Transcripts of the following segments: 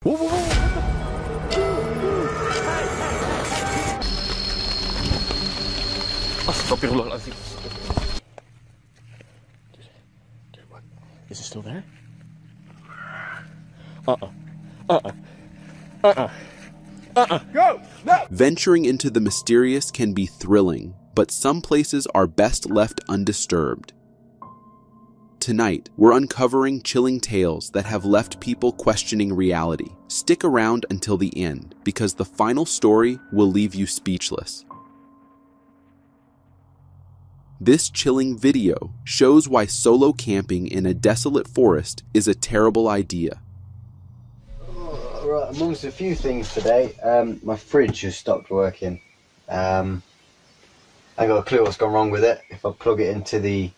Whoa, whoa, whoa. Astagfirullahaladzim. Dude, what? Is it still there? Go! No! Venturing into the mysterious can be thrilling, but some places are best left undisturbed. Tonight, we're uncovering chilling tales that have left people questioning reality. Stick around until the end, because the final story will leave you speechless. This chilling video shows why solo camping in a desolate forest is a terrible idea. Right, amongst a few things today, my fridge has stopped working. I got a clue what's gone wrong with it. If I plug it into the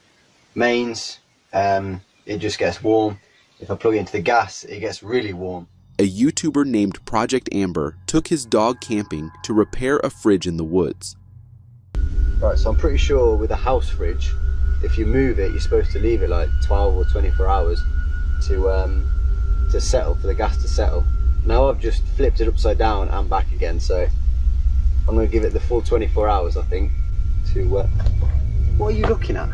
mains, it just gets warm. If I plug it into the gas, it gets really warm. A YouTuber named Project Amber took his dog camping to repair a fridge in the woods. Right, so I'm pretty sure with a house fridge, if you move it, you're supposed to leave it like 12 or 24 hours to settle, for the gas to settle. Now I've just flipped it upside down and back again, so I'm going to give it the full 24 hours, I think, to... What are you looking at?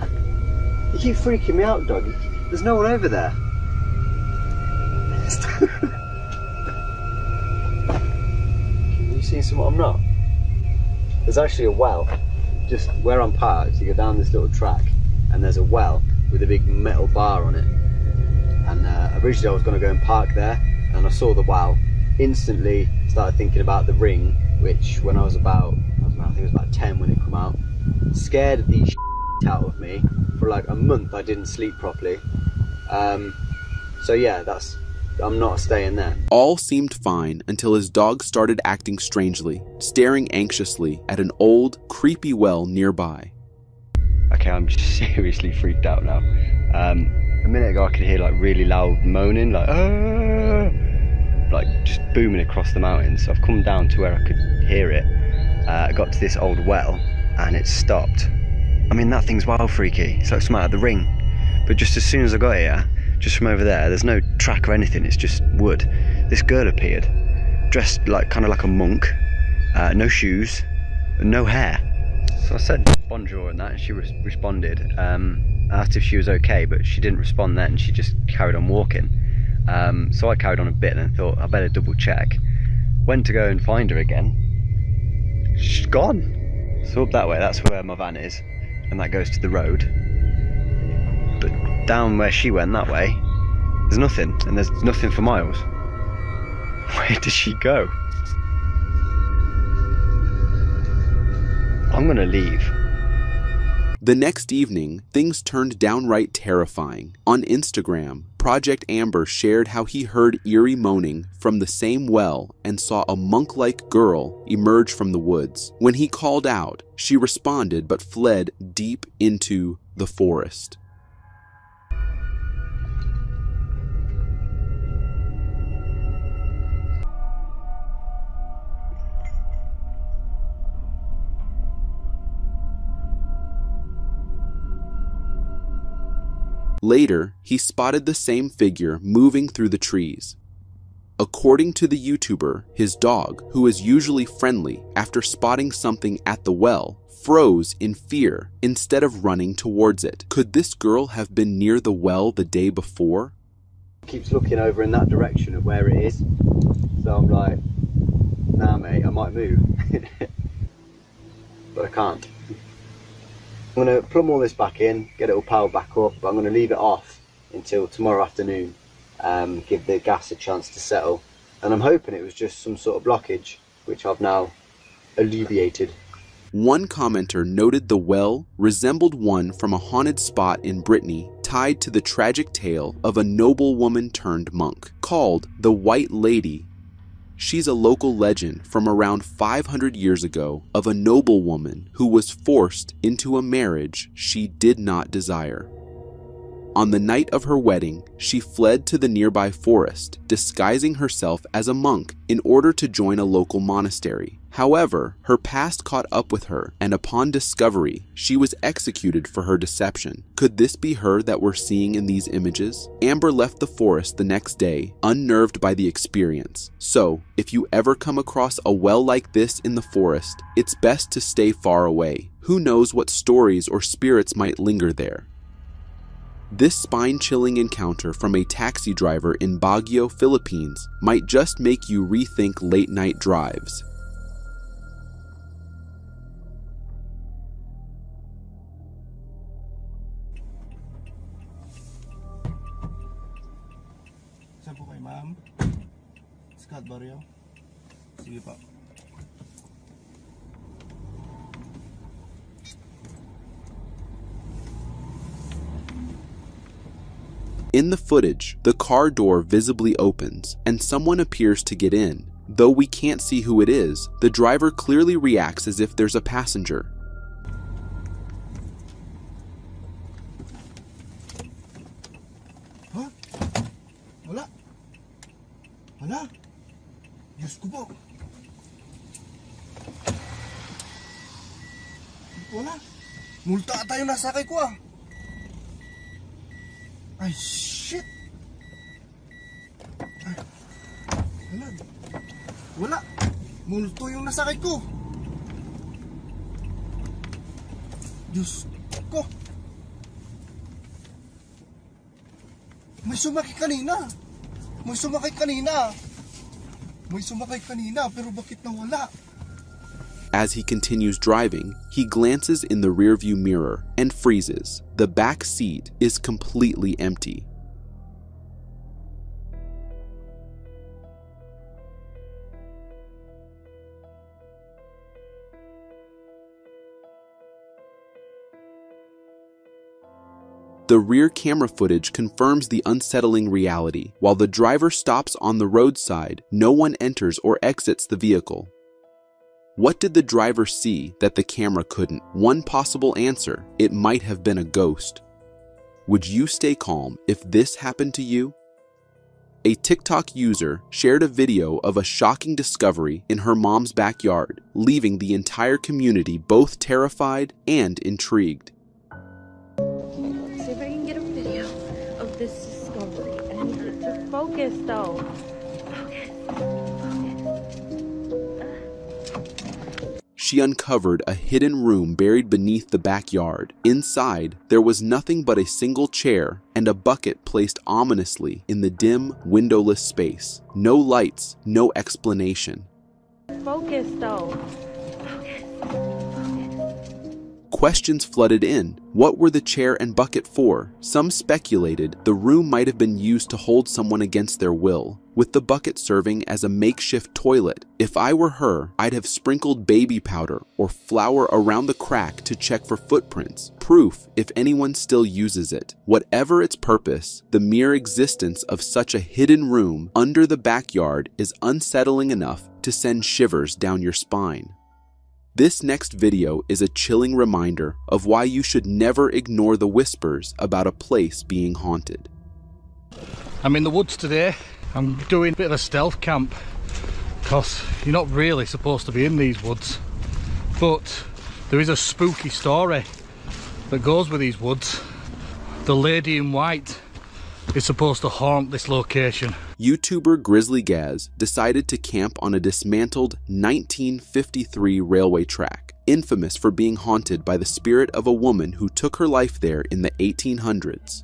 You keep freaking me out, dog. There's no one over there. Are you seeing something I'm not? There's actually a well. Just where I'm parked, you go down this little track and there's a well with a big metal bar on it. And originally I was going to go and park there, and I saw the well, instantly started thinking about the ring, which when I was about, I think it was about 10 when it came out, scared the shit out of me. For like a month I didn't sleep properly. So yeah, I'm not staying there. All seemed fine until his dog started acting strangely, staring anxiously at an old, creepy well nearby. Okay, I'm just seriously freaked out now. A minute ago I could hear like really loud moaning, like just booming across the mountains. So I've come down to where I could hear it. I got to this old well and it stopped. I mean, that thing's wild freaky. It's like something out of the Ring. But just as soon as I got here, just from over there's no track or anything, it's just wood. This girl appeared, dressed like kind of like a monk, no shoes, and no hair. So I said bonjour and that, and she responded. I asked if she was okay, but she didn't respond then, she just carried on walking. So I carried on a bit and thought I better double check. Went to go and find her again. She's gone. So up that way, that's where my van is, and that goes to the road. But down where she went that way, there's nothing, and there's nothing for miles. Where did she go? I'm gonna leave. The next evening, things turned downright terrifying. On Instagram, Project Amber shared how he heard eerie moaning from the same well and saw a monk-like girl emerge from the woods. When he called out, she responded but fled deep into the forest. Later, he spotted the same figure moving through the trees. According to the YouTuber, his dog, who is usually friendly, after spotting something at the well, froze in fear instead of running towards it. Could this girl have been near the well the day before? Keeps looking over in that direction of where it is. So I'm like, nah mate, I might move. But I can't. I'm going to plumb all this back in, get it all powered back up, but I'm going to leave it off until tomorrow afternoon, give the gas a chance to settle. And I'm hoping it was just some sort of blockage, which I've now alleviated. One commenter noted the well resembled one from a haunted spot in Brittany tied to the tragic tale of a noblewoman turned monk, called the White Lady. She's a local legend from around 500 years ago of a noblewoman who was forced into a marriage she did not desire. On the night of her wedding, she fled to the nearby forest, disguising herself as a monk in order to join a local monastery. However, her past caught up with her, and upon discovery, she was executed for her deception. Could this be her that we're seeing in these images? Amber left the forest the next day, unnerved by the experience. So, if you ever come across a well like this in the forest, it's best to stay far away. Who knows what stories or spirits might linger there? This spine-chilling encounter from a taxi driver in Baguio, Philippines might just make you rethink late-night drives. Saan po kayo, ma'am? Scott Barrio? Sige po. In the footage, the car door visibly opens, and someone appears to get in. Though we can't see who it is, the driver clearly reacts as if there's a passenger. Huh? Wala. Wala. Diyos ko po. Wala. Multa ata yung nasakay ko ah. Ay, shit! Ay, wala. Wala! Multo yung nasakay ko! Diyos ko! May sumakay kanina! May sumakay kanina! May sumakay kanina, pero bakit nawala? As he continues driving, he glances in the rearview mirror and freezes. The back seat is completely empty. The rear camera footage confirms the unsettling reality. While the driver stops on the roadside, no one enters or exits the vehicle. What did the driver see that the camera couldn't? One possible answer, it might have been a ghost. Would you stay calm if this happened to you? A TikTok user shared a video of a shocking discovery in her mom's backyard, leaving the entire community both terrified and intrigued. Let's see if I can get a video of this discovery. I need it to focus though. She uncovered a hidden room buried beneath the backyard. Inside, there was nothing but a single chair and a bucket placed ominously in the dim, windowless space. No lights, no explanation. Focus though. Questions flooded in. What were the chair and bucket for? Some speculated the room might have been used to hold someone against their will, with the bucket serving as a makeshift toilet. If I were her, I'd have sprinkled baby powder or flour around the crack to check for footprints, proof if anyone still uses it. Whatever its purpose, the mere existence of such a hidden room under the backyard is unsettling enough to send shivers down your spine. This next video is a chilling reminder of why you should never ignore the whispers about a place being haunted. I'm in the woods today. I'm doing a bit of a stealth camp because you're not really supposed to be in these woods, but there is a spooky story that goes with these woods. The lady in white is supposed to haunt this location. YouTuber Grizzly Gaz decided to camp on a dismantled 1953 railway track, infamous for being haunted by the spirit of a woman who took her life there in the 1800s.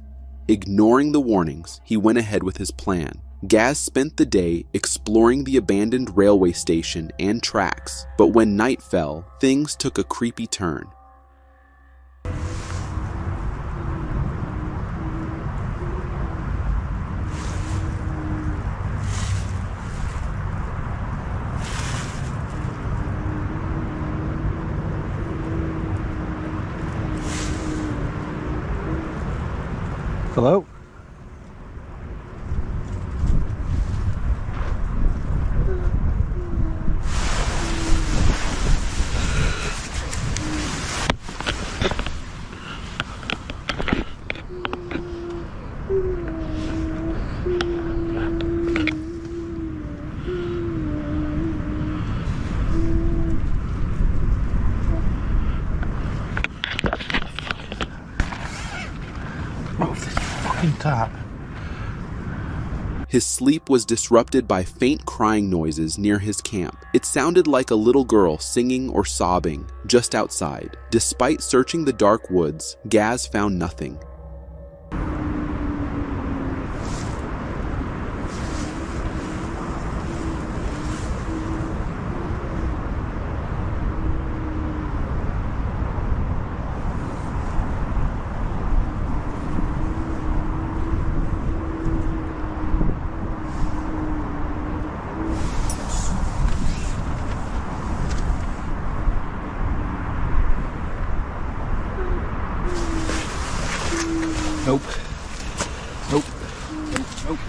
Ignoring the warnings, he went ahead with his plan. Gaz spent the day exploring the abandoned railway station and tracks, but when night fell, things took a creepy turn. Hello? that? His sleep was disrupted by faint crying noises near his camp. It sounded like a little girl singing or sobbing just outside. Despite searching the dark woods, Gaz found nothing. Nope. Nope. Nope.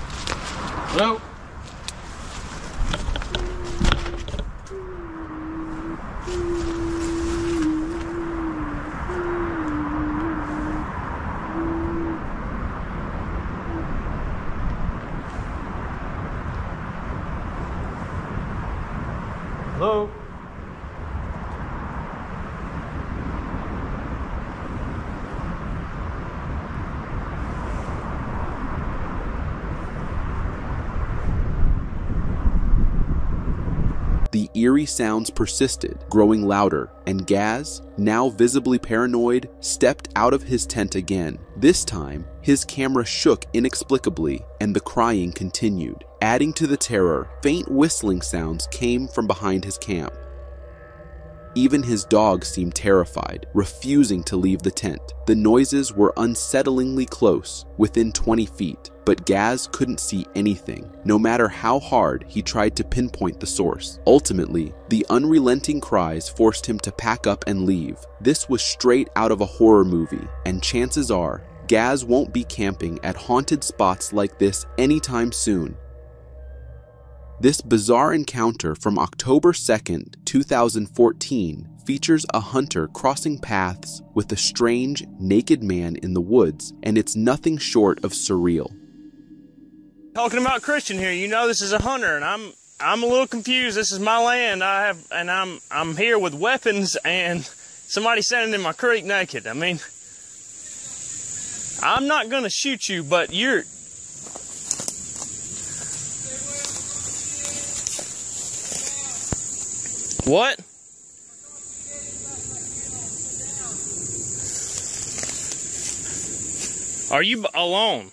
Hello? Hello? The eerie sounds persisted, growing louder, and Gaz, now visibly paranoid, stepped out of his tent again. This time, his camera shook inexplicably, and the crying continued. Adding to the terror, faint whistling sounds came from behind his camp. Even his dog seemed terrified, refusing to leave the tent. The noises were unsettlingly close, within 20 feet, but Gaz couldn't see anything, no matter how hard he tried to pinpoint the source. Ultimately, the unrelenting cries forced him to pack up and leave. This was straight out of a horror movie, and chances are, Gaz won't be camping at haunted spots like this anytime soon. This bizarre encounter from October 2nd, 2014 features a hunter crossing paths with a strange, naked man in the woods, and it's nothing short of surreal. Talking about Christian here, you know this is a hunter, and I'm a little confused. This is my land. I'm here with weapons, and somebody standing in my creek naked. I mean, I'm not gonna shoot you, but you're. What? Are you alone?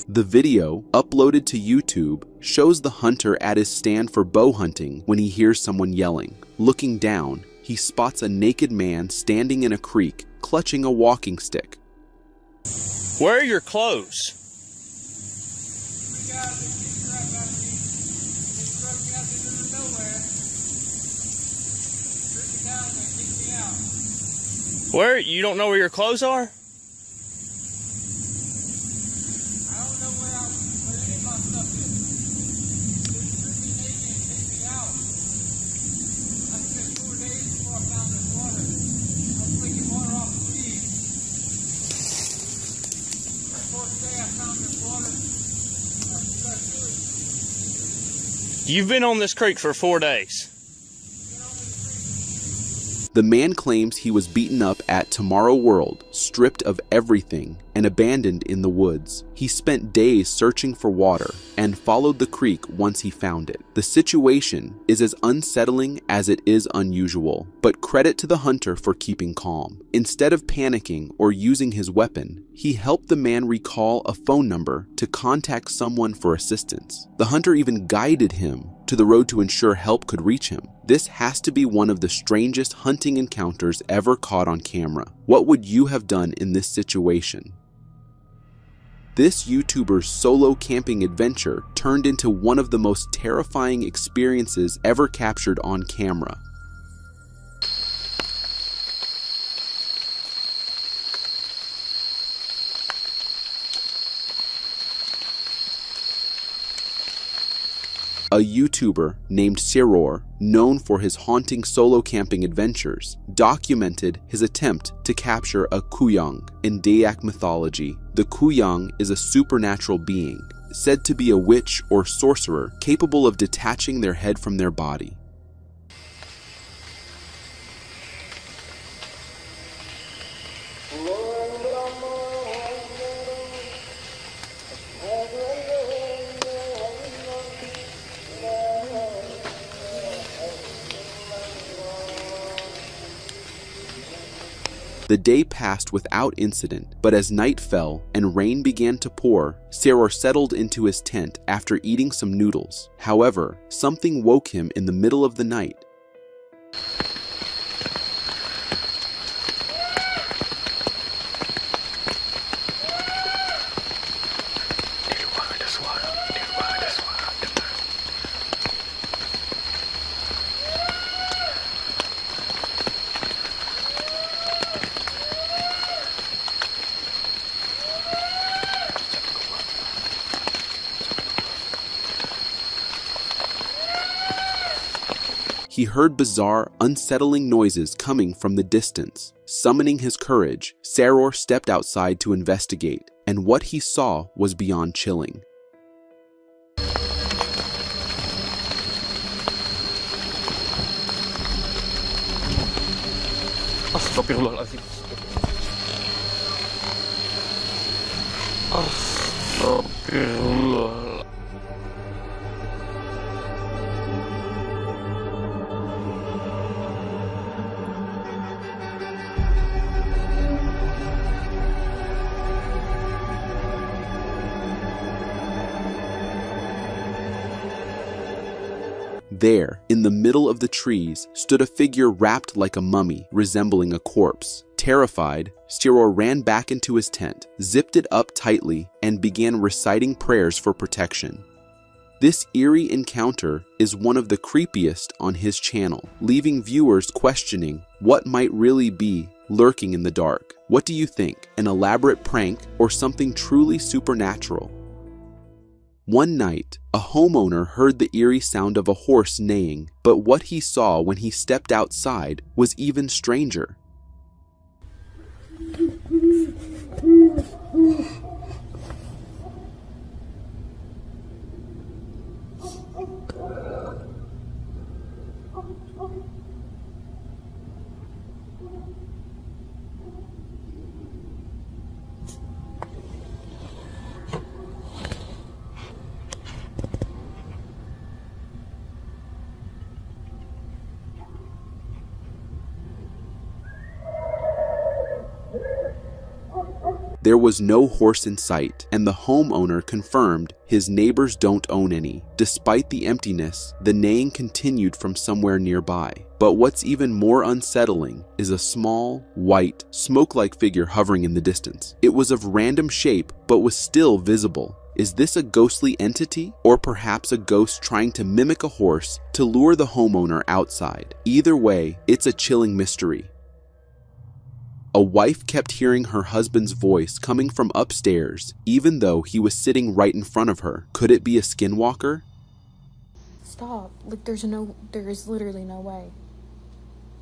The video, uploaded to YouTube, shows the hunter at his stand for bow hunting when he hears someone yelling. Looking down, he spots a naked man standing in a creek, clutching a walking stick. Where are your clothes? Where? You don't know where your clothes are? You've been on this creek for 4 days. The man claims he was beaten up at Tomorrow World, stripped of everything, and abandoned in the woods. He spent days searching for water and followed the creek once he found it. The situation is as unsettling as it is unusual, but credit to the hunter for keeping calm. Instead of panicking or using his weapon, he helped the man recall a phone number to contact someone for assistance. The hunter even guided him to the road to ensure help could reach him. This has to be one of the strangest hunting encounters ever caught on camera. What would you have done in this situation? This YouTuber's solo camping adventure turned into one of the most terrifying experiences ever captured on camera. A YouTuber named Siror, known for his haunting solo camping adventures, documented his attempt to capture a Kuyang. In Dayak mythology, the Kuyang is a supernatural being, said to be a witch or sorcerer capable of detaching their head from their body. The day passed without incident, but as night fell and rain began to pour, Saror settled into his tent after eating some noodles. However, something woke him in the middle of the night. He heard bizarre, unsettling noises coming from the distance. Summoning his courage, Saror stepped outside to investigate, and what he saw was beyond chilling. Astagfirullahaladzim. Astagfirullah. There, in the middle of the trees, stood a figure wrapped like a mummy, resembling a corpse. Terrified, Saror ran back into his tent, zipped it up tightly, and began reciting prayers for protection. This eerie encounter is one of the creepiest on his channel, leaving viewers questioning what might really be lurking in the dark. What do you think? An elaborate prank or something truly supernatural? One night, a homeowner heard the eerie sound of a horse neighing, but what he saw when he stepped outside was even stranger. There was no horse in sight, and the homeowner confirmed his neighbors don't own any. Despite the emptiness, the neighing continued from somewhere nearby. But what's even more unsettling is a small, white, smoke-like figure hovering in the distance. It was of random shape, but was still visible. Is this a ghostly entity, or perhaps a ghost trying to mimic a horse to lure the homeowner outside? Either way, it's a chilling mystery. A wife kept hearing her husband's voice coming from upstairs, even though he was sitting right in front of her. Could it be a skinwalker? Stop. Like, there is literally no way.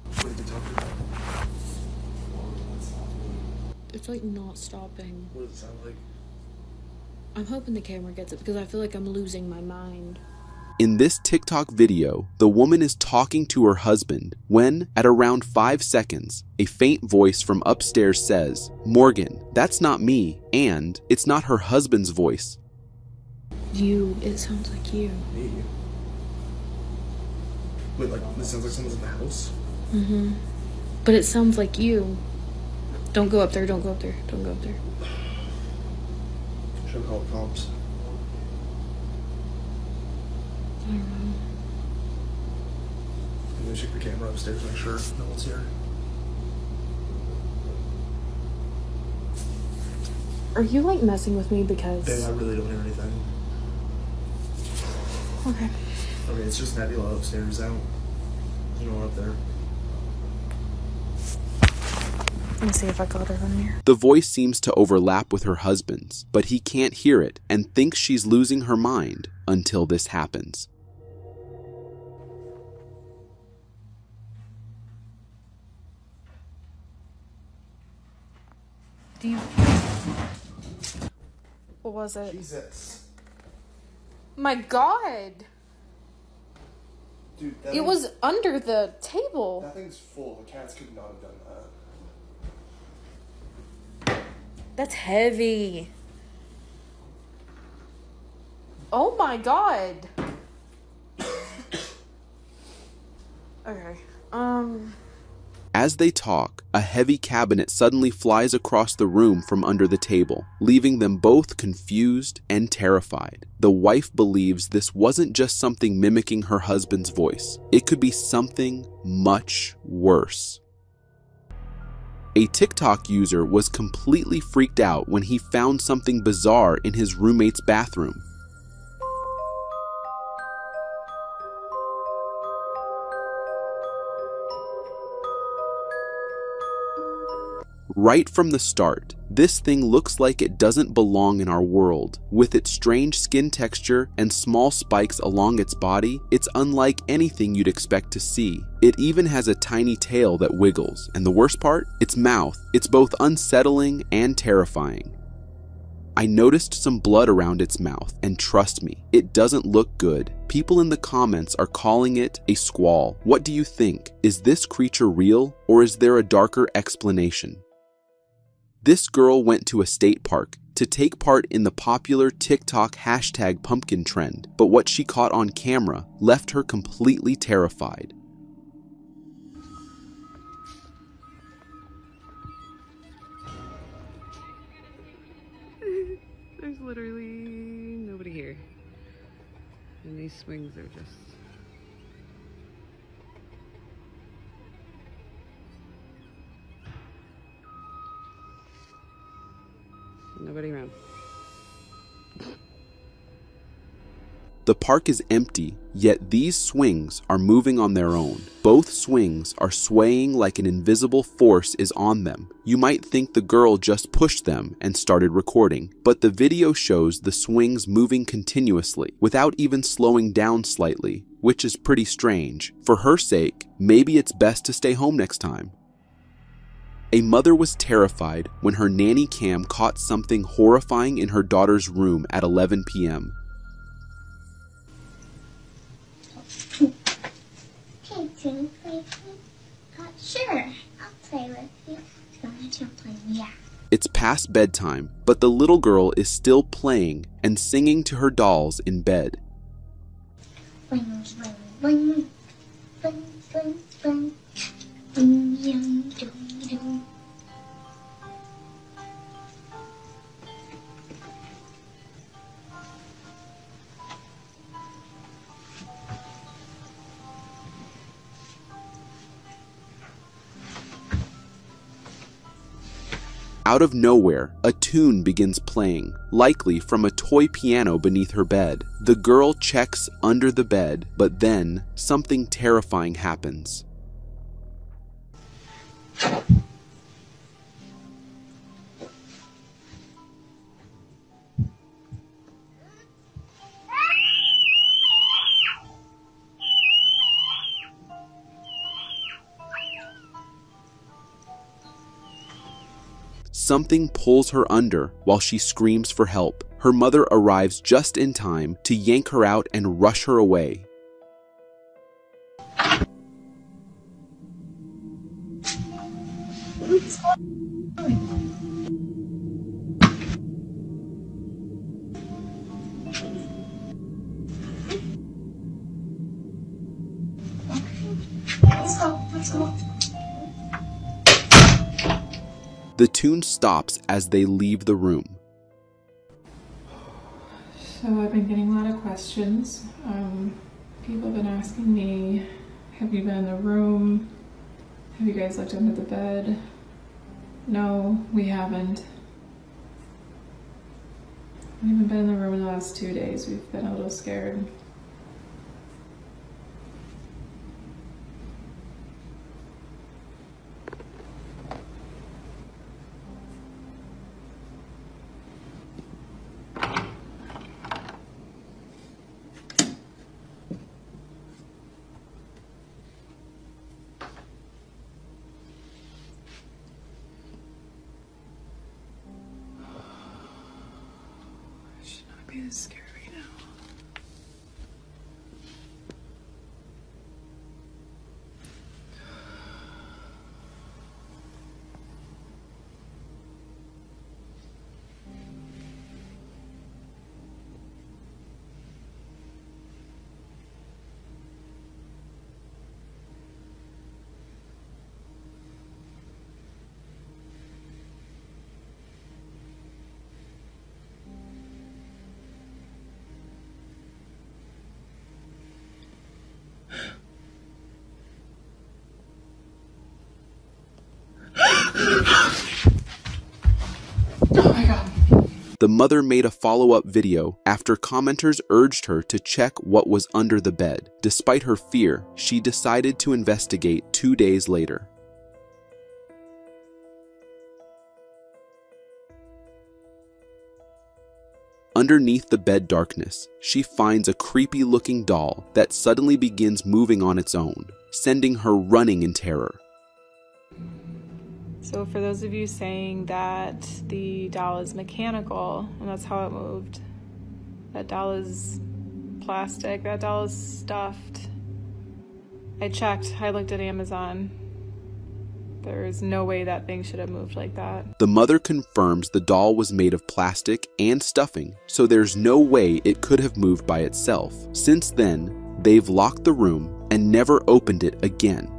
What are you talking about? It's like not stopping. What does it sound like? I'm hoping the camera gets it because I feel like I'm losing my mind. In this TikTok video, the woman is talking to her husband when, at around 5 seconds, a faint voice from upstairs says, "Morgan, that's not me," and it's not her husband's voice. It sounds like you. Me? Wait, like, this sounds like someone's in the house? Mm-hmm. But it sounds like you. Don't go up there, don't go up there, don't go up there. Should I call the cops? I don't know. I'm gonna check the camera upstairs, make sure no one's here. Are you like messing with me because... Babe, I really don't hear anything. Okay. Okay, it's just Nebula upstairs. There's no one up there. Let me see if I got her on here. The voice seems to overlap with her husband's, but he can't hear it and thinks she's losing her mind until this happens. What was it? Jesus. My God! Dude, It was under the table. That thing's full. The cats could not have done that. That's heavy. Oh my God. Okay. As they talk, a heavy cabinet suddenly flies across the room from under the table, leaving them both confused and terrified. The wife believes this wasn't just something mimicking her husband's voice. It could be something much worse. A TikTok user was completely freaked out when he found something bizarre in his roommate's bathroom. Right from the start, this thing looks like it doesn't belong in our world. With its strange skin texture and small spikes along its body, it's unlike anything you'd expect to see. It even has a tiny tail that wiggles, and the worst part? Its mouth. It's both unsettling and terrifying. I noticed some blood around its mouth, and trust me, it doesn't look good. People in the comments are calling it a squall. What do you think? Is this creature real, or is there a darker explanation? This girl went to a state park to take part in the popular TikTok hashtag pumpkin trend, but what she caught on camera left her completely terrified. There's literally nobody here. And these swings are just... nobody around. The park is empty, yet these swings are moving on their own. Both swings are swaying like an invisible force is on them. You might think the girl just pushed them and started recording, but the video shows the swings moving continuously without even slowing down slightly, which is pretty strange. For her sake, maybe it's best to stay home next time. A mother was terrified when her nanny cam caught something horrifying in her daughter's room at 11 p.m. Hey, do you want to play with me? Sure, I'll play with you. Do you want to play? Yeah. It's past bedtime, but the little girl is still playing and singing to her dolls in bed. Bling, bling, bling, bling, bling, bling, bling, bling, bling. Out of nowhere, a tune begins playing, likely from a toy piano beneath her bed. The girl checks under the bed, but then something terrifying happens. Something pulls her under while she screams for help. Her mother arrives just in time to yank her out and rush her away. Let's go. The tune stops as they leave the room. So I've been getting a lot of questions. People have been asking me, have you been in the room? Have you guys looked under the bed? No, we haven't. We haven't been in the room in the last 2 days. We've been a little scared. This scary now. the mother made a follow-up video after commenters urged her to check what was under the bed. Despite her fear, she decided to investigate 2 days later. Underneath the bed darkness, she finds a creepy-looking doll that suddenly begins moving on its own, sending her running in terror. So for those of you saying that the doll is mechanical, and that's how it moved, that doll is plastic, that doll is stuffed. I checked, I looked at Amazon. There is no way that thing should have moved like that. The mother confirms the doll was made of plastic and stuffing, so there's no way it could have moved by itself. Since then, they've locked the room and never opened it again.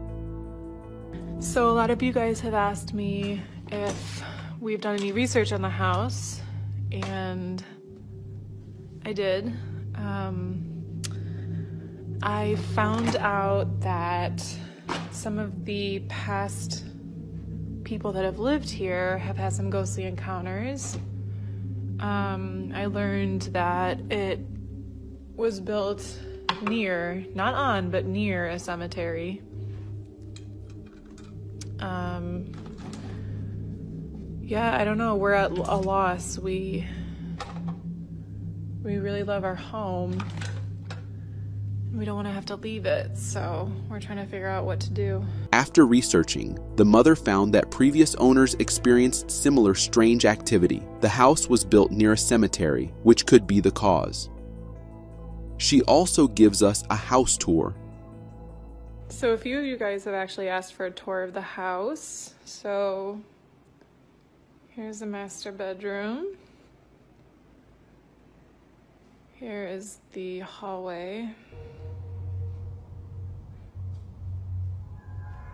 So a lot of you guys have asked me if we've done any research on the house, and I did. I found out that some of the past people that have lived here have had some ghostly encounters. I learned that it was built near, not on, but near a cemetery. Yeah, I don't know, we're at a loss. We really love our home. We don't want to have to leave it, so we're trying to figure out what to do. After researching, the mother found that previous owners experienced similar strange activity. The house was built near a cemetery, which could be the cause. She also gives us a house tour. So a few of you guys have actually asked for a tour of the house. So here's the master bedroom. Here is the hallway.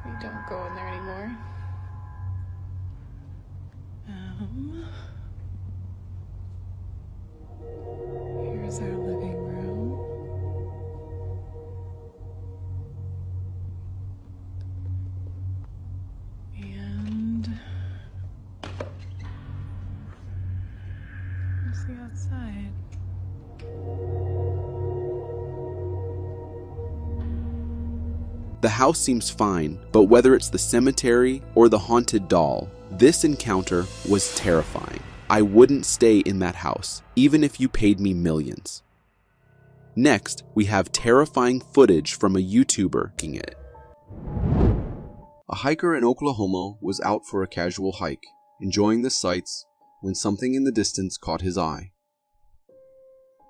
We don't go in there anymore. Here's our living room. And let's see outside. The house seems fine, but whether it's the cemetery or the haunted doll, this encounter was terrifying. I wouldn't stay in that house, even if you paid me millions. Next, we have terrifying footage from a YouTuber making it. A hiker in Oklahoma was out for a casual hike, enjoying the sights, when something in the distance caught his eye.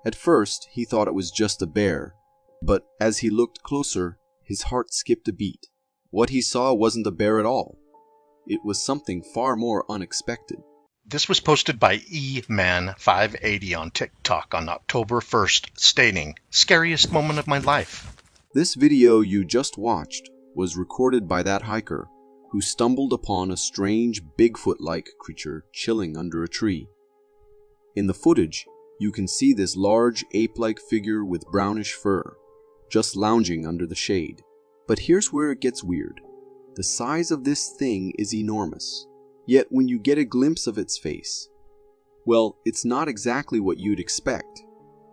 At first, he thought it was just a bear, but as he looked closer, his heart skipped a beat. What he saw wasn't a bear at all. It was something far more unexpected. This was posted by eman580 on TikTok on October 1st, stating, "Scariest moment of my life." This video you just watched was recorded by that hiker who stumbled upon a strange Bigfoot-like creature chilling under a tree. In the footage, you can see this large ape-like figure with brownish fur, just lounging under the shade. But here's where it gets weird. The size of this thing is enormous. Yet when you get a glimpse of its face, well, it's not exactly what you'd expect.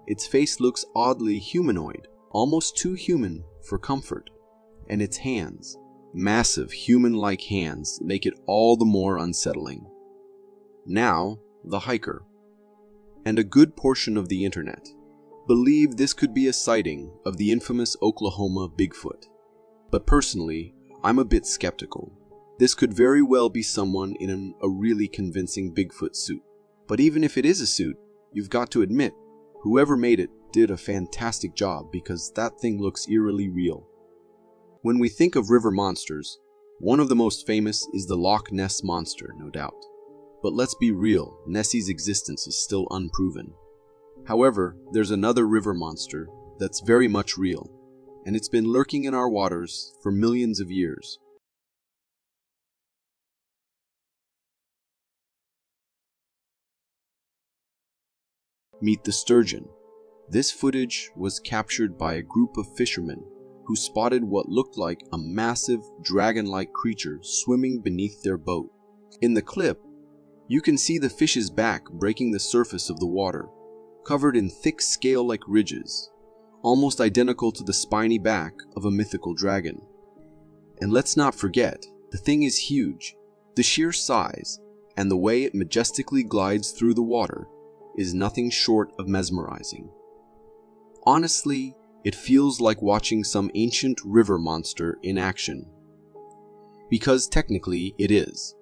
Its face looks oddly humanoid, almost too human for comfort. And its hands, massive human-like hands, make it all the more unsettling. Now, the hiker, and a good portion of the internet, believe this could be a sighting of the infamous Oklahoma Bigfoot. But personally, I'm a bit skeptical. This could very well be someone in a really convincing Bigfoot suit. But even if it is a suit, you've got to admit, whoever made it did a fantastic job, because that thing looks eerily real. When we think of river monsters, one of the most famous is the Loch Ness Monster, no doubt. But let's be real, Nessie's existence is still unproven. However, there's another river monster that's very much real, and it's been lurking in our waters for millions of years. Meet the sturgeon. This footage was captured by a group of fishermen who spotted what looked like a massive dragon-like creature swimming beneath their boat. In the clip, You can see the fish's back breaking the surface of the water, covered in thick scale-like ridges, almost identical to the spiny back of a mythical dragon. And let's not forget, the thing is huge. The sheer size and the way it majestically glides through the water is nothing short of mesmerizing. Honestly, it feels like watching some ancient river monster in action. Because technically it is.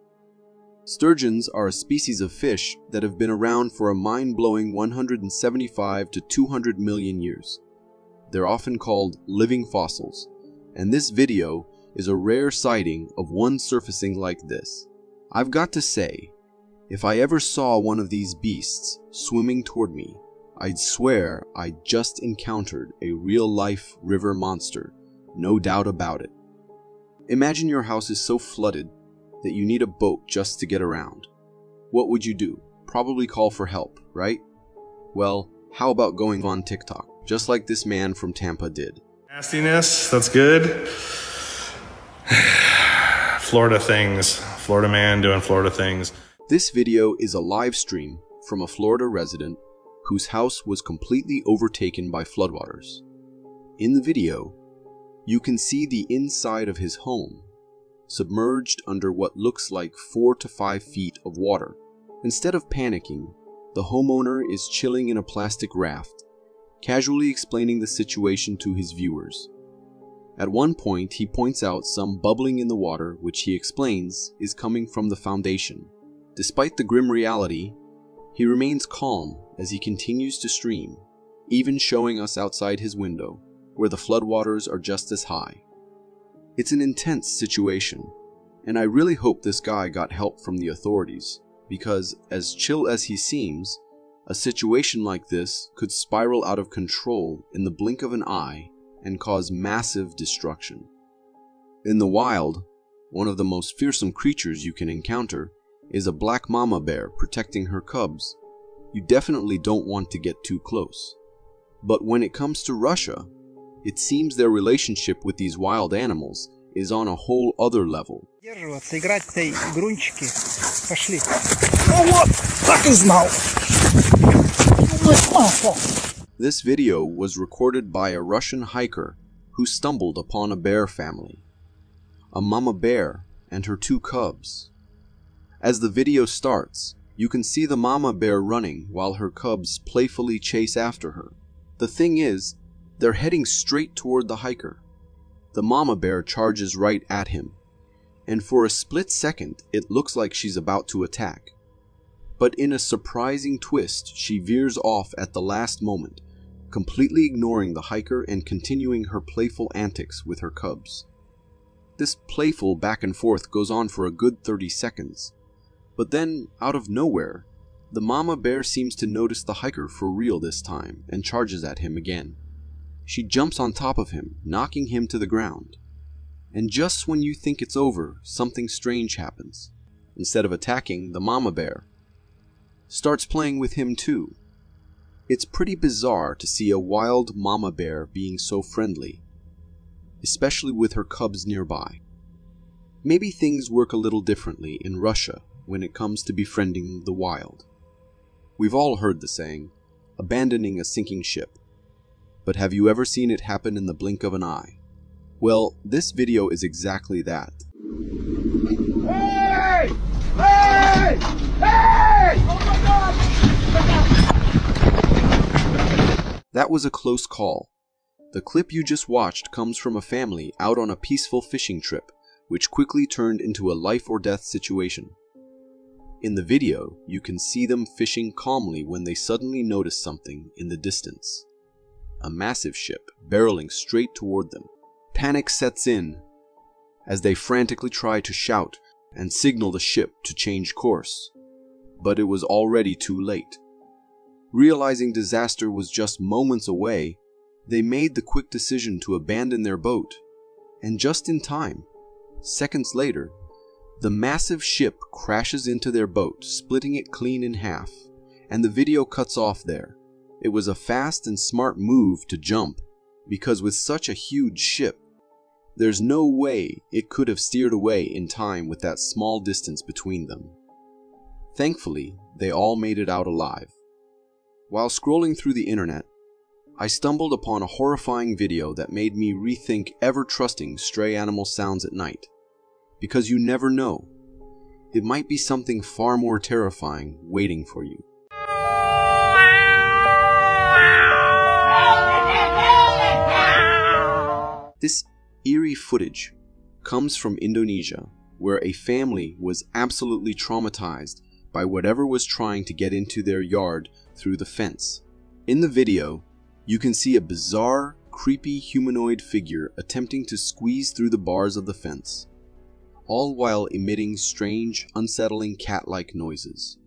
Sturgeons are a species of fish that have been around for a mind-blowing 175 to 200 million years. They're often called living fossils, and this video is a rare sighting of one surfacing like this. I've got to say, if I ever saw one of these beasts swimming toward me, I'd swear I just encountered a real-life river monster, no doubt about it. Imagine your house is so flooded that you need a boat just to get around. What would you do? Probably call for help, right? Well, how about going on TikTok, just like this man from Tampa did? Nastiness, that's good. Florida things. Florida man doing Florida things. This video is a live stream from a Florida resident whose house was completely overtaken by floodwaters. In the video, you can see the inside of his home, submerged under what looks like 4 to 5 feet of water. Instead of panicking, the homeowner is chilling in a plastic raft, casually explaining the situation to his viewers. At one point, he points out some bubbling in the water, which he explains is coming from the foundation. Despite the grim reality, he remains calm as he continues to stream, even showing us outside his window, where the floodwaters are just as high. It's an intense situation, and I really hope this guy got help from the authorities, because as chill as he seems, a situation like this could spiral out of control in the blink of an eye and cause massive destruction. In the wild, one of the most fearsome creatures you can encounter is a black mama bear protecting her cubs. You definitely don't want to get too close. But when it comes to Russia, it seems their relationship with these wild animals is on a whole other level. This video was recorded by a Russian hiker who stumbled upon a bear family, a mama bear and her 2 cubs. As the video starts, you can see the mama bear running while her cubs playfully chase after her. The thing is, they're heading straight toward the hiker. The mama bear charges right at him, and for a split second it looks like she's about to attack. But in a surprising twist, she veers off at the last moment, completely ignoring the hiker and continuing her playful antics with her cubs. This playful back and forth goes on for a good 30 seconds. But then, out of nowhere, the mama bear seems to notice the hiker for real this time and charges at him again. She jumps on top of him, knocking him to the ground. And just when you think it's over, something strange happens. Instead of attacking, the mama bear starts playing with him too. It's pretty bizarre to see a wild mama bear being so friendly, especially with her cubs nearby. Maybe things work a little differently in Russia when it comes to befriending the wild. We've all heard the saying, abandoning a sinking ship. But have you ever seen it happen in the blink of an eye? Well, this video is exactly that. Hey! Hey! Hey! Oh my God! That was a close call. The clip you just watched comes from a family out on a peaceful fishing trip, which quickly turned into a life or death situation. In the video, you can see them fishing calmly when they suddenly notice something in the distance. A massive ship barreling straight toward them. Panic sets in as they frantically try to shout and signal the ship to change course. But it was already too late. Realizing disaster was just moments away, they made the quick decision to abandon their boat. And just in time, seconds later, the massive ship crashes into their boat, splitting it clean in half, and the video cuts off there. It was a fast and smart move to jump, because with such a huge ship, there's no way it could have steered away in time with that small distance between them. Thankfully, they all made it out alive. While scrolling through the internet, I stumbled upon a horrifying video that made me rethink ever trusting stray animal sounds at night. Because you never know. It might be something far more terrifying waiting for you. This eerie footage comes from Indonesia, where a family was absolutely traumatized by whatever was trying to get into their yard through the fence. In the video, you can see a bizarre, creepy humanoid figure attempting to squeeze through the bars of the fence, all while emitting strange, unsettling cat-like noises.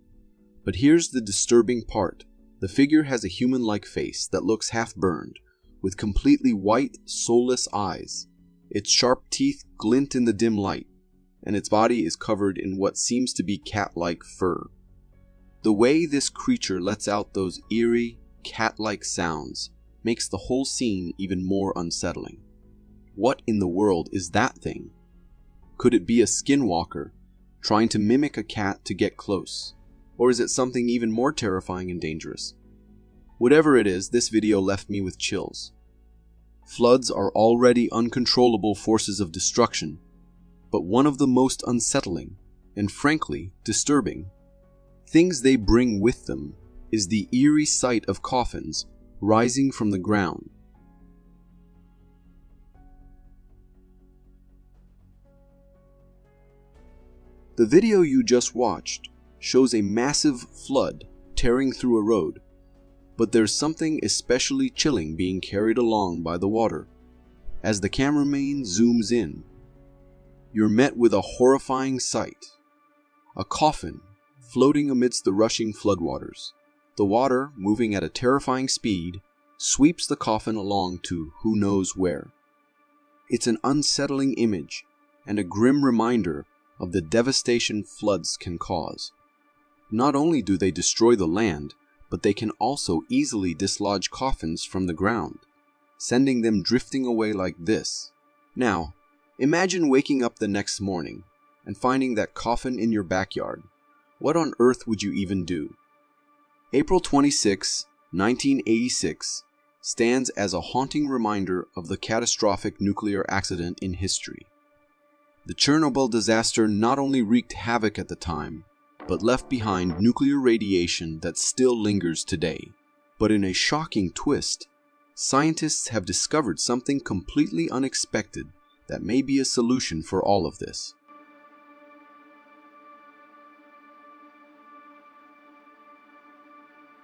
But here's the disturbing part. The figure has a human-like face that looks half-burned, with completely white, soulless eyes. Its sharp teeth glint in the dim light, and its body is covered in what seems to be cat-like fur. The way this creature lets out those eerie, cat-like sounds makes the whole scene even more unsettling. What in the world is that thing? Could it be a skinwalker trying to mimic a cat to get close? Or is it something even more terrifying and dangerous? Whatever it is, this video left me with chills. Floods are already uncontrollable forces of destruction, but one of the most unsettling, and frankly, disturbing, things they bring with them is the eerie sight of coffins rising from the ground. The video you just watched shows a massive flood tearing through a road, but there's something especially chilling being carried along by the water. As the cameraman zooms in, you're met with a horrifying sight. A coffin floating amidst the rushing floodwaters. The water, moving at a terrifying speed, sweeps the coffin along to who knows where. It's an unsettling image and a grim reminder of the devastation floods can cause. Not only do they destroy the land, but they can also easily dislodge coffins from the ground, sending them drifting away like this. Now, imagine waking up the next morning and finding that coffin in your backyard. What on earth would you even do? April 26, 1986 stands as a haunting reminder of the catastrophic nuclear accident in history. The Chernobyl disaster not only wreaked havoc at the time, but left behind nuclear radiation that still lingers today. But in a shocking twist, scientists have discovered something completely unexpected that may be a solution for all of this.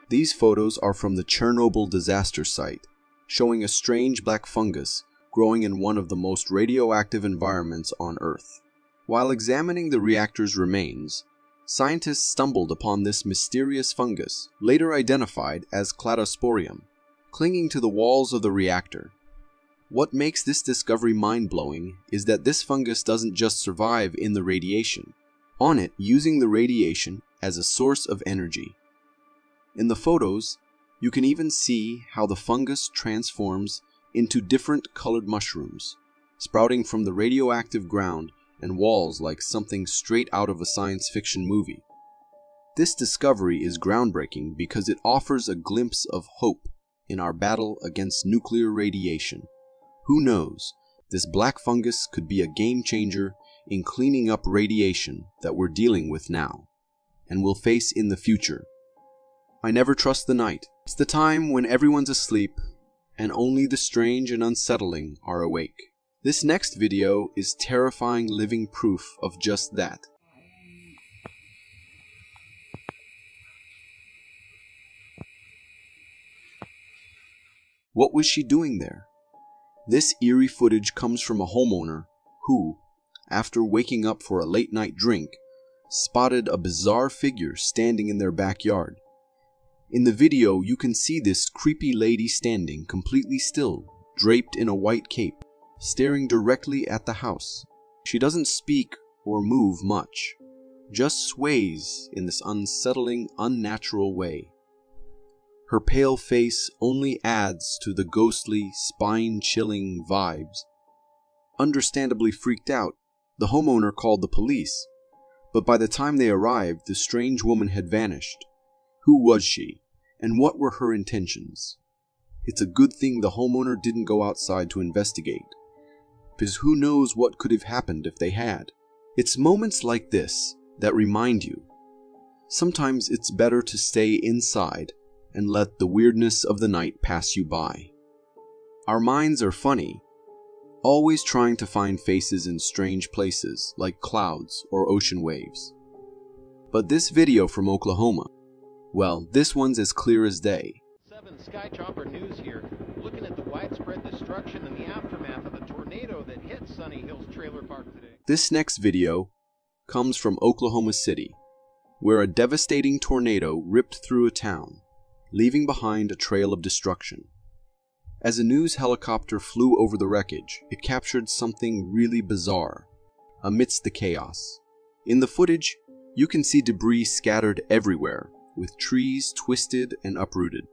These photos are from the Chernobyl disaster site, showing a strange black fungus growing in one of the most radioactive environments on Earth. While examining the reactor's remains, scientists stumbled upon this mysterious fungus, later identified as cladosporium, clinging to the walls of the reactor. What makes this discovery mind-blowing is that this fungus doesn't just survive in the radiation, on it using the radiation as a source of energy. In the photos, you can even see how the fungus transforms into different colored mushrooms, sprouting from the radioactive ground and walls like something straight out of a science fiction movie. This discovery is groundbreaking because it offers a glimpse of hope in our battle against nuclear radiation. Who knows, this black fungus could be a game changer in cleaning up radiation that we're dealing with now, and will face in the future. I never trust the night. It's the time when everyone's asleep, and only the strange and unsettling are awake. This next video is terrifying living proof of just that. What was she doing there? This eerie footage comes from a homeowner who, after waking up for a late-night drink, spotted a bizarre figure standing in their backyard. In the video, you can see this creepy lady standing completely still, draped in a white cape, staring directly at the house. She doesn't speak or move much, just sways in this unsettling, unnatural way. Her pale face only adds to the ghostly, spine-chilling vibes. Understandably freaked out, the homeowner called the police, But by the time they arrived, the strange woman had vanished. Who was she, and what were her intentions? It's a good thing the homeowner didn't go outside to investigate, because who knows what could have happened if they had. It's moments like this that remind you, sometimes it's better to stay inside and let the weirdness of the night pass you by. Our minds are funny, always trying to find faces in strange places like clouds or ocean waves. But this video from Oklahoma, well, this one's as clear as day. 7 Skychopper News here, looking at the widespread destruction in the aftermath of the tornado that hit Sunny Hills Trailer Park today. This next video comes from Oklahoma City, where a devastating tornado ripped through a town, leaving behind a trail of destruction. As a news helicopter flew over the wreckage, it captured something really bizarre amidst the chaos. In the footage, you can see debris scattered everywhere, with trees twisted and uprooted.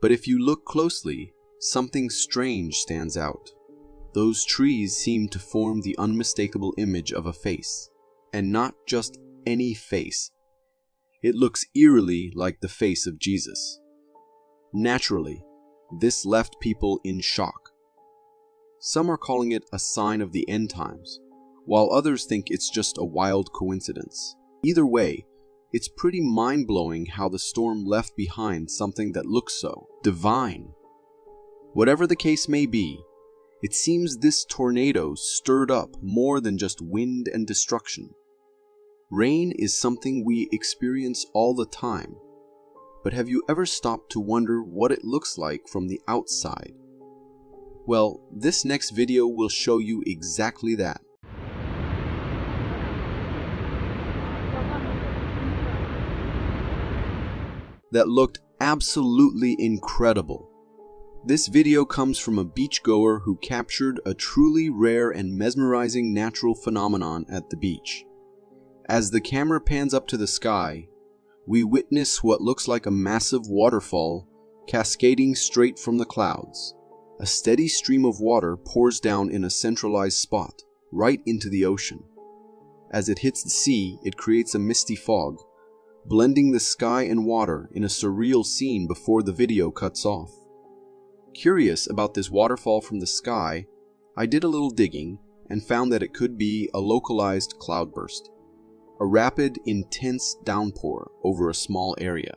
But if you look closely, something strange stands out. Those trees seem to form the unmistakable image of a face, and not just any face. It looks eerily like the face of Jesus. Naturally, this left people in shock. Some are calling it a sign of the end times, while others think it's just a wild coincidence. Either way, it's pretty mind-blowing how the storm left behind something that looks so divine. Whatever the case may be, it seems this tornado stirred up more than just wind and destruction. Rain is something we experience all the time, but have you ever stopped to wonder what it looks like from the outside? Well, this next video will show you exactly that. That looked absolutely incredible. This video comes from a beachgoer who captured a truly rare and mesmerizing natural phenomenon at the beach. As the camera pans up to the sky, we witness what looks like a massive waterfall cascading straight from the clouds. A steady stream of water pours down in a centralized spot, right into the ocean. As it hits the sea, it creates a misty fog, blending the sky and water in a surreal scene before the video cuts off. Curious about this waterfall from the sky, I did a little digging and found that it could be a localized cloudburst, a rapid, intense downpour over a small area.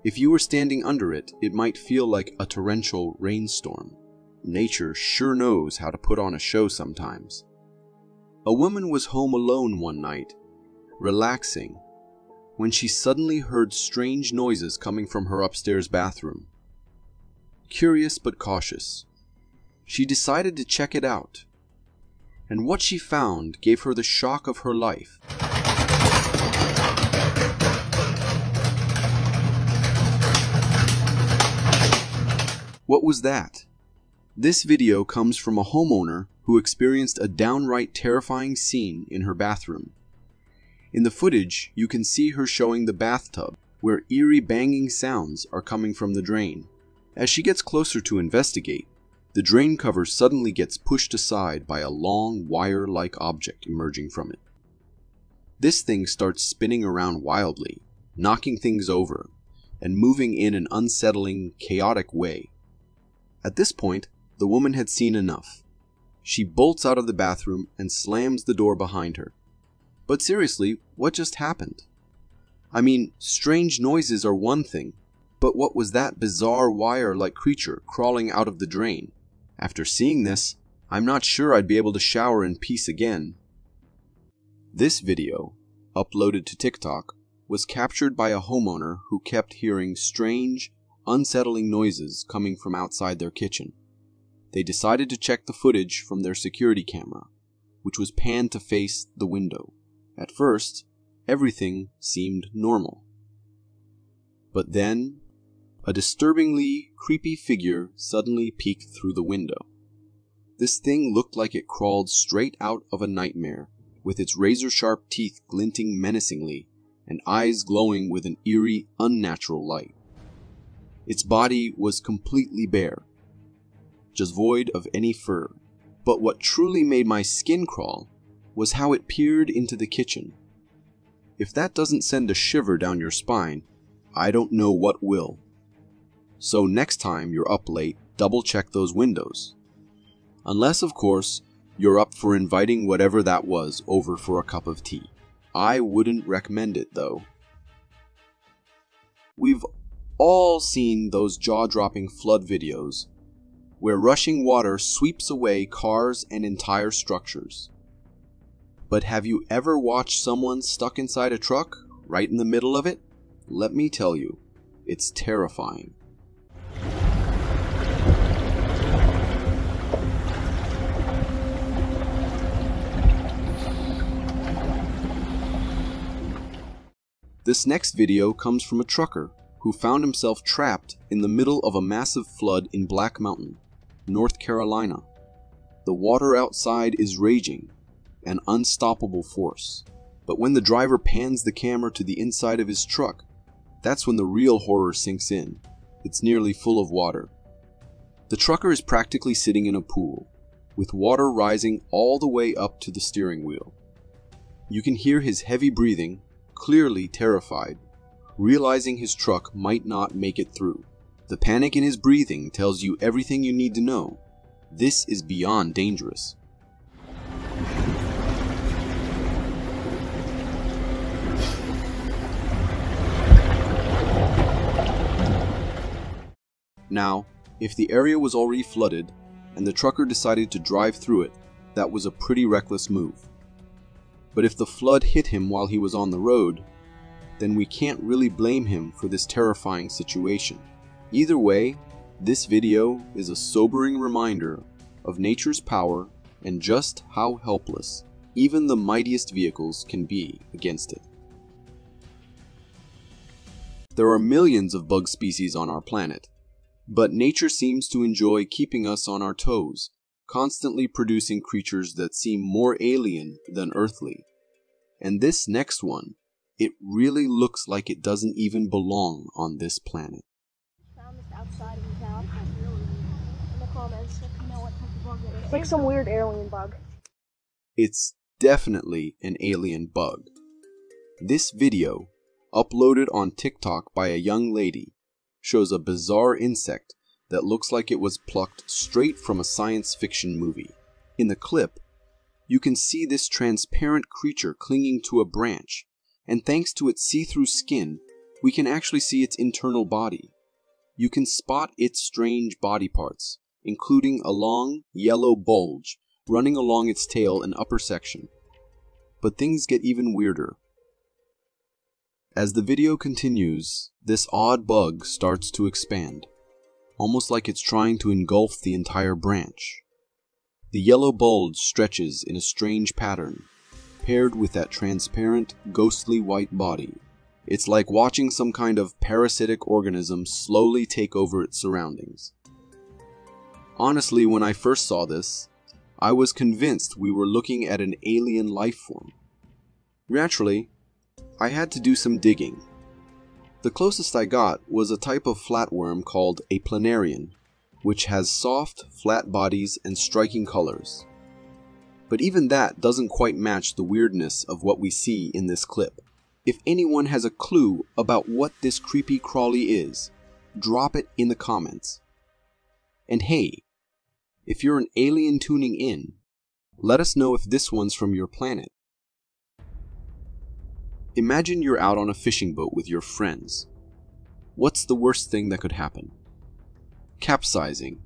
If you were standing under it, it might feel like a torrential rainstorm. Nature sure knows how to put on a show sometimes. A woman was home alone one night, relaxing, when she suddenly heard strange noises coming from her upstairs bathroom. Curious but cautious, she decided to check it out, and what she found gave her the shock of her life. What was that? This video comes from a homeowner who experienced a downright terrifying scene in her bathroom. In the footage, you can see her showing the bathtub, where eerie banging sounds are coming from the drain. As she gets closer to investigate, the drain cover suddenly gets pushed aside by a long, wire-like object emerging from it. This thing starts spinning around wildly, knocking things over, and moving in an unsettling, chaotic way. At this point, the woman had seen enough. She bolts out of the bathroom and slams the door behind her. But seriously, what just happened? I mean, strange noises are one thing, but what was that bizarre wire-like creature crawling out of the drain? After seeing this, I'm not sure I'd be able to shower in peace again. This video, uploaded to TikTok, was captured by a homeowner who kept hearing strange, unsettling noises coming from outside their kitchen. They decided to check the footage from their security camera, which was panned to face the window. At first, everything seemed normal. But then, a disturbingly creepy figure suddenly peeked through the window. This thing looked like it crawled straight out of a nightmare, with its razor-sharp teeth glinting menacingly and eyes glowing with an eerie, unnatural light. Its body was completely bare, just void of any fur. But what truly made my skin crawl was how it peered into the kitchen, If that doesn't send a shiver down your spine, I don't know what will. So next time you're up late, double check those windows. Unless, of course, you're up for inviting whatever that was over for a cup of tea. I wouldn't recommend it though. We've all seen those jaw-dropping flood videos where rushing water sweeps away cars and entire structures. But have you ever watched someone stuck inside a truck, right in the middle of it? Let me tell you, it's terrifying. This next video comes from a trucker who found himself trapped in the middle of a massive flood in Black Mountain, North Carolina. The water outside is raging, an unstoppable force. But when the driver pans the camera to the inside of his truck, that's when the real horror sinks in. It's nearly full of water. The trucker is practically sitting in a pool, with water rising all the way up to the steering wheel. You can hear his heavy breathing, clearly terrified, realizing his truck might not make it through. The panic in his breathing tells you everything you need to know. This is beyond dangerous. Now, if the area was already flooded and the trucker decided to drive through it, that was a pretty reckless move. But if the flood hit him while he was on the road, then we can't really blame him for this terrifying situation. Either way, this video is a sobering reminder of nature's power and just how helpless even the mightiest vehicles can be against it. There are millions of bug species on our planet, but nature seems to enjoy keeping us on our toes, constantly producing creatures that seem more alien than earthly. And this next one, it really looks like it doesn't even belong on this planet. Found this outside of the town. In the comments, if you know what type of bug it is. It's like some weird alien bug. It's definitely an alien bug. This video, uploaded on TikTok by a young lady, shows a bizarre insect that looks like it was plucked straight from a science fiction movie. In the clip, you can see this transparent creature clinging to a branch, and thanks to its see-through skin, we can actually see its internal body. You can spot its strange body parts, including a long, yellow bulge running along its tail and upper section. But things get even weirder. As the video continues, this odd bug starts to expand, almost like it's trying to engulf the entire branch. The yellow bulge stretches in a strange pattern, paired with that transparent, ghostly white body. It's like watching some kind of parasitic organism slowly take over its surroundings. Honestly, when I first saw this, I was convinced we were looking at an alien life form. Naturally, I had to do some digging. The closest I got was a type of flatworm called a planarian, which has soft, flat bodies and striking colors. But even that doesn't quite match the weirdness of what we see in this clip. If anyone has a clue about what this creepy crawly is, drop it in the comments. And hey, if you're an alien tuning in, let us know if this one's from your planet. Imagine you're out on a fishing boat with your friends. What's the worst thing that could happen? Capsizing.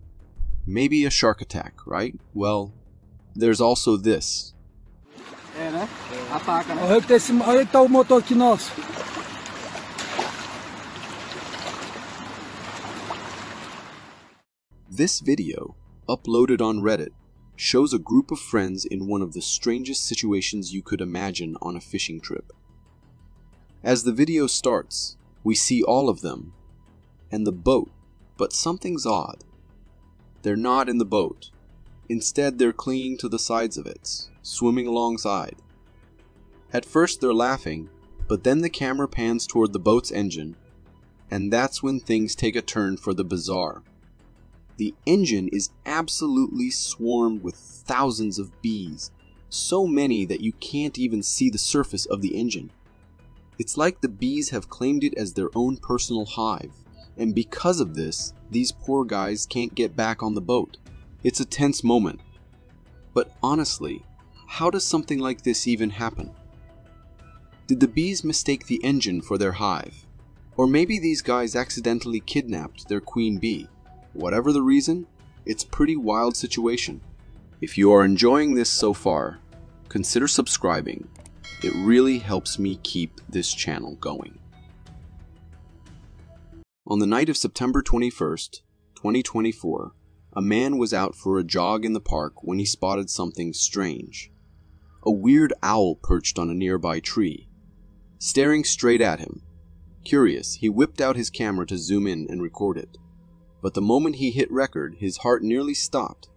Maybe a shark attack, right? Well, there's also this. This video, uploaded on Reddit, shows a group of friends in one of the strangest situations you could imagine on a fishing trip. As the video starts, we see all of them, and the boat, but something's odd. They're not in the boat. Instead, they're clinging to the sides of it, swimming alongside. At first they're laughing, but then the camera pans toward the boat's engine, and that's when things take a turn for the bizarre. The engine is absolutely swarmed with thousands of bees, so many that you can't even see the surface of the engine. It's like the bees have claimed it as their own personal hive, and because of this, these poor guys can't get back on the boat. It's a tense moment. But honestly, how does something like this even happen? Did the bees mistake the engine for their hive? Or maybe these guys accidentally kidnapped their queen bee? Whatever the reason, it's a pretty wild situation. If you are enjoying this so far, consider subscribing. It really helps me keep this channel going. On the night of September 21st, 2024, a man was out for a jog in the park when he spotted something strange. A weird owl perched on a nearby tree, staring straight at him. Curious, he whipped out his camera to zoom in and record it. But the moment he hit record, his heart nearly stopped.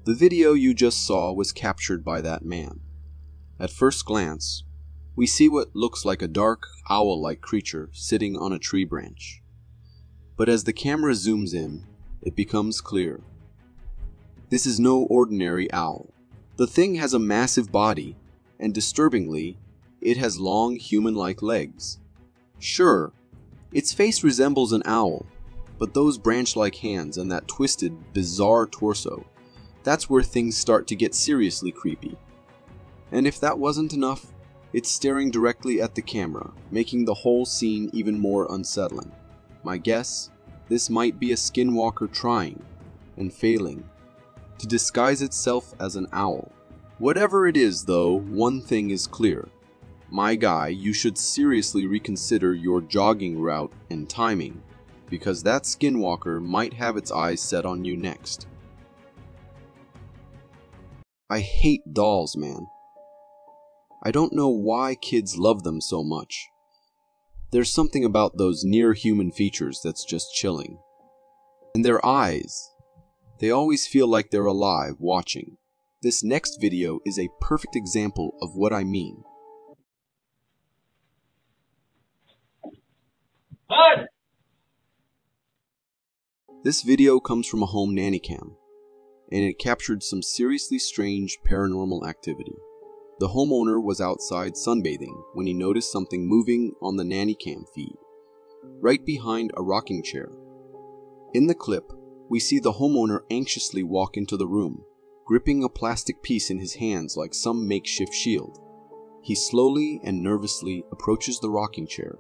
The video you just saw was captured by that man. At first glance, we see what looks like a dark, owl-like creature sitting on a tree branch. But as the camera zooms in, it becomes clear. This is no ordinary owl. The thing has a massive body, and disturbingly, it has long human-like legs. Sure, its face resembles an owl, but those branch-like hands and that twisted, bizarre torso, that's where things start to get seriously creepy. And if that wasn't enough, it's staring directly at the camera, making the whole scene even more unsettling. My guess, this might be a skinwalker trying, and failing, to disguise itself as an owl. Whatever it is though, one thing is clear. My guy, you should seriously reconsider your jogging route and timing, because that skinwalker might have its eyes set on you next. I hate dolls, man. I don't know why kids love them so much. There's something about those near-human features that's just chilling. And their eyes, they always feel like they're alive, watching. This next video is a perfect example of what I mean. Bud! This video comes from a home nanny cam, and it captured some seriously strange paranormal activity. The homeowner was outside sunbathing when he noticed something moving on the nanny cam feed, right behind a rocking chair. In the clip, we see the homeowner anxiously walk into the room, gripping a plastic piece in his hands like some makeshift shield. He slowly and nervously approaches the rocking chair,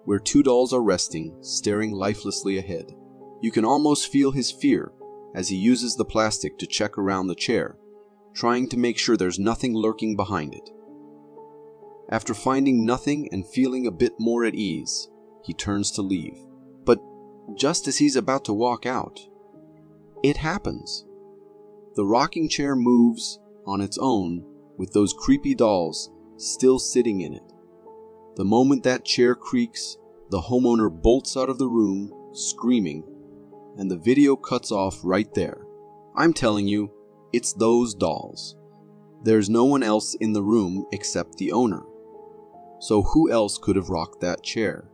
where two dolls are resting, staring lifelessly ahead. You can almost feel his fear as he uses the plastic to check around the chair, trying to make sure there's nothing lurking behind it. After finding nothing and feeling a bit more at ease, he turns to leave. But just as he's about to walk out, it happens. The rocking chair moves on its own with those creepy dolls still sitting in it. The moment that chair creaks, the homeowner bolts out of the room, screaming, and the video cuts off right there. I'm telling you, it's those dolls. There's no one else in the room except the owner. So who else could have rocked that chair?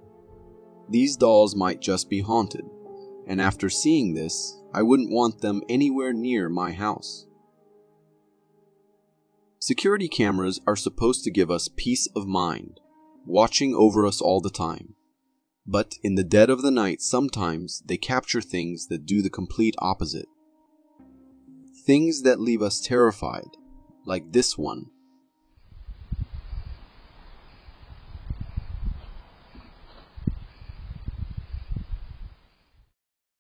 These dolls might just be haunted, and after seeing this, I wouldn't want them anywhere near my house. Security cameras are supposed to give us peace of mind, watching over us all the time. But in the dead of the night, sometimes they capture things that do the complete opposite. Things that leave us terrified, like this one.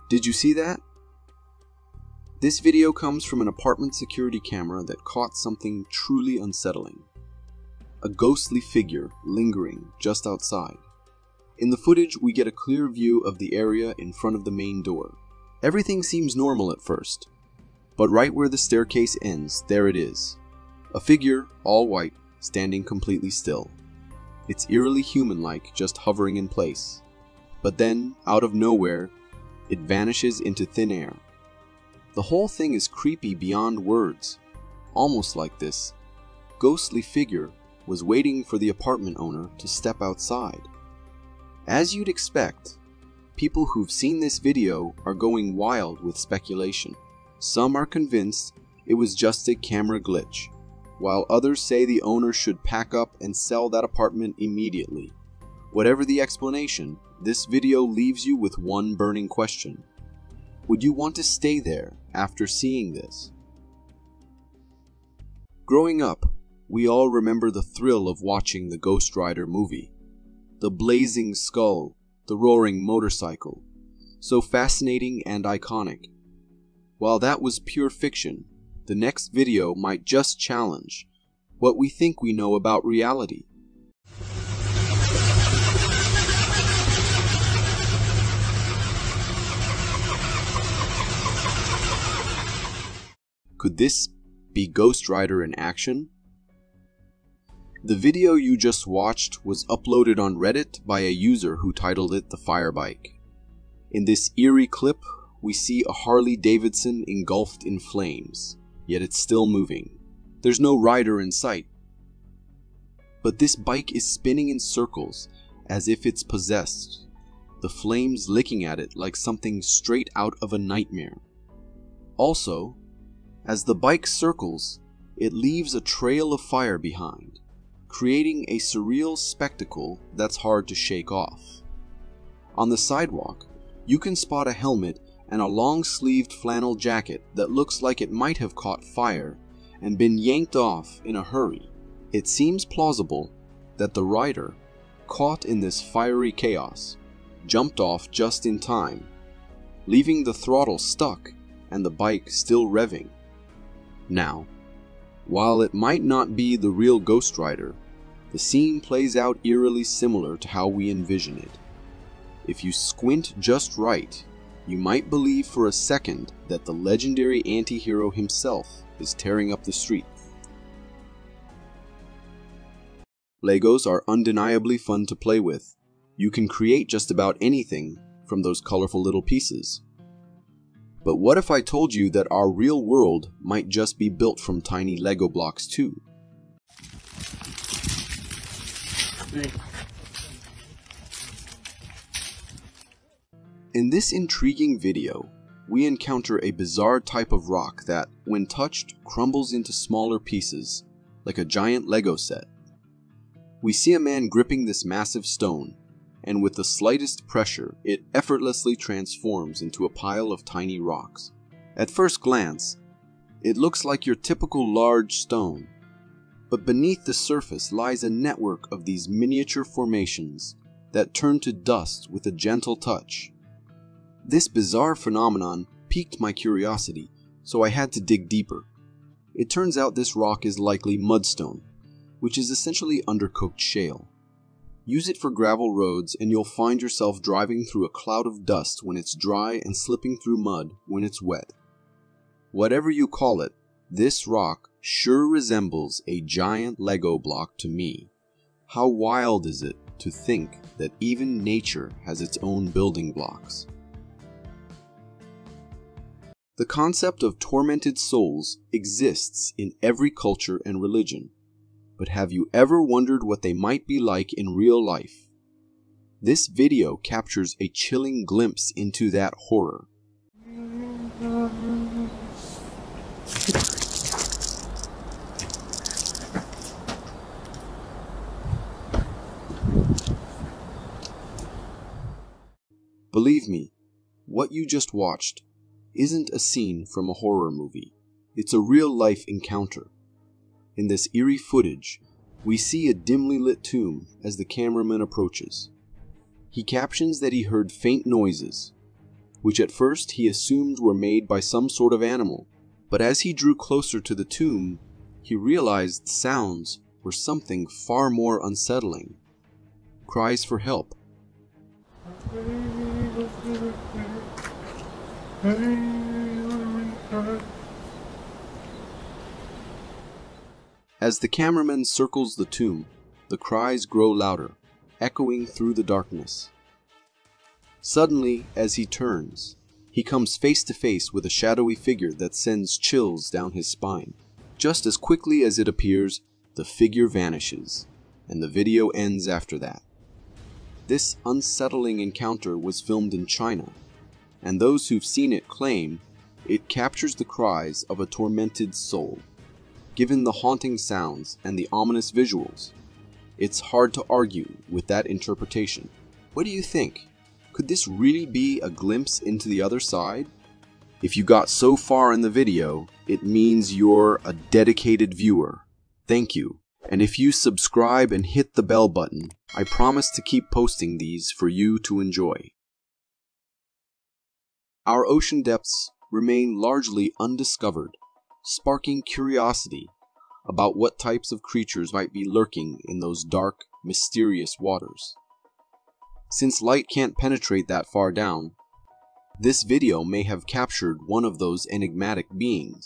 Did you see that? This video comes from an apartment security camera that caught something truly unsettling. A ghostly figure lingering just outside. In the footage, we get a clear view of the area in front of the main door. Everything seems normal at first, but right where the staircase ends, there it is. A figure, all white, standing completely still. It's eerily human-like, just hovering in place. But then, out of nowhere, it vanishes into thin air. The whole thing is creepy beyond words, almost like this ghostly figure was waiting for the apartment owner to step outside. As you'd expect, people who've seen this video are going wild with speculation. Some are convinced it was just a camera glitch, while others say the owner should pack up and sell that apartment immediately. Whatever the explanation, this video leaves you with one burning question. Would you want to stay there after seeing this? Growing up, we all remember the thrill of watching the Ghost Rider movie. The blazing skull, the roaring motorcycle, so fascinating and iconic. While that was pure fiction, the next video might just challenge what we think we know about reality. Could this be Ghost Rider in action? The video you just watched was uploaded on Reddit by a user who titled it the Firebike. In this eerie clip, we see a Harley Davidson engulfed in flames, yet it's still moving. There's no rider in sight. But this bike is spinning in circles as if it's possessed, the flames licking at it like something straight out of a nightmare. Also, as the bike circles, it leaves a trail of fire behind, creating a surreal spectacle that's hard to shake off. On the sidewalk, you can spot a helmet and a long-sleeved flannel jacket that looks like it might have caught fire and been yanked off in a hurry. It seems plausible that the rider, caught in this fiery chaos, jumped off just in time, leaving the throttle stuck and the bike still revving. Now, while it might not be the real Ghost Rider, the scene plays out eerily similar to how we envision it. If you squint just right, you might believe for a second that the legendary anti-hero himself is tearing up the street. Legos are undeniably fun to play with. You can create just about anything from those colorful little pieces. But what if I told you that our real world might just be built from tiny Lego blocks too? In this intriguing video, we encounter a bizarre type of rock that, when touched, crumbles into smaller pieces, like a giant Lego set. We see a man gripping this massive stone, and with the slightest pressure, it effortlessly transforms into a pile of tiny rocks. At first glance, it looks like your typical large stone, but beneath the surface lies a network of these miniature formations that turn to dust with a gentle touch. This bizarre phenomenon piqued my curiosity, so I had to dig deeper. It turns out this rock is likely mudstone, which is essentially undercooked shale. Use it for gravel roads and you'll find yourself driving through a cloud of dust when it's dry and slipping through mud when it's wet. Whatever you call it, this rock sure resembles a giant Lego block to me. How wild is it to think that even nature has its own building blocks? The concept of tormented souls exists in every culture and religion, but have you ever wondered what they might be like in real life? This video captures a chilling glimpse into that horror. Believe me, what you just watched isn't a scene from a horror movie. It's a real-life encounter. In this eerie footage, we see a dimly lit tomb as the cameraman approaches. He captions that he heard faint noises, which at first he assumed were made by some sort of animal, but as he drew closer to the tomb, he realized the sounds were something far more unsettling. Cries for help. As the cameraman circles the tomb, the cries grow louder, echoing through the darkness. Suddenly, as he turns, he comes face to face with a shadowy figure that sends chills down his spine. Just as quickly as it appears, the figure vanishes, and the video ends after that. This unsettling encounter was filmed in China, and those who've seen it claim it captures the cries of a tormented soul. Given the haunting sounds and the ominous visuals, it's hard to argue with that interpretation. What do you think? Could this really be a glimpse into the other side? If you got so far in the video, it means you're a dedicated viewer. Thank you. And if you subscribe and hit the bell button, I promise to keep posting these for you to enjoy. Our ocean depths remain largely undiscovered, sparking curiosity about what types of creatures might be lurking in those dark, mysterious waters. Since light can't penetrate that far down, this video may have captured one of those enigmatic beings.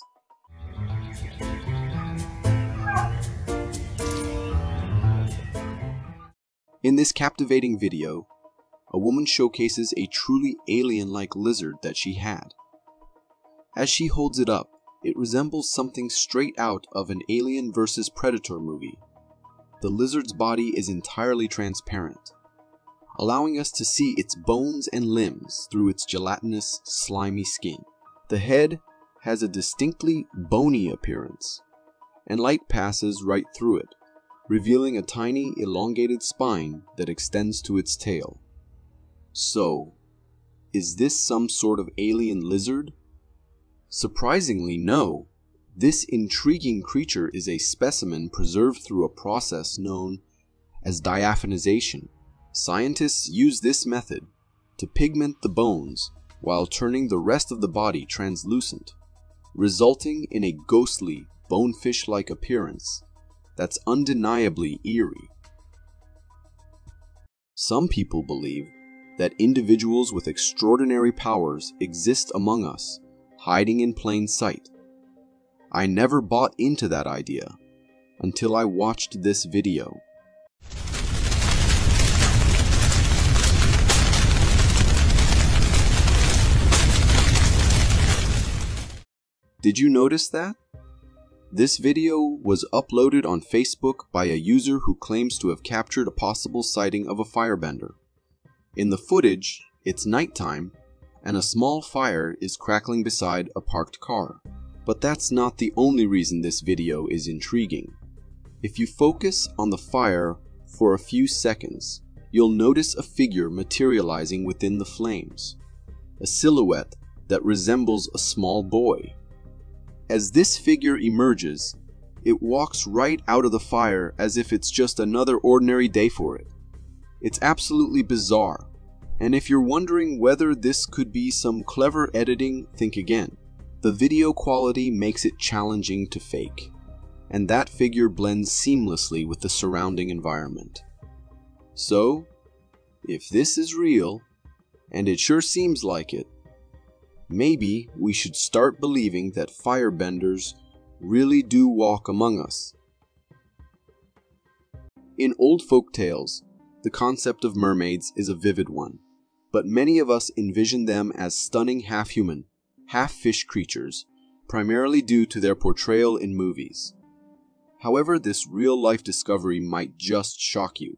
In this captivating video, a woman showcases a truly alien-like lizard that she had. As she holds it up, it resembles something straight out of an Alien vs. Predator movie. The lizard's body is entirely transparent, allowing us to see its bones and limbs through its gelatinous, slimy skin. The head has a distinctly bony appearance, and light passes right through it, revealing a tiny, elongated spine that extends to its tail. So, is this some sort of alien lizard? Surprisingly, no. This intriguing creature is a specimen preserved through a process known as diaphanization. Scientists use this method to pigment the bones while turning the rest of the body translucent, resulting in a ghostly, bonefish-like appearance that's undeniably eerie. Some people believe that individuals with extraordinary powers exist among us, hiding in plain sight. I never bought into that idea until I watched this video. Did you notice that? This video was uploaded on Facebook by a user who claims to have captured a possible sighting of a firebender. In the footage, it's nighttime, and a small fire is crackling beside a parked car. But that's not the only reason this video is intriguing. If you focus on the fire for a few seconds, you'll notice a figure materializing within the flames, a silhouette that resembles a small boy. As this figure emerges, it walks right out of the fire as if it's just another ordinary day for it. It's absolutely bizarre, and if you're wondering whether this could be some clever editing, think again. The video quality makes it challenging to fake, and that figure blends seamlessly with the surrounding environment. So, if this is real, and it sure seems like it, maybe we should start believing that firebenders really do walk among us. In old folk tales, the concept of mermaids is a vivid one, but many of us envision them as stunning half-human, half-fish creatures, primarily due to their portrayal in movies. However, this real-life discovery might just shock you.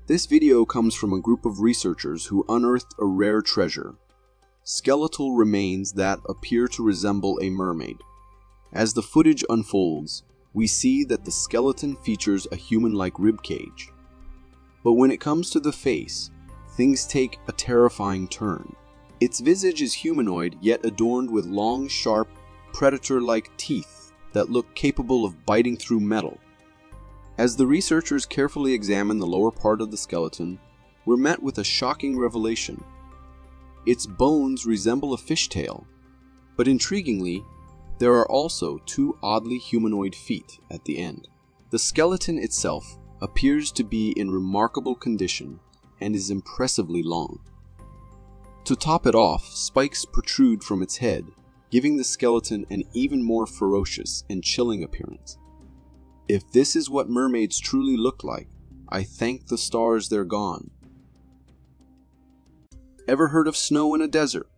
This video comes from a group of researchers who unearthed a rare treasure, skeletal remains that appear to resemble a mermaid. As the footage unfolds, we see that the skeleton features a human-like ribcage. But when it comes to the face, things take a terrifying turn. Its visage is humanoid, yet adorned with long, sharp, predator-like teeth that look capable of biting through metal. As the researchers carefully examine the lower part of the skeleton, we're met with a shocking revelation. Its bones resemble a fishtail, but intriguingly, there are also two oddly humanoid feet at the end. The skeleton itself appears to be in remarkable condition and is impressively long. To top it off, spikes protrude from its head, giving the skeleton an even more ferocious and chilling appearance. If this is what mermaids truly look like, I thank the stars they're gone. Ever heard of snow in a desert?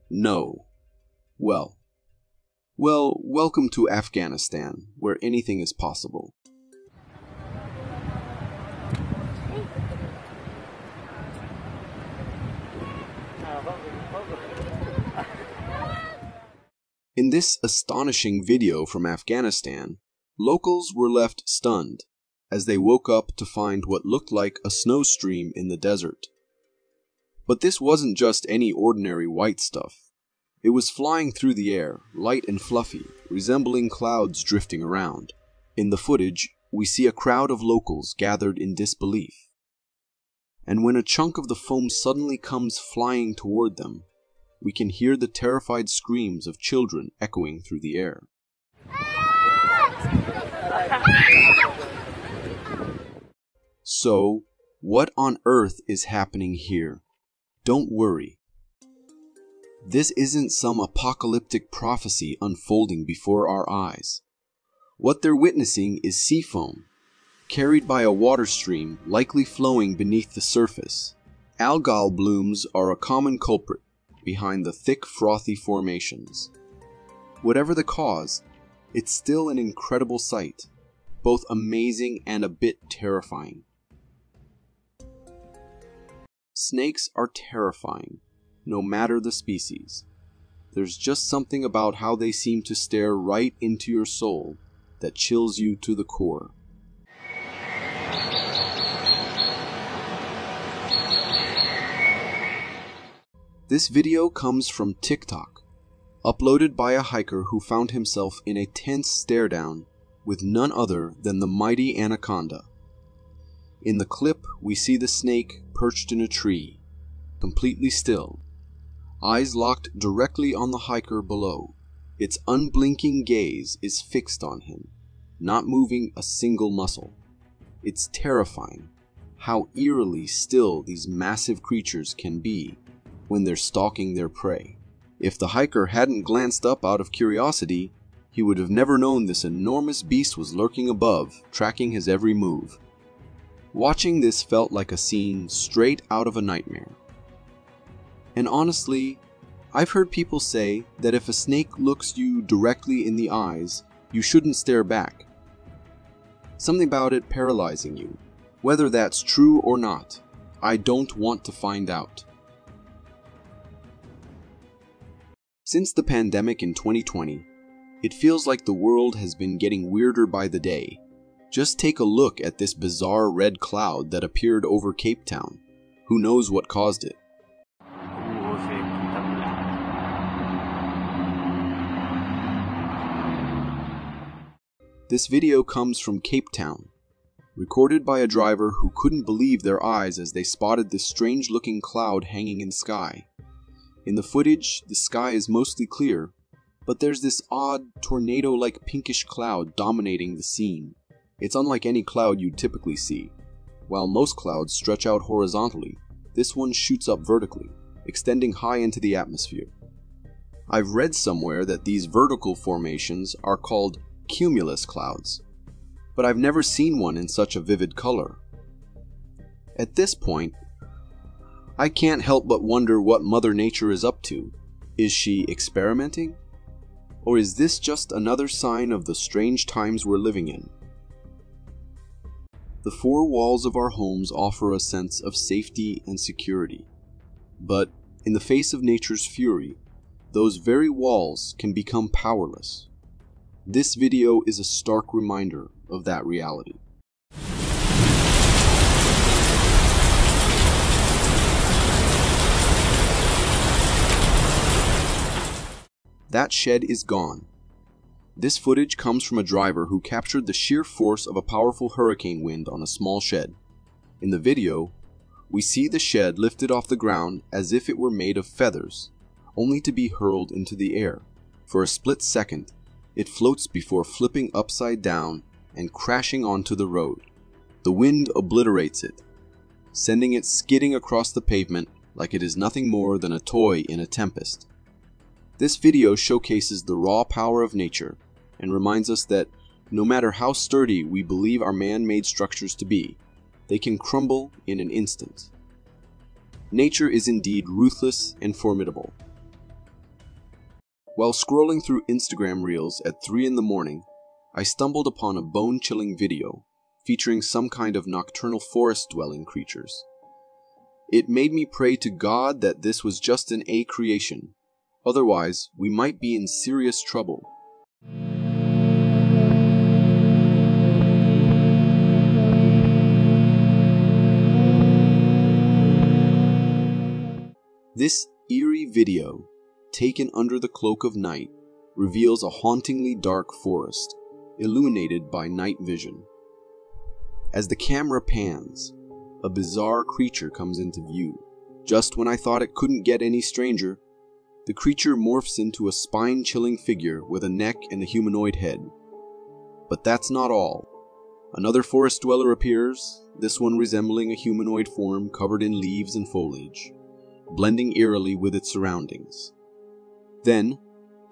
No. Well, welcome to Afghanistan, where anything is possible. In this astonishing video from Afghanistan, locals were left stunned as they woke up to find what looked like a snow stream in the desert. But this wasn't just any ordinary white stuff. It was flying through the air, light and fluffy, resembling clouds drifting around. In the footage, we see a crowd of locals gathered in disbelief. And when a chunk of the foam suddenly comes flying toward them, we can hear the terrified screams of children echoing through the air. So, what on earth is happening here? Don't worry. This isn't some apocalyptic prophecy unfolding before our eyes. What they're witnessing is sea foam, carried by a water stream likely flowing beneath the surface. Algal blooms are a common culprit behind the thick, frothy formations. Whatever the cause, it's still an incredible sight, both amazing and a bit terrifying. Snakes are terrifying, no matter the species. There's just something about how they seem to stare right into your soul that chills you to the core. This video comes from TikTok, uploaded by a hiker who found himself in a tense stare-down with none other than the mighty anaconda. In the clip, we see the snake perched in a tree, completely still, eyes locked directly on the hiker below. Its unblinking gaze is fixed on him, not moving a single muscle. It's terrifying how eerily still these massive creatures can be when they're stalking their prey. If the hiker hadn't glanced up out of curiosity, he would have never known this enormous beast was lurking above, tracking his every move. Watching this felt like a scene straight out of a nightmare. And honestly, I've heard people say that if a snake looks you directly in the eyes, you shouldn't stare back. Something about it paralyzing you. Whether that's true or not, I don't want to find out. Since the pandemic in 2020, it feels like the world has been getting weirder by the day. Just take a look at this bizarre red cloud that appeared over Cape Town. Who knows what caused it? This video comes from Cape Town, recorded by a driver who couldn't believe their eyes as they spotted this strange-looking cloud hanging in the sky. In the footage, the sky is mostly clear, but there's this odd, tornado-like pinkish cloud dominating the scene. It's unlike any cloud you'd typically see. While most clouds stretch out horizontally, this one shoots up vertically, extending high into the atmosphere. I've read somewhere that these vertical formations are called cumulus clouds, but I've never seen one in such a vivid color. At this point, I can't help but wonder what Mother Nature is up to. Is she experimenting? Or is this just another sign of the strange times we're living in? The four walls of our homes offer a sense of safety and security. But in the face of nature's fury, those very walls can become powerless. This video is a stark reminder of that reality. That shed is gone. This footage comes from a driver who captured the sheer force of a powerful hurricane wind on a small shed. In the video, we see the shed lifted off the ground as if it were made of feathers, only to be hurled into the air. For a split second, it floats before flipping upside down and crashing onto the road. The wind obliterates it, sending it skidding across the pavement like it is nothing more than a toy in a tempest. This video showcases the raw power of nature and reminds us that no matter how sturdy we believe our man-made structures to be, they can crumble in an instant. Nature is indeed ruthless and formidable. While scrolling through Instagram Reels at 3 in the morning, I stumbled upon a bone-chilling video featuring some kind of nocturnal forest-dwelling creatures. It made me pray to God that this was just an A creation, otherwise we might be in serious trouble. This eerie video, taken under the cloak of night, reveals a hauntingly dark forest, illuminated by night vision. As the camera pans, a bizarre creature comes into view. Just when I thought it couldn't get any stranger, the creature morphs into a spine-chilling figure with a neck and a humanoid head. But that's not all. Another forest dweller appears, this one resembling a humanoid form covered in leaves and foliage, blending eerily with its surroundings. Then,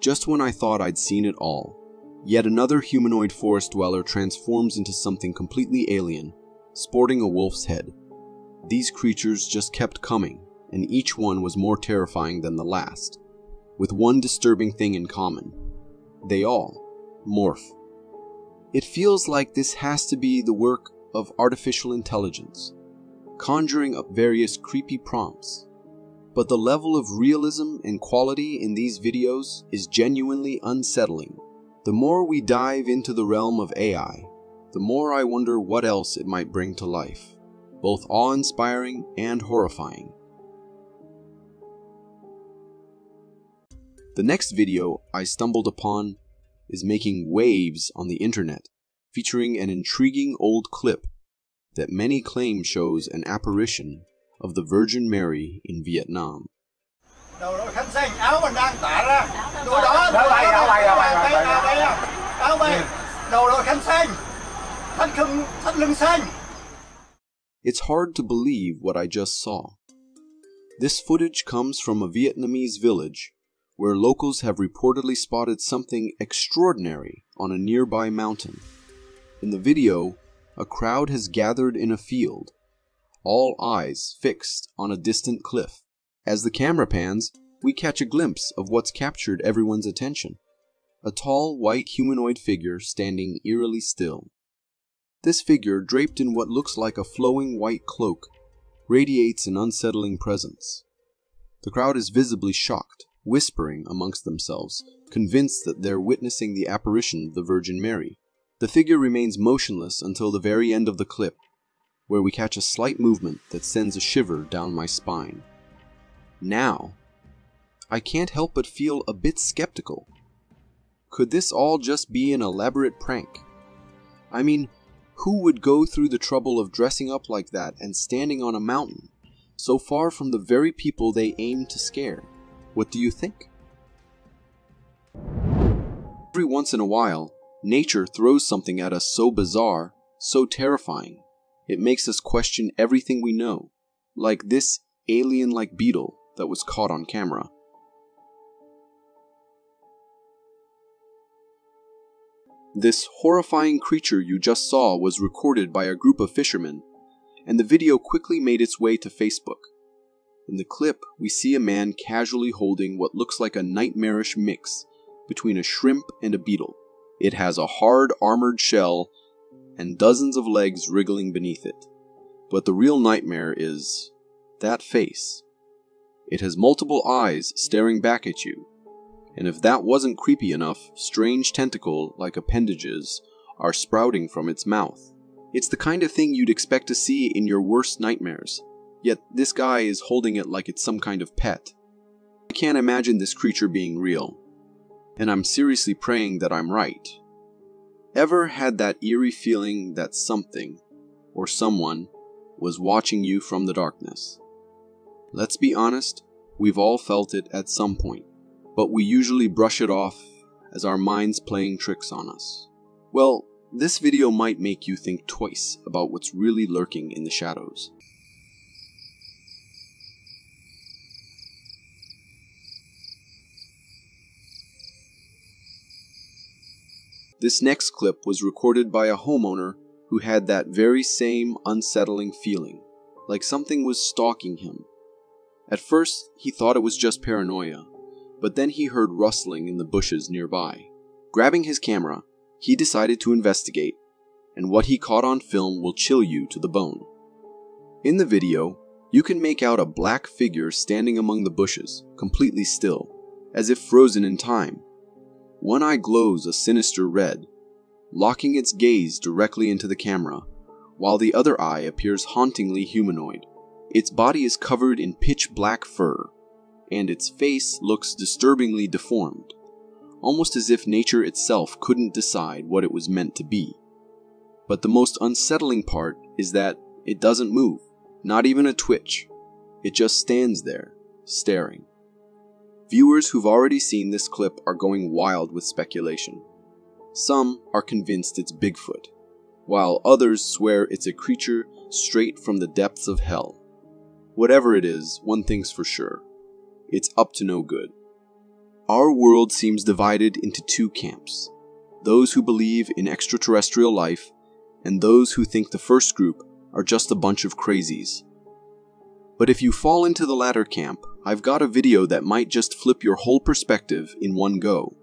just when I thought I'd seen it all, yet another humanoid forest dweller transforms into something completely alien, sporting a wolf's head. These creatures just kept coming, and each one was more terrifying than the last, with one disturbing thing in common. They all morph. It feels like this has to be the work of artificial intelligence, conjuring up various creepy prompts. But the level of realism and quality in these videos is genuinely unsettling. The more we dive into the realm of AI, the more I wonder what else it might bring to life, both awe-inspiring and horrifying. The next video I stumbled upon is making waves on the internet, featuring an intriguing old clip that many claim shows an apparition of the Virgin Mary in Vietnam. Đầu đội khăn xanh, áo còn đang tả ra. Đồ đó, áo bay, đầu đội khăn xanh, thắt lưng xanh. It's hard to believe what I just saw. This footage comes from a Vietnamese village where locals have reportedly spotted something extraordinary on a nearby mountain. In the video, a crowd has gathered in a field, all eyes fixed on a distant cliff. As the camera pans, we catch a glimpse of what's captured everyone's attention. A tall, white humanoid figure standing eerily still. This figure, draped in what looks like a flowing white cloak, radiates an unsettling presence. The crowd is visibly shocked, whispering amongst themselves, convinced that they're witnessing the apparition of the Virgin Mary. The figure remains motionless until the very end of the clip, where we catch a slight movement that sends a shiver down my spine. Now, I can't help but feel a bit skeptical. Could this all just be an elaborate prank? I mean, who would go through the trouble of dressing up like that and standing on a mountain, so far from the very people they aim to scare? What do you think? Every once in a while, nature throws something at us so bizarre, so terrifying, it makes us question everything we know, like this alien-like beetle that was caught on camera. This horrifying creature you just saw was recorded by a group of fishermen, and the video quickly made its way to Facebook. In the clip, we see a man casually holding what looks like a nightmarish mix between a shrimp and a beetle. It has a hard, armored shell and dozens of legs wriggling beneath it. But the real nightmare is that face. It has multiple eyes staring back at you, and if that wasn't creepy enough, strange tentacle-like appendages are sprouting from its mouth. It's the kind of thing you'd expect to see in your worst nightmares, yet this guy is holding it like it's some kind of pet. I can't imagine this creature being real, and I'm seriously praying that I'm right. Ever had that eerie feeling that something, or someone, was watching you from the darkness? Let's be honest, we've all felt it at some point, but we usually brush it off as our minds playing tricks on us. Well, this video might make you think twice about what's really lurking in the shadows. This next clip was recorded by a homeowner who had that very same unsettling feeling, like something was stalking him. At first, he thought it was just paranoia, but then he heard rustling in the bushes nearby. Grabbing his camera, he decided to investigate, and what he caught on film will chill you to the bone. In the video, you can make out a black figure standing among the bushes, completely still, as if frozen in time. One eye glows a sinister red, locking its gaze directly into the camera, while the other eye appears hauntingly humanoid. Its body is covered in pitch black fur, and its face looks disturbingly deformed, almost as if nature itself couldn't decide what it was meant to be. But the most unsettling part is that it doesn't move, not even a twitch. It just stands there, staring. Viewers who've already seen this clip are going wild with speculation. Some are convinced it's Bigfoot, while others swear it's a creature straight from the depths of hell. Whatever it is, one thing's for sure. It's up to no good. Our world seems divided into two camps. Those who believe in extraterrestrial life, and those who think the first group are just a bunch of crazies. But if you fall into the latter camp, I've got a video that might just flip your whole perspective in one go.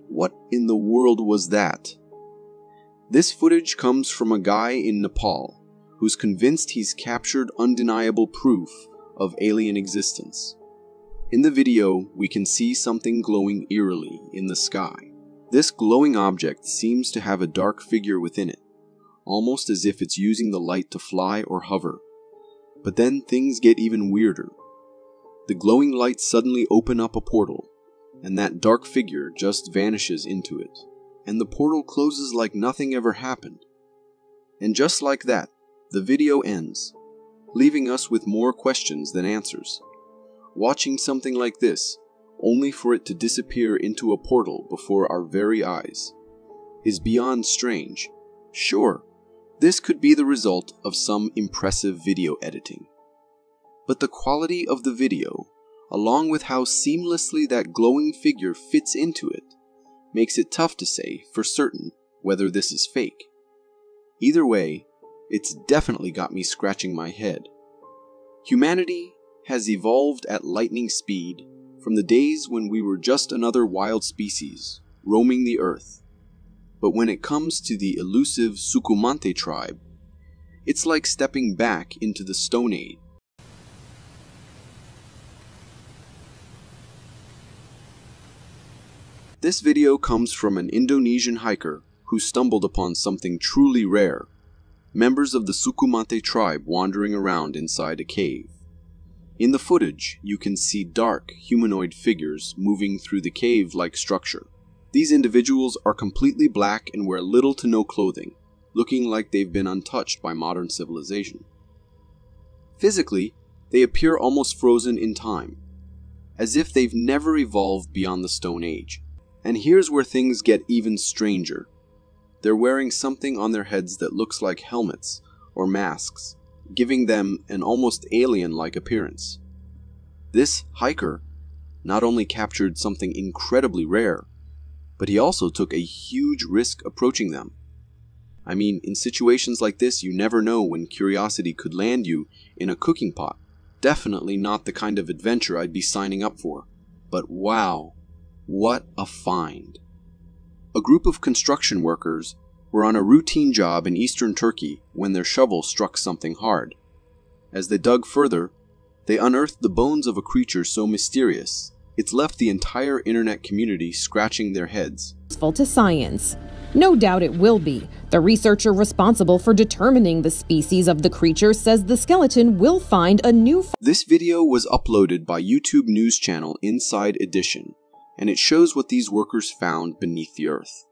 What in the world was that? This footage comes from a guy in Nepal who's convinced he's captured undeniable proof of alien existence. In the video, we can see something glowing eerily in the sky. This glowing object seems to have a dark figure within it, almost as if it's using the light to fly or hover. But then things get even weirder. The glowing lights suddenly open up a portal, and that dark figure just vanishes into it, and the portal closes like nothing ever happened. And just like that, the video ends, leaving us with more questions than answers. Watching something like this, only for it to disappear into a portal before our very eyes, is beyond strange. Sure, this could be the result of some impressive video editing. But the quality of the video, along with how seamlessly that glowing figure fits into it, makes it tough to say for certain whether this is fake. Either way, it's definitely got me scratching my head. Humanity has evolved at lightning speed from the days when we were just another wild species roaming the earth. But when it comes to the elusive Sukumante tribe, it's like stepping back into the Stone Age. This video comes from an Indonesian hiker who stumbled upon something truly rare. Members of the Sukumante tribe wandering around inside a cave. In the footage, you can see dark, humanoid figures moving through the cave-like structure. These individuals are completely black and wear little to no clothing, looking like they've been untouched by modern civilization. Physically, they appear almost frozen in time, as if they've never evolved beyond the Stone Age. And here's where things get even stranger. They're wearing something on their heads that looks like helmets or masks, giving them an almost alien-like appearance. This hiker not only captured something incredibly rare, but he also took a huge risk approaching them. I mean, in situations like this, you never know when curiosity could land you in a cooking pot. Definitely not the kind of adventure I'd be signing up for. But wow, what a find. A group of construction workers were on a routine job in eastern Turkey when their shovel struck something hard. As they dug further, they unearthed the bones of a creature so mysterious, it's left the entire internet community scratching their heads. To science. No doubt it will be. The researcher responsible for determining the species of the creature says the skeleton will find a new... This video was uploaded by YouTube news channel Inside Edition, and it shows what these workers found beneath the earth.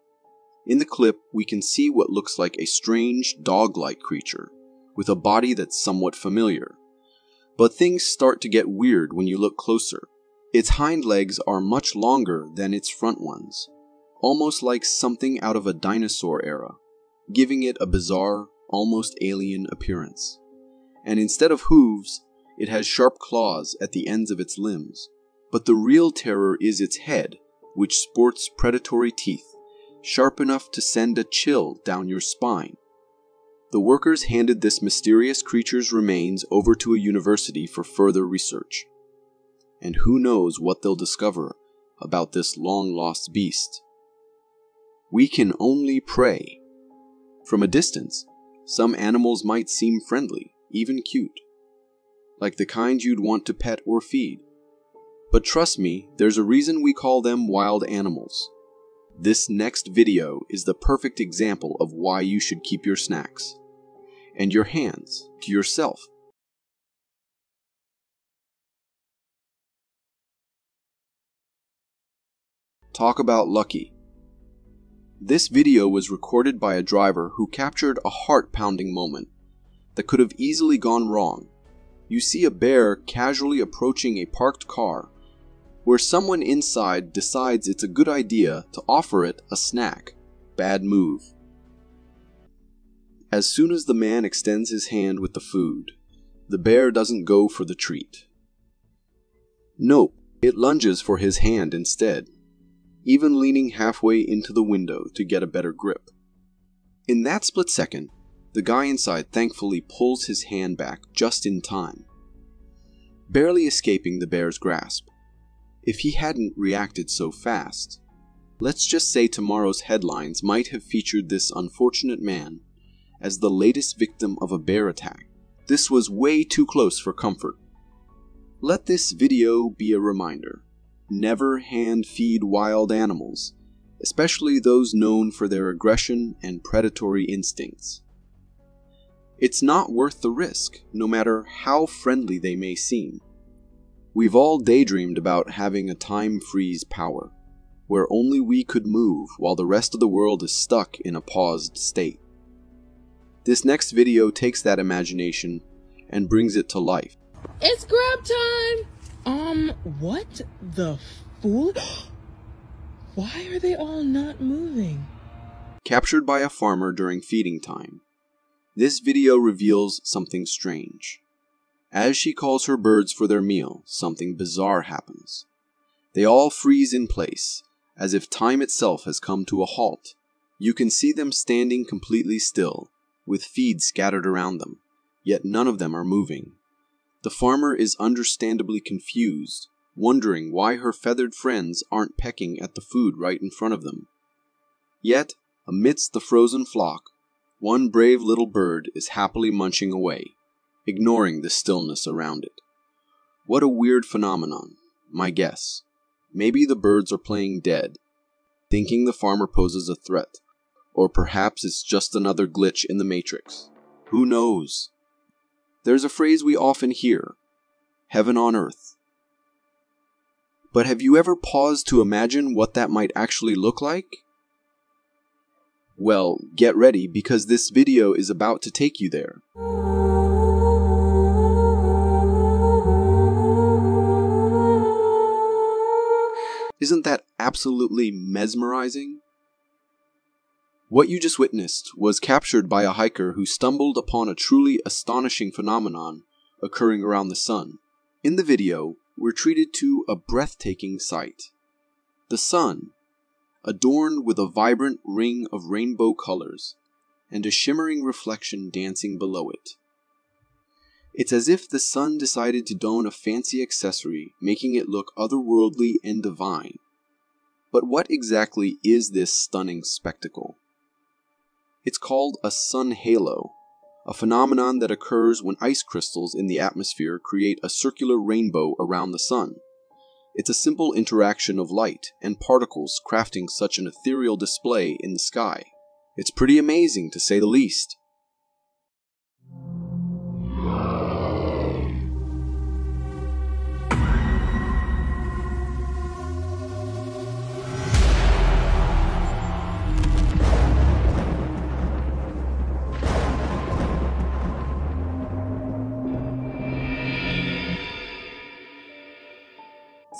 In the clip, we can see what looks like a strange, dog-like creature, with a body that's somewhat familiar. But things start to get weird when you look closer. Its hind legs are much longer than its front ones, almost like something out of a dinosaur era, giving it a bizarre, almost alien appearance. And instead of hooves, it has sharp claws at the ends of its limbs. But the real terror is its head, which sports predatory teeth, sharp enough to send a chill down your spine. The workers handed this mysterious creature's remains over to a university for further research. And who knows what they'll discover about this long-lost beast. We can only pray. From a distance, some animals might seem friendly, even cute, like the kind you'd want to pet or feed. But trust me, there's a reason we call them wild animals. This next video is the perfect example of why you should keep your snacks and your hands to yourself. Talk about lucky. This video was recorded by a driver who captured a heart-pounding moment that could have easily gone wrong. You see a bear casually approaching a parked car, where someone inside decides it's a good idea to offer it a snack. Bad move. As soon as the man extends his hand with the food, the bear doesn't go for the treat. Nope, it lunges for his hand instead, even leaning halfway into the window to get a better grip. In that split second, the guy inside thankfully pulls his hand back just in time, barely escaping the bear's grasp. If he hadn't reacted so fast, let's just say tomorrow's headlines might have featured this unfortunate man as the latest victim of a bear attack. This was way too close for comfort. Let this video be a reminder. Never hand feed wild animals, especially those known for their aggression and predatory instincts. It's not worth the risk, no matter how friendly they may seem. We've all daydreamed about having a time freeze power, where only we could move while the rest of the world is stuck in a paused state. This next video takes that imagination and brings it to life. It's grub time! What the fool? Why are they all not moving? Captured by a farmer during feeding time, this video reveals something strange. As she calls her birds for their meal, something bizarre happens. They all freeze in place, as if time itself has come to a halt. You can see them standing completely still, with feed scattered around them, yet none of them are moving. The farmer is understandably confused, wondering why her feathered friends aren't pecking at the food right in front of them. Yet, amidst the frozen flock, one brave little bird is happily munching away, ignoring the stillness around it. What a weird phenomenon, my guess. Maybe the birds are playing dead, thinking the farmer poses a threat, or perhaps it's just another glitch in the Matrix. Who knows? There's a phrase we often hear, heaven on earth. But have you ever paused to imagine what that might actually look like? Well, get ready because this video is about to take you there. Isn't that absolutely mesmerizing? What you just witnessed was captured by a hiker who stumbled upon a truly astonishing phenomenon occurring around the sun. In the video, we're treated to a breathtaking sight. The sun, adorned with a vibrant ring of rainbow colors, and a shimmering reflection dancing below it. It's as if the sun decided to don a fancy accessory, making it look otherworldly and divine. But what exactly is this stunning spectacle? It's called a sun halo, a phenomenon that occurs when ice crystals in the atmosphere create a circular rainbow around the sun. It's a simple interaction of light and particles crafting such an ethereal display in the sky. It's pretty amazing to say the least.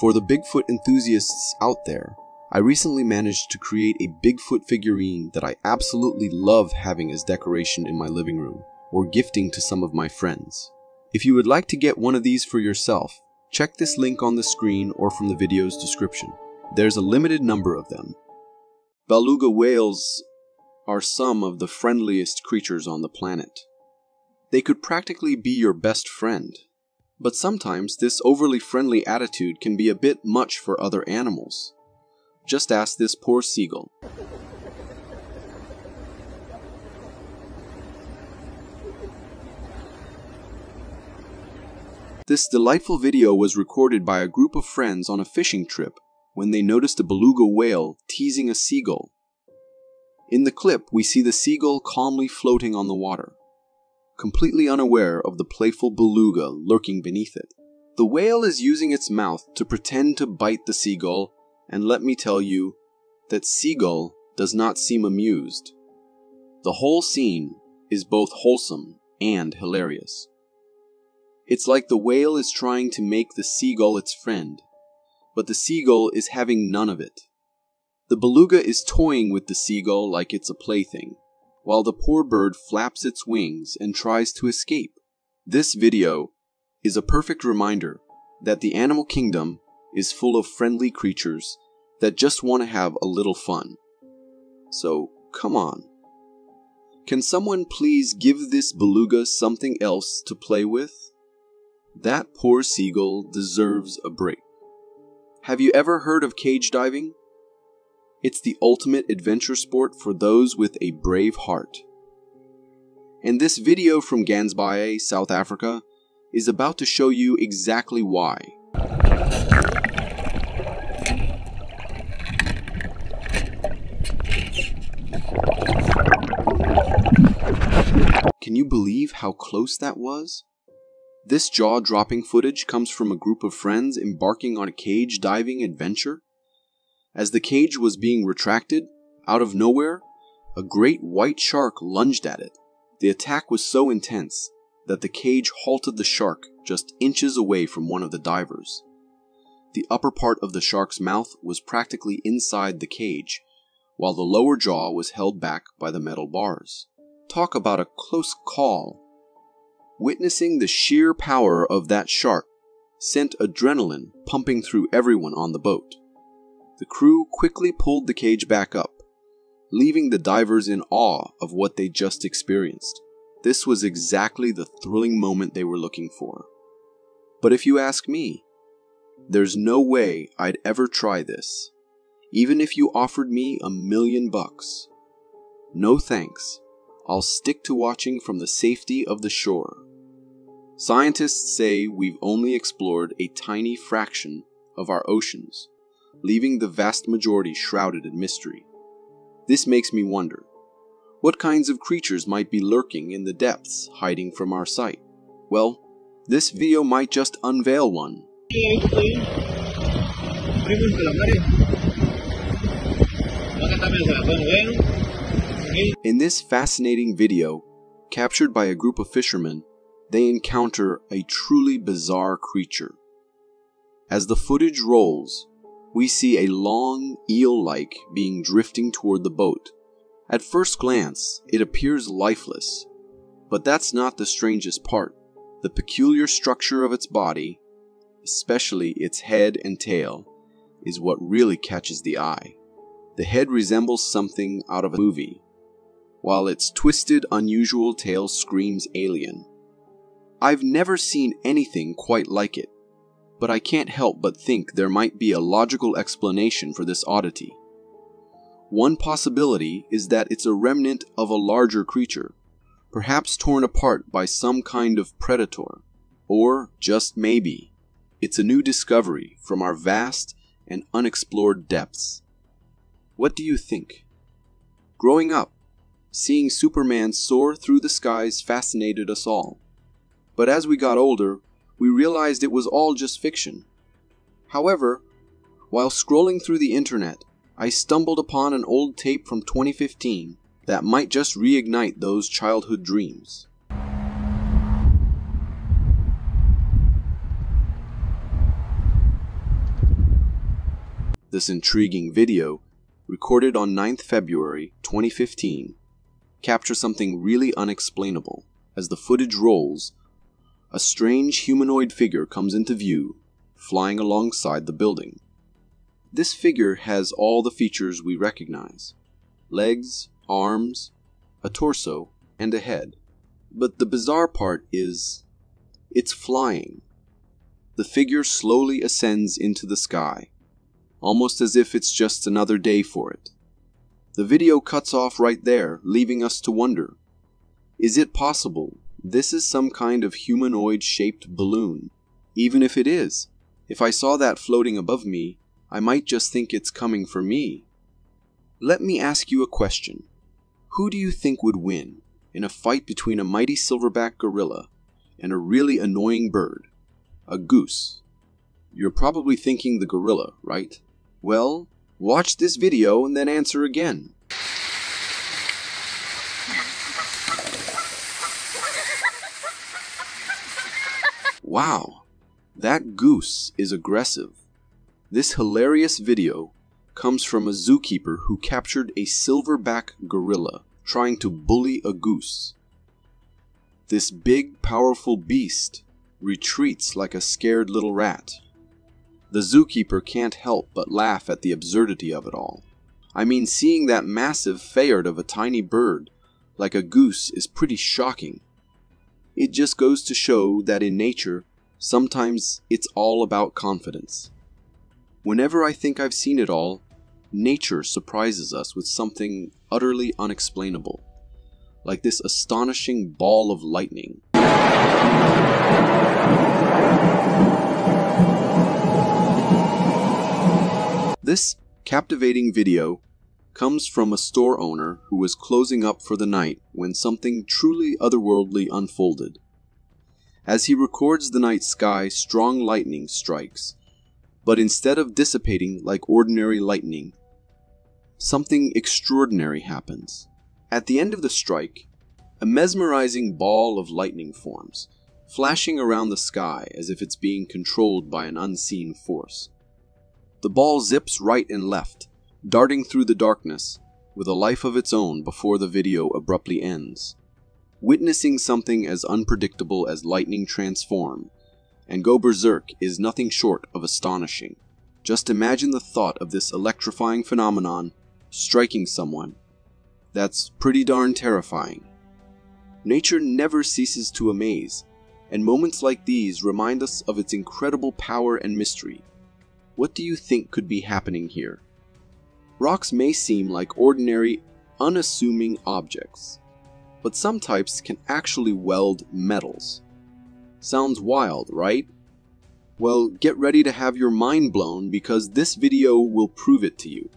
For the Bigfoot enthusiasts out there, I recently managed to create a Bigfoot figurine that I absolutely love having as decoration in my living room, or gifting to some of my friends. If you would like to get one of these for yourself, check this link on the screen or from the video's description. There's a limited number of them. Beluga whales are some of the friendliest creatures on the planet. They could practically be your best friend. But sometimes this overly friendly attitude can be a bit much for other animals. Just ask this poor seagull. This delightful video was recorded by a group of friends on a fishing trip when they noticed a beluga whale teasing a seagull. In the clip, we see the seagull calmly floating on the water, completely unaware of the playful beluga lurking beneath it. The whale is using its mouth to pretend to bite the seagull, and let me tell you that seagull does not seem amused. The whole scene is both wholesome and hilarious. It's like the whale is trying to make the seagull its friend, but the seagull is having none of it. The beluga is toying with the seagull like it's a plaything, while the poor bird flaps its wings and tries to escape. This video is a perfect reminder that the animal kingdom is full of friendly creatures that just want to have a little fun. So, come on. Can someone please give this beluga something else to play with? That poor seagull deserves a break. Have you ever heard of cage diving? It's the ultimate adventure sport for those with a brave heart. And this video from Gansbaye, South Africa, is about to show you exactly why. Can you believe how close that was? This jaw-dropping footage comes from a group of friends embarking on a cage diving adventure. As the cage was being retracted, out of nowhere, a great white shark lunged at it. The attack was so intense that the cage halted the shark just inches away from one of the divers. The upper part of the shark's mouth was practically inside the cage, while the lower jaw was held back by the metal bars. Talk about a close call. Witnessing the sheer power of that shark sent adrenaline pumping through everyone on the boat. The crew quickly pulled the cage back up, leaving the divers in awe of what they just experienced. This was exactly the thrilling moment they were looking for. But if you ask me, there's no way I'd ever try this, even if you offered me $1 million. No thanks. I'll stick to watching from the safety of the shore. Scientists say we've only explored a tiny fraction of our oceans, leaving the vast majority shrouded in mystery. This makes me wonder, what kinds of creatures might be lurking in the depths, hiding from our sight? Well, this video might just unveil one. In this fascinating video, captured by a group of fishermen, they encounter a truly bizarre creature. As the footage rolls, we see a long, eel-like being drifting toward the boat. At first glance, it appears lifeless, but that's not the strangest part. The peculiar structure of its body, especially its head and tail, is what really catches the eye. The head resembles something out of a movie, while its twisted, unusual tail screams alien. I've never seen anything quite like it, but I can't help but think there might be a logical explanation for this oddity. One possibility is that it's a remnant of a larger creature, perhaps torn apart by some kind of predator, or just maybe, it's a new discovery from our vast and unexplored depths. What do you think? Growing up, seeing Superman soar through the skies fascinated us all. But as we got older, we realized it was all just fiction. However, while scrolling through the internet, I stumbled upon an old tape from 2015 that might just reignite those childhood dreams. This intriguing video, recorded on 9th February 2015, captures something really unexplainable. As the footage rolls, a strange humanoid figure comes into view, flying alongside the building. This figure has all the features we recognize: legs, arms, a torso, and a head. But the bizarre part is, it's flying. The figure slowly ascends into the sky, almost as if it's just another day for it. The video cuts off right there, leaving us to wonder, is it possible this is some kind of humanoid-shaped balloon? Even if it is, if I saw that floating above me, I might just think it's coming for me. Let me ask you a question. Who do you think would win in a fight between a mighty silverback gorilla and a really annoying bird, a goose? You're probably thinking the gorilla, right? Well, watch this video and then answer again. Wow, that goose is aggressive. This hilarious video comes from a zookeeper who captured a silverback gorilla trying to bully a goose. This big, powerful beast retreats like a scared little rat. The zookeeper can't help but laugh at the absurdity of it all. I mean, seeing that massive fayard of a tiny bird like a goose is pretty shocking. It just goes to show that in nature, sometimes it's all about confidence. Whenever I think I've seen it all, nature surprises us with something utterly unexplainable, like this astonishing ball of lightning. This captivating video comes from a store owner who was closing up for the night when something truly otherworldly unfolded. As he records the night sky, strong lightning strikes, but instead of dissipating like ordinary lightning, something extraordinary happens. At the end of the strike, a mesmerizing ball of lightning forms, flashing around the sky as if it's being controlled by an unseen force. The ball zips right and left, darting through the darkness with a life of its own before the video abruptly ends. Witnessing something as unpredictable as lightning transform and go berserk is nothing short of astonishing. Just imagine the thought of this electrifying phenomenon striking someone. That's pretty darn terrifying. Nature never ceases to amaze, and moments like these remind us of its incredible power and mystery. What do you think could be happening here? Rocks may seem like ordinary, unassuming objects, but some types can actually weld metals. Sounds wild, right? Well, get ready to have your mind blown because this video will prove it to you.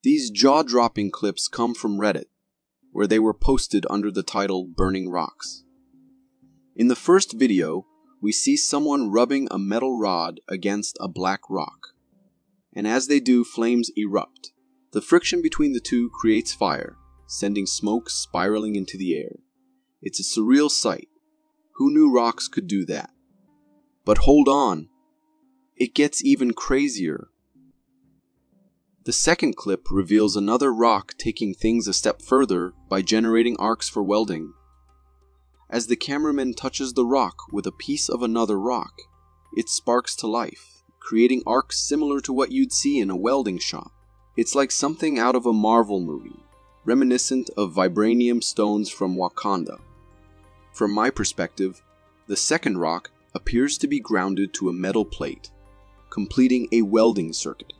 These jaw-dropping clips come from Reddit, where they were posted under the title Burning Rocks. In the first video, we see someone rubbing a metal rod against a black rock, and as they do, flames erupt. The friction between the two creates fire, sending smoke spiraling into the air. It's a surreal sight. Who knew rocks could do that? But hold on, it gets even crazier. The second clip reveals another rock taking things a step further by generating arcs for welding. As the cameraman touches the rock with a piece of another rock, it sparks to life, creating arcs similar to what you'd see in a welding shop. It's like something out of a Marvel movie, reminiscent of vibranium stones from Wakanda. From my perspective, the second rock appears to be grounded to a metal plate, completing a welding circuit.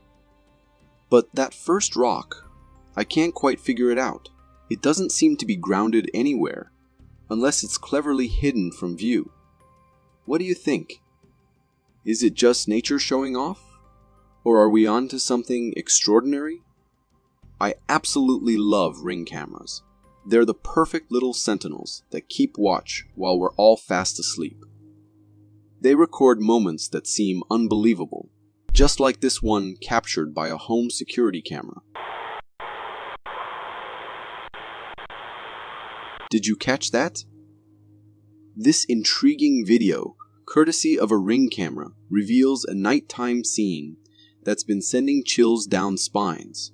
But that first rock, I can't quite figure it out. It doesn't seem to be grounded anywhere, unless it's cleverly hidden from view. What do you think? Is it just nature showing off? Or are we on to something extraordinary? I absolutely love ring cameras. They're the perfect little sentinels that keep watch while we're all fast asleep. They record moments that seem unbelievable, just like this one captured by a home security camera. Did you catch that? This intriguing video, courtesy of a ring camera, reveals a nighttime scene that's been sending chills down spines.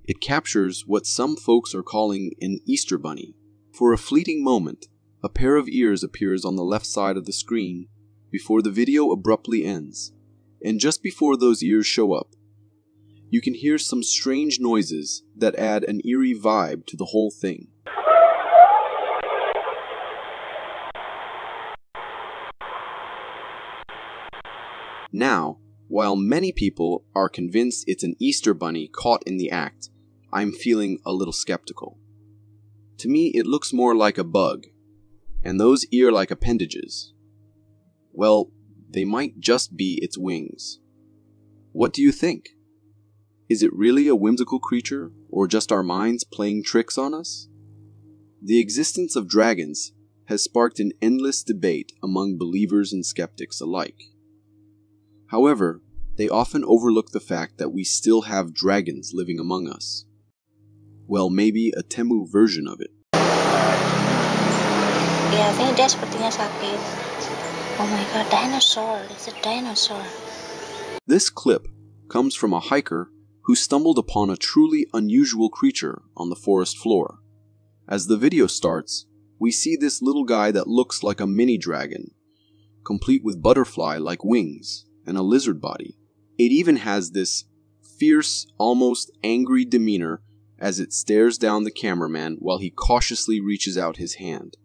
It captures what some folks are calling an Easter bunny. For a fleeting moment, a pair of ears appears on the left side of the screen before the video abruptly ends, and just before those ears show up, you can hear some strange noises that add an eerie vibe to the whole thing. Now, while many people are convinced it's an Easter bunny caught in the act, I'm feeling a little skeptical. To me, it looks more like a bug, and those ear-like appendages, well, they might just be its wings. What do you think? Is it really a whimsical creature, or just our minds playing tricks on us? The existence of dragons has sparked an endless debate among believers and skeptics alike. However, they often overlook the fact that we still have dragons living among us. Well, maybe a Temu version of it. Ya, ini dia sepertinya sakit. Oh my god, dinosaur. It's a dinosaur. This clip comes from a hiker who stumbled upon a truly unusual creature on the forest floor. As the video starts, we see this little guy that looks like a mini dragon, complete with butterfly-like wings and a lizard body. It even has this fierce, almost angry demeanor as it stares down the cameraman while he cautiously reaches out his hand.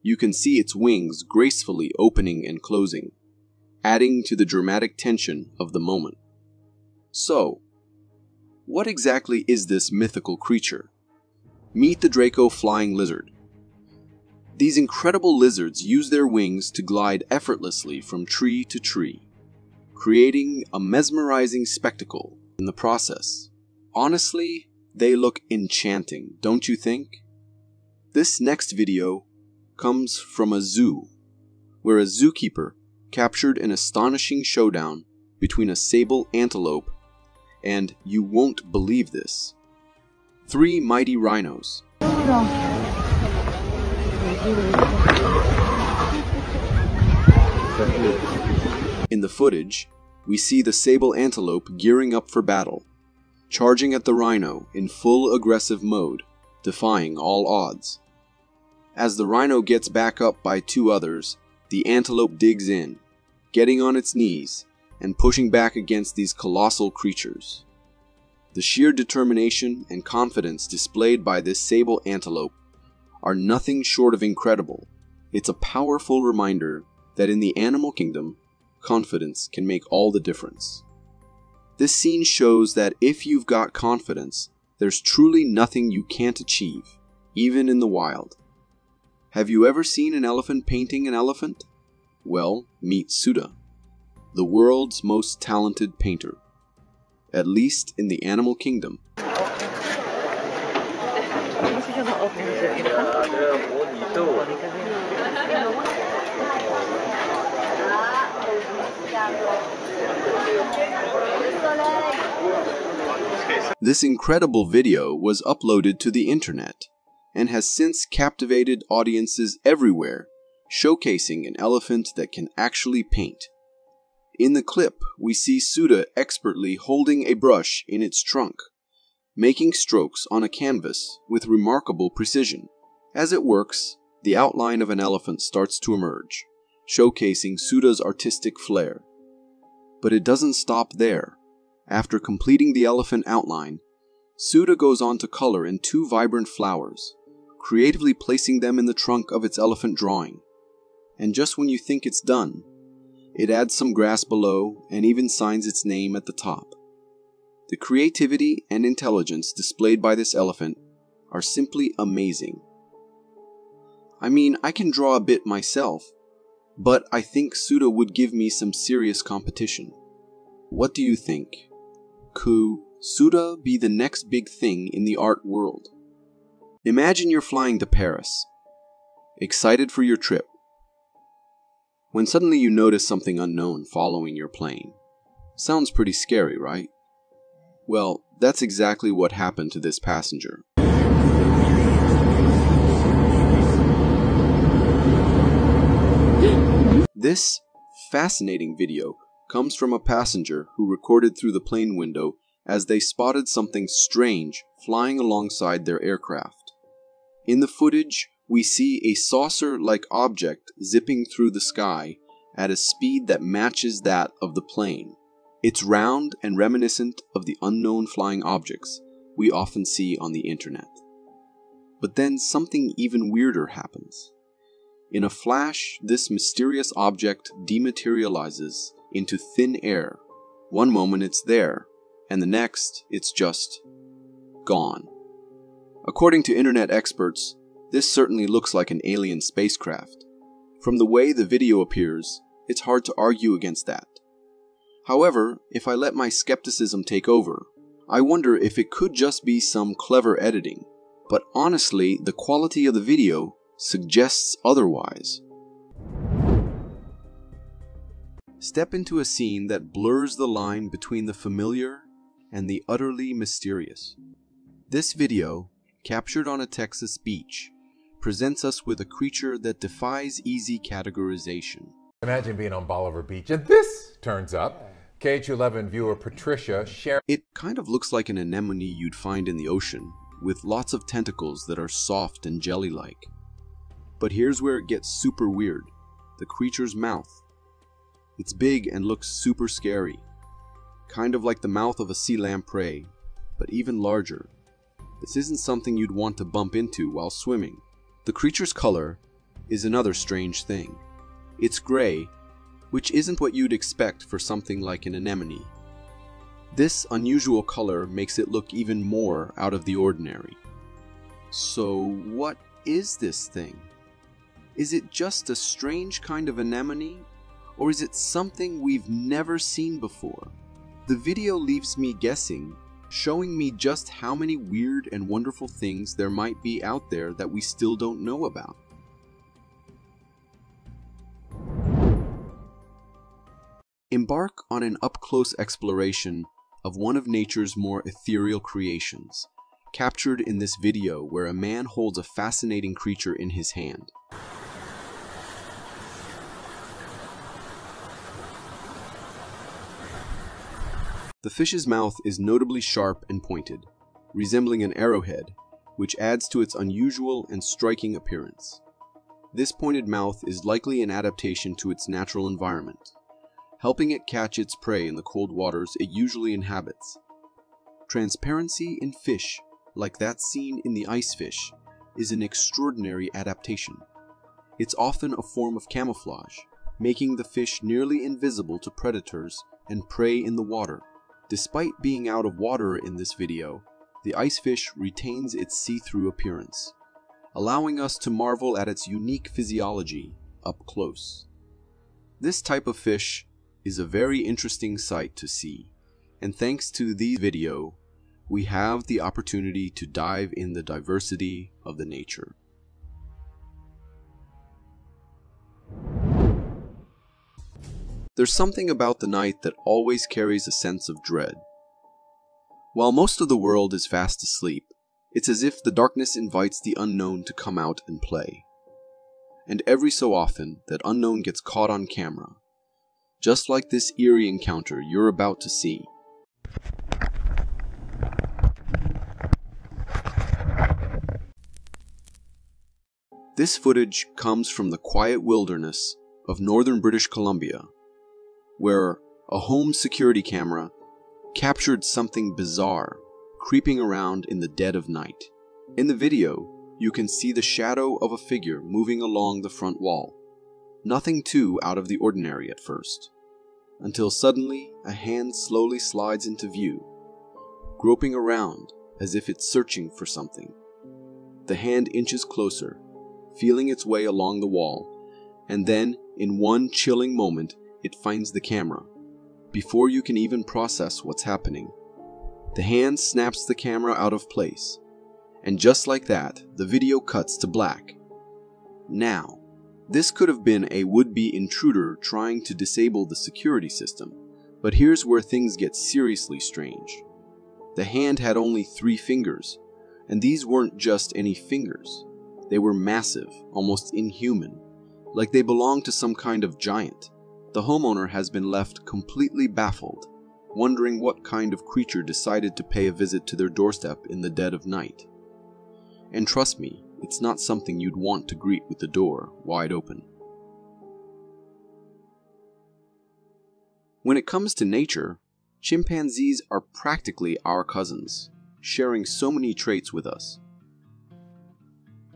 You can see its wings gracefully opening and closing, adding to the dramatic tension of the moment. So, what exactly is this mythical creature? Meet the Draco flying lizard. These incredible lizards use their wings to glide effortlessly from tree to tree, creating a mesmerizing spectacle in the process. Honestly, they look enchanting, don't you think? This next video comes from a zoo, where a zookeeper captured an astonishing showdown between a sable antelope and, you won't believe this, 3 mighty rhinos. In the footage, we see the sable antelope gearing up for battle, charging at the rhino in full aggressive mode, defying all odds. As the rhino gets back up by 2 others, the antelope digs in, getting on its knees and pushing back against these colossal creatures. The sheer determination and confidence displayed by this sable antelope are nothing short of incredible. It's a powerful reminder that in the animal kingdom, confidence can make all the difference. This scene shows that if you've got confidence, there's truly nothing you can't achieve, even in the wild. Have you ever seen an elephant painting an elephant? Well, meet Suda, the world's most talented painter, at least in the animal kingdom. This incredible video was uploaded to the internet and has since captivated audiences everywhere, showcasing an elephant that can actually paint. In the clip, we see Suda expertly holding a brush in its trunk, making strokes on a canvas with remarkable precision. As it works, the outline of an elephant starts to emerge, showcasing Suda's artistic flair. But it doesn't stop there. After completing the elephant outline, Suda goes on to color in 2 vibrant flowers, creatively placing them in the trunk of its elephant drawing. And just when you think it's done, it adds some grass below and even signs its name at the top. The creativity and intelligence displayed by this elephant are simply amazing. I mean, I can draw a bit myself, but I think Suda would give me some serious competition. What do you think? Could Suda be the next big thing in the art world? Imagine you're flying to Paris, excited for your trip, when suddenly you notice something unknown following your plane. Sounds pretty scary, right? Well, that's exactly what happened to this passenger. This fascinating video comes from a passenger who recorded through the plane window as they spotted something strange flying alongside their aircraft. In the footage, We see a saucer-like object zipping through the sky at a speed that matches that of the plane. It's round and reminiscent of the unknown flying objects we often see on the internet. But then something even weirder happens. In a flash, this mysterious object dematerializes into thin air. One moment it's there, and the next it's just gone. According to internet experts, this certainly looks like an alien spacecraft. From the way the video appears, it's hard to argue against that. However, if I let my skepticism take over, I wonder if it could just be some clever editing. But honestly, the quality of the video suggests otherwise. Step into a scene that blurs the line between the familiar and the utterly mysterious. This video, captured on a Texas beach, presents us with a creature that defies easy categorization. Imagine being on Bolivar Beach and this turns up. KH11 viewer Patricia shared. It kind of looks like an anemone you'd find in the ocean, with lots of tentacles that are soft and jelly-like. But here's where it gets super weird. The creature's mouth. It's big and looks super scary. Kind of like the mouth of a sea lamprey, but even larger. This isn't something you'd want to bump into while swimming. The creature's color is another strange thing. It's gray, which isn't what you'd expect for something like an anemone. This unusual color makes it look even more out of the ordinary. So what is this thing? Is it just a strange kind of anemone, or is it something we've never seen before? The video leaves me guessing, showing me just how many weird and wonderful things there might be out there that we still don't know about. Embark on an up-close exploration of one of nature's more ethereal creations, captured in this video where a man holds a fascinating creature in his hand. The fish's mouth is notably sharp and pointed, resembling an arrowhead, which adds to its unusual and striking appearance. This pointed mouth is likely an adaptation to its natural environment, helping it catch its prey in the cold waters it usually inhabits. Transparency in fish, like that seen in the ice fish, is an extraordinary adaptation. It's often a form of camouflage, making the fish nearly invisible to predators and prey in the water. Despite being out of water in this video, the ice fish retains its see-through appearance, allowing us to marvel at its unique physiology up close. This type of fish is a very interesting sight to see, and thanks to this video, we have the opportunity to dive in the diversity of the nature. There's something about the night that always carries a sense of dread. While most of the world is fast asleep, it's as if the darkness invites the unknown to come out and play. And every so often, that unknown gets caught on camera, just like this eerie encounter you're about to see. This footage comes from the quiet wilderness of northern British Columbia, where a home security camera captured something bizarre creeping around in the dead of night. In the video, you can see the shadow of a figure moving along the front wall. Nothing too out of the ordinary at first, until suddenly a hand slowly slides into view, groping around as if it's searching for something. The hand inches closer, feeling its way along the wall, and then, in one chilling moment, it finds the camera. Before you can even process what's happening, the hand snaps the camera out of place, and just like that, the video cuts to black. Now, this could have been a would-be intruder trying to disable the security system, but here's where things get seriously strange. The hand had only 3 fingers, and these weren't just any fingers. They were massive, almost inhuman, like they belonged to some kind of giant. The homeowner has been left completely baffled, wondering what kind of creature decided to pay a visit to their doorstep in the dead of night. And trust me, it's not something you'd want to greet with the door wide open. When it comes to nature, chimpanzees are practically our cousins, sharing so many traits with us.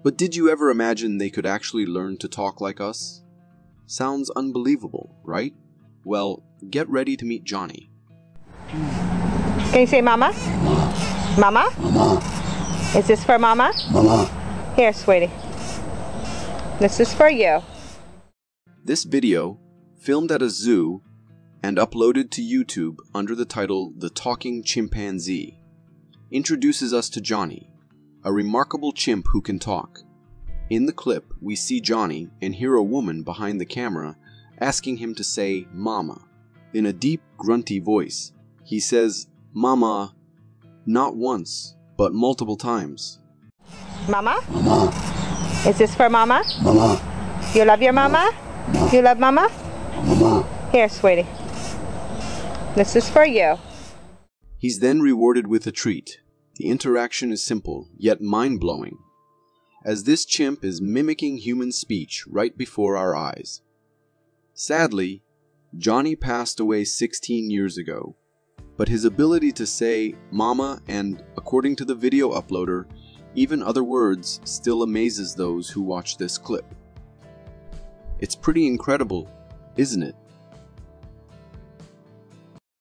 But did you ever imagine they could actually learn to talk like us? Sounds unbelievable, right? Well, get ready to meet Johnny. Can you say mama? Mama? Mama. Is this for mama? Mama. Here, sweetie. This is for you. This video, filmed at a zoo and uploaded to YouTube under the title The Talking Chimpanzee, introduces us to Johnny, a remarkable chimp who can talk. In the clip, we see Johnny and hear a woman behind the camera asking him to say mama. In a deep, grunty voice, he says mama not once, but multiple times. Mama? Mama. Is this for mama? Mama. You love your mama? Mama. You love mama? Mama. Here, sweetie. This is for you. He's then rewarded with a treat. The interaction is simple, yet mind-blowing, as this chimp is mimicking human speech right before our eyes. Sadly, Johnny passed away 16 years ago, but his ability to say mama and, according to the video uploader, even other words still amazes those who watch this clip. It's pretty incredible, isn't it?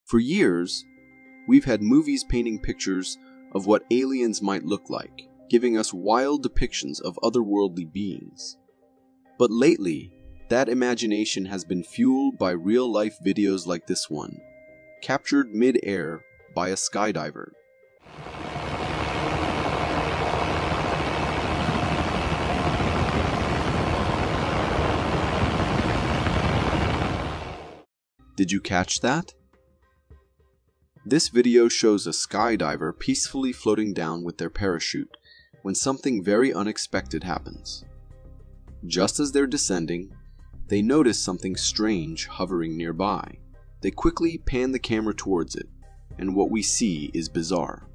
For years, we've had movies painting pictures of what aliens might look like, giving us wild depictions of otherworldly beings. But lately, that imagination has been fueled by real-life videos like this one, captured mid-air by a skydiver. Did you catch that? This video shows a skydiver peacefully floating down with their parachute when something very unexpected happens. Just as they're descending, they notice something strange hovering nearby. They quickly pan the camera towards it, and what we see is bizarre.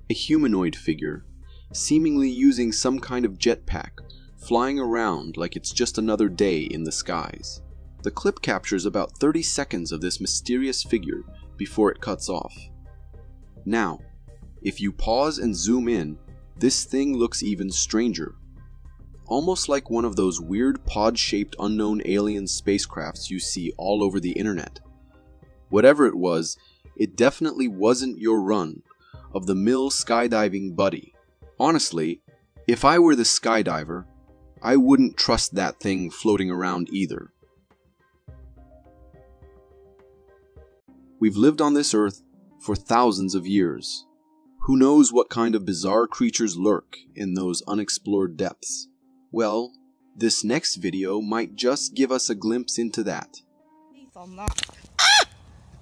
A humanoid figure, seemingly using some kind of jetpack, flying around like it's just another day in the skies. The clip captures about 30 seconds of this mysterious figure before it cuts off. Now, if you pause and zoom in, this thing looks even stranger. Almost like one of those weird pod-shaped unknown alien spacecrafts you see all over the internet. Whatever it was, it definitely wasn't your run-of-the-mill skydiving buddy. Honestly, if I were the skydiver, I wouldn't trust that thing floating around either. We've lived on this earth for thousands of years. Who knows what kind of bizarre creatures lurk in those unexplored depths? Well, this next video might just give us a glimpse into that. Ah!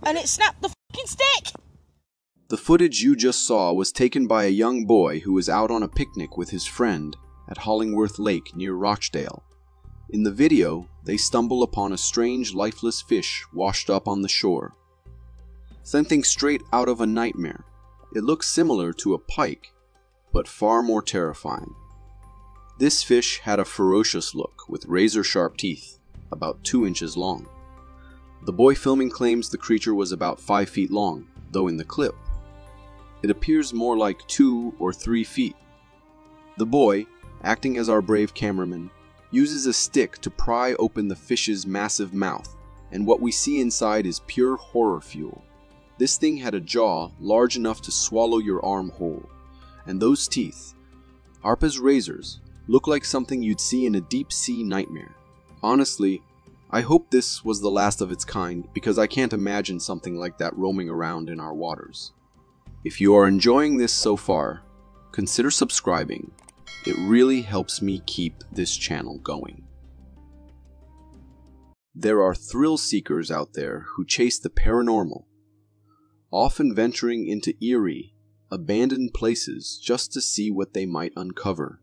And it snapped the fucking stick! The footage you just saw was taken by a young boy who was out on a picnic with his friend at Hollingworth Lake near Rochdale. In the video, they stumble upon a strange lifeless fish washed up on the shore. Something straight out of a nightmare. It looks similar to a pike, but far more terrifying. This fish had a ferocious look with razor-sharp teeth, about 2 inches long. The boy filming claims the creature was about 5 feet long, though in the clip, it appears more like 2 or 3 feet. The boy, acting as our brave cameraman, uses a stick to pry open the fish's massive mouth, and what we see inside is pure horror fuel. This thing had a jaw large enough to swallow your arm whole, and those teeth, sharp as razors, look like something you'd see in a deep-sea nightmare. Honestly, I hope this was the last of its kind because I can't imagine something like that roaming around in our waters. If you are enjoying this so far, consider subscribing. It really helps me keep this channel going. There are thrill seekers out there who chase the paranormal, often venturing into eerie, abandoned places just to see what they might uncover.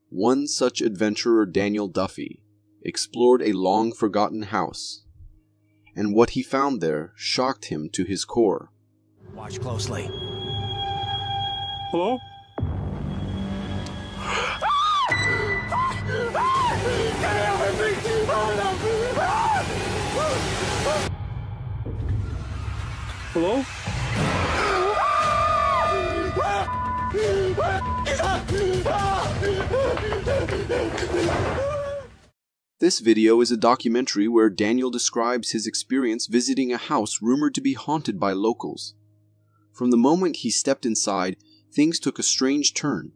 One such adventurer, Daniel Duffy, explored a long-forgotten house, and what he found there shocked him to his core. Watch closely. Hello? Hello? This video is a documentary where Daniel describes his experience visiting a house rumored to be haunted by locals. From the moment he stepped inside, things took a strange turn.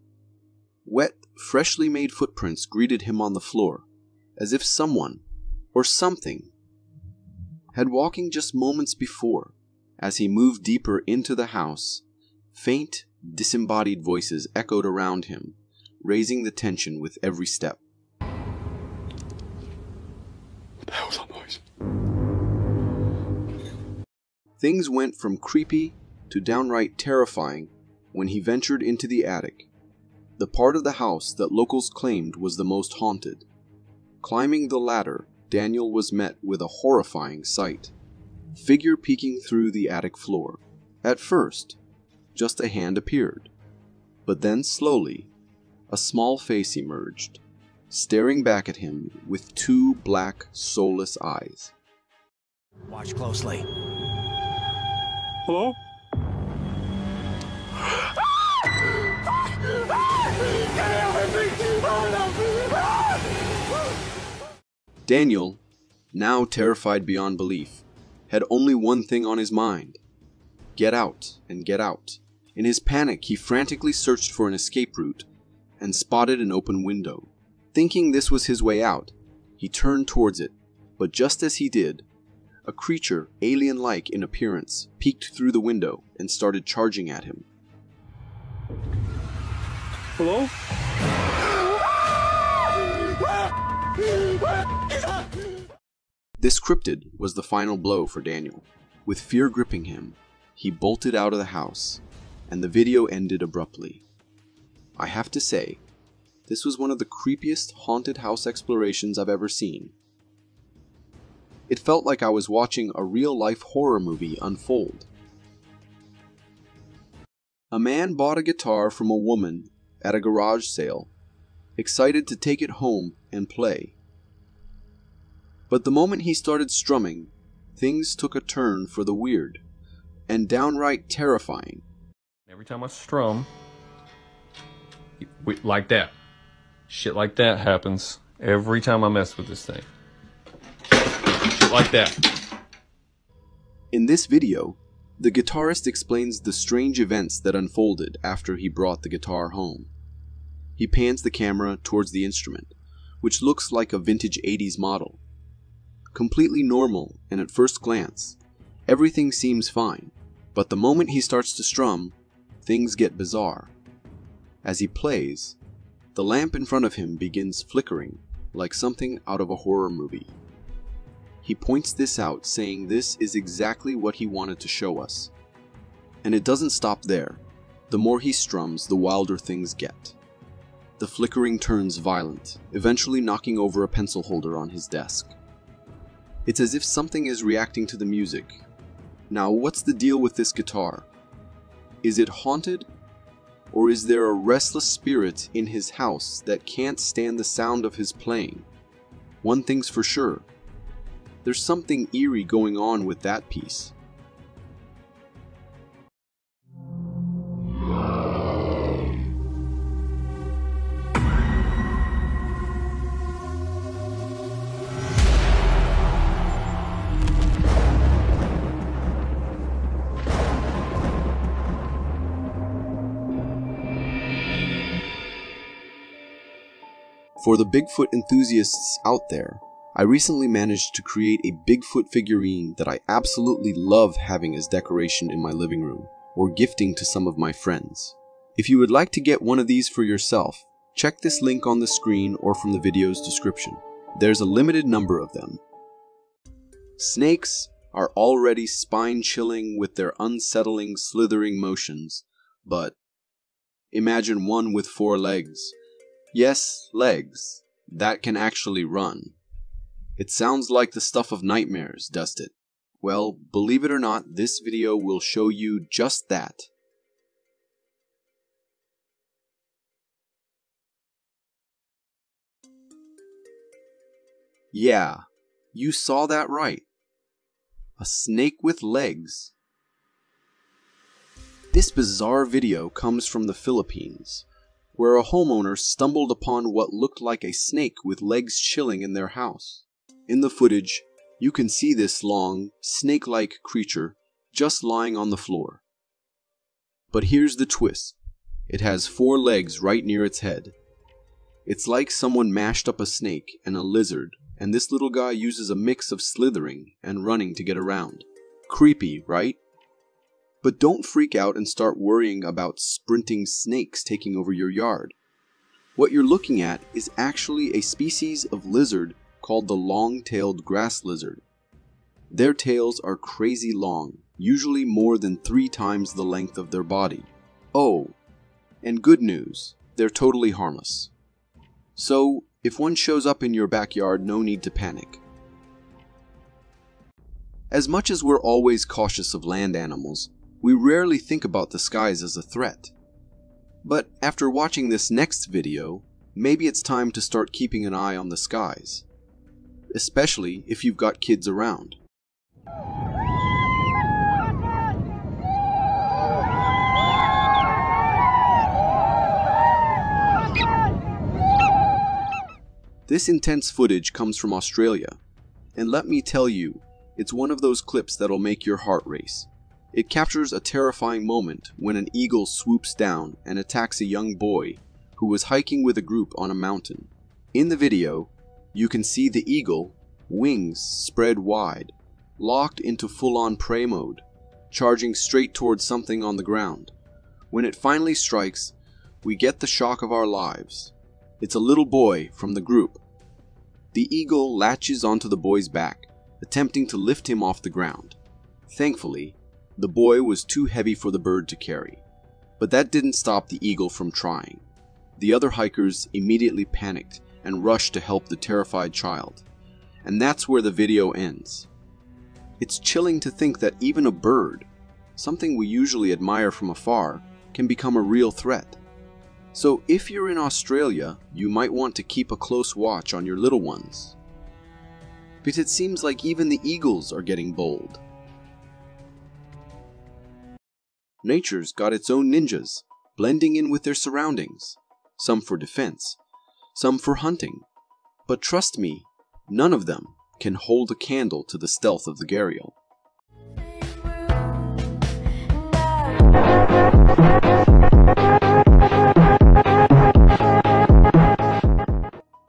Wet, freshly made footprints greeted him on the floor, as if someone, or something, had walking just moments before. As he moved deeper into the house, faint, disembodied voices echoed around him, raising the tension with every step. What the hell's that noise? Things went from creepy to downright terrifying when he ventured into the attic, the part of the house that locals claimed was the most haunted. Climbing the ladder, Daniel was met with a horrifying sight. Figure peeking through the attic floor. At first, just a hand appeared, but then slowly, a small face emerged, staring back at him with two black, soulless eyes. Watch closely. Hello? Daniel, now terrified beyond belief, had only one thing on his mind: get out and get out. In his panic, he frantically searched for an escape route and spotted an open window. Thinking this was his way out, he turned towards it, but just as he did, a creature, alien-like in appearance, peeked through the window and started charging at him. Hello? This cryptid was the final blow for Daniel. With fear gripping him, he bolted out of the house, and the video ended abruptly. I have to say, this was one of the creepiest haunted house explorations I've ever seen. It felt like I was watching a real-life horror movie unfold. A man bought a guitar from a woman at a garage sale, excited to take it home and play. But the moment he started strumming, things took a turn for the weird, and downright terrifying. Every time I strum, like that. Shit like that happens every time I mess with this thing. Shit like that. In this video, the guitarist explains the strange events that unfolded after he brought the guitar home. He pans the camera towards the instrument, which looks like a vintage 80s model. Completely normal, and at first glance, everything seems fine. But the moment he starts to strum, things get bizarre. As he plays, the lamp in front of him begins flickering like something out of a horror movie. He points this out, saying this is exactly what he wanted to show us. And it doesn't stop there. The more he strums, the wilder things get. The flickering turns violent, eventually knocking over a pencil holder on his desk. It's as if something is reacting to the music. Now, what's the deal with this guitar? Is it haunted? Or is there a restless spirit in his house that can't stand the sound of his playing? One thing's for sure. There's something eerie going on with that piece. For the Bigfoot enthusiasts out there, I recently managed to create a Bigfoot figurine that I absolutely love having as decoration in my living room, or gifting to some of my friends. If you would like to get one of these for yourself, check this link on the screen or from the video's description. There's a limited number of them. Snakes are already spine-chilling with their unsettling, slithering motions, but imagine one with 4 legs. Yes, legs, that can actually run. It sounds like the stuff of nightmares, doesn't it? Well, believe it or not, this video will show you just that. Yeah, you saw that right. A snake with legs. This bizarre video comes from the Philippines, where a homeowner stumbled upon what looked like a snake with legs chilling in their house. In the footage, you can see this long, snake-like creature just lying on the floor. But here's the twist. It has 4 legs right near its head. It's like someone mashed up a snake and a lizard, and this little guy uses a mix of slithering and running to get around. Creepy, right? But don't freak out and start worrying about sprinting snakes taking over your yard. What you're looking at is actually a species of lizard called the long-tailed grass lizard. Their tails are crazy long, usually more than 3 times the length of their body. Oh, and good news, they're totally harmless. So, if one shows up in your backyard, no need to panic. As much as we're always cautious of land animals, we rarely think about the skies as a threat. But after watching this next video, maybe it's time to start keeping an eye on the skies. Especially if you've got kids around. This intense footage comes from Australia, and let me tell you, it's one of those clips that'll make your heart race. It captures a terrifying moment when an eagle swoops down and attacks a young boy who was hiking with a group on a mountain. In the video, you can see the eagle, wings spread wide, locked into full-on prey mode, charging straight towards something on the ground. When it finally strikes, we get the shock of our lives. It's a little boy from the group. The eagle latches onto the boy's back, attempting to lift him off the ground. Thankfully, the boy was too heavy for the bird to carry, but that didn't stop the eagle from trying. The other hikers immediately panicked and rushed to help the terrified child. And that's where the video ends. It's chilling to think that even a bird, something we usually admire from afar, can become a real threat. So if you're in Australia, you might want to keep a close watch on your little ones. But it seems like even the eagles are getting bold. Nature's got its own ninjas, blending in with their surroundings, some for defense, some for hunting. But trust me, none of them can hold a candle to the stealth of the gharial.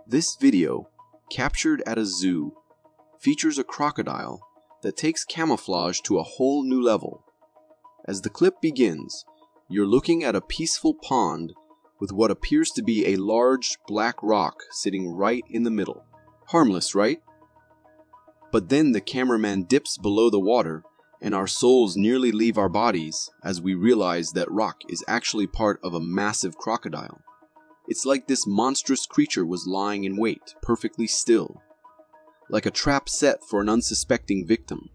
This video, captured at a zoo, features a crocodile that takes camouflage to a whole new level. As the clip begins, you're looking at a peaceful pond with what appears to be a large black rock sitting right in the middle. Harmless, right? But then the cameraman dips below the water and our souls nearly leave our bodies as we realize that rock is actually part of a massive crocodile. It's like this monstrous creature was lying in wait, perfectly still, like a trap set for an unsuspecting victim.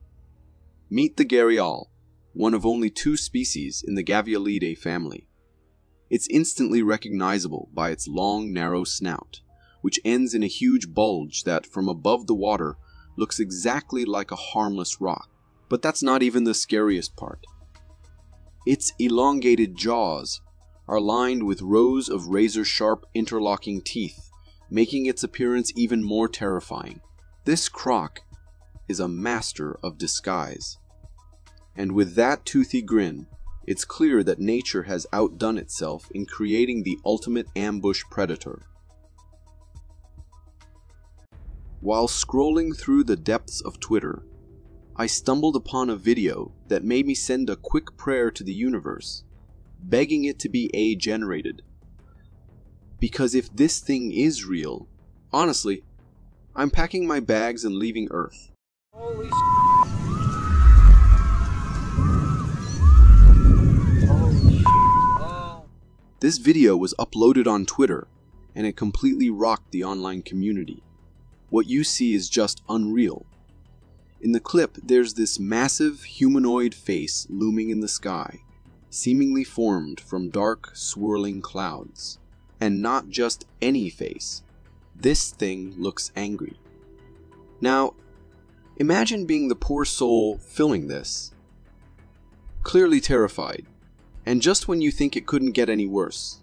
Meet the gharial, one of only 2 species in the Gavialidae family. It's instantly recognizable by its long, narrow snout, which ends in a huge bulge that, from above the water, looks exactly like a harmless rock. But that's not even the scariest part. Its elongated jaws are lined with rows of razor-sharp interlocking teeth, making its appearance even more terrifying. This croc is a master of disguise. And with that toothy grin, it's clear that nature has outdone itself in creating the ultimate ambush predator. While scrolling through the depths of Twitter, I stumbled upon a video that made me send a quick prayer to the universe, begging it to be AI-generated. Because if this thing is real, honestly, I'm packing my bags and leaving Earth. Holy This video was uploaded on Twitter, and it completely rocked the online community. What you see is just unreal. In the clip, there's this massive humanoid face looming in the sky, seemingly formed from dark, swirling clouds. And not just any face. This thing looks angry. Now, imagine being the poor soul filming this, clearly terrified, and just when you think it couldn't get any worse,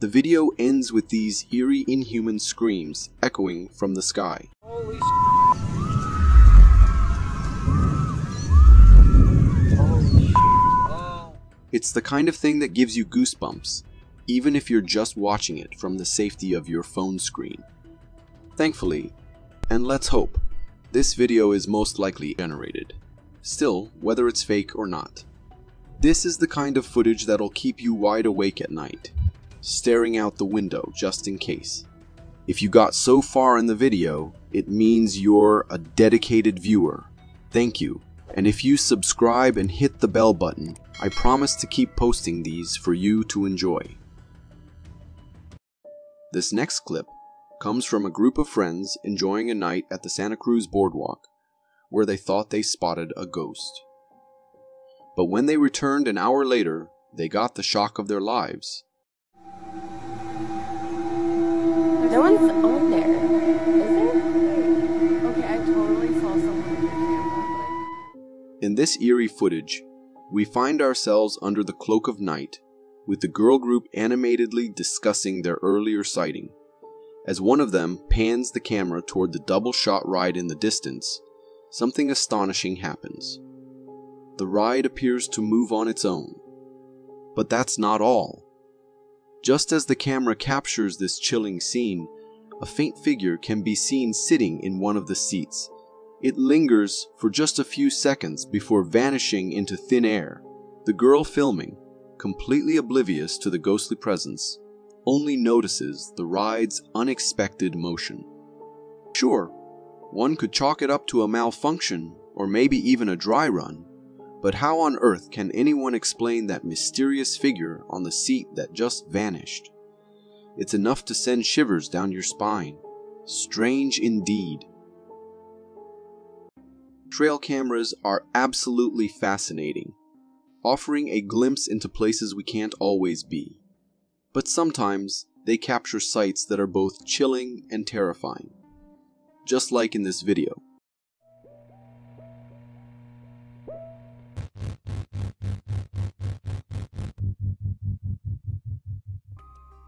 the video ends with these eerie, inhuman screams echoing from the sky. Holy It's the kind of thing that gives you goosebumps, even if you're just watching it from the safety of your phone screen. Thankfully, and let's hope, this video is most likely generated. Still, whether it's fake or not, this is the kind of footage that'll keep you wide awake at night, staring out the window just in case. If you got so far in the video, it means you're a dedicated viewer. Thank you. And if you subscribe and hit the bell button, I promise to keep posting these for you to enjoy. This next clip comes from a group of friends enjoying a night at the Santa Cruz boardwalk, where they thought they spotted a ghost. But when they returned an hour later, they got the shock of their lives. No one's on there, is there? Okay, I totally saw someone with their camera. In this eerie footage, we find ourselves under the cloak of night, with the girl group animatedly discussing their earlier sighting. As one of them pans the camera toward the double-shot ride in the distance, something astonishing happens. The ride appears to move on its own. But that's not all. Just as the camera captures this chilling scene, a faint figure can be seen sitting in one of the seats. It lingers for just a few seconds before vanishing into thin air. The girl filming, completely oblivious to the ghostly presence, only notices the ride's unexpected motion. Sure, one could chalk it up to a malfunction or maybe even a dry run, but how on earth can anyone explain that mysterious figure on the seat that just vanished? It's enough to send shivers down your spine. Strange indeed. Trail cameras are absolutely fascinating, offering a glimpse into places we can't always be. But sometimes they capture sights that are both chilling and terrifying, just like in this video.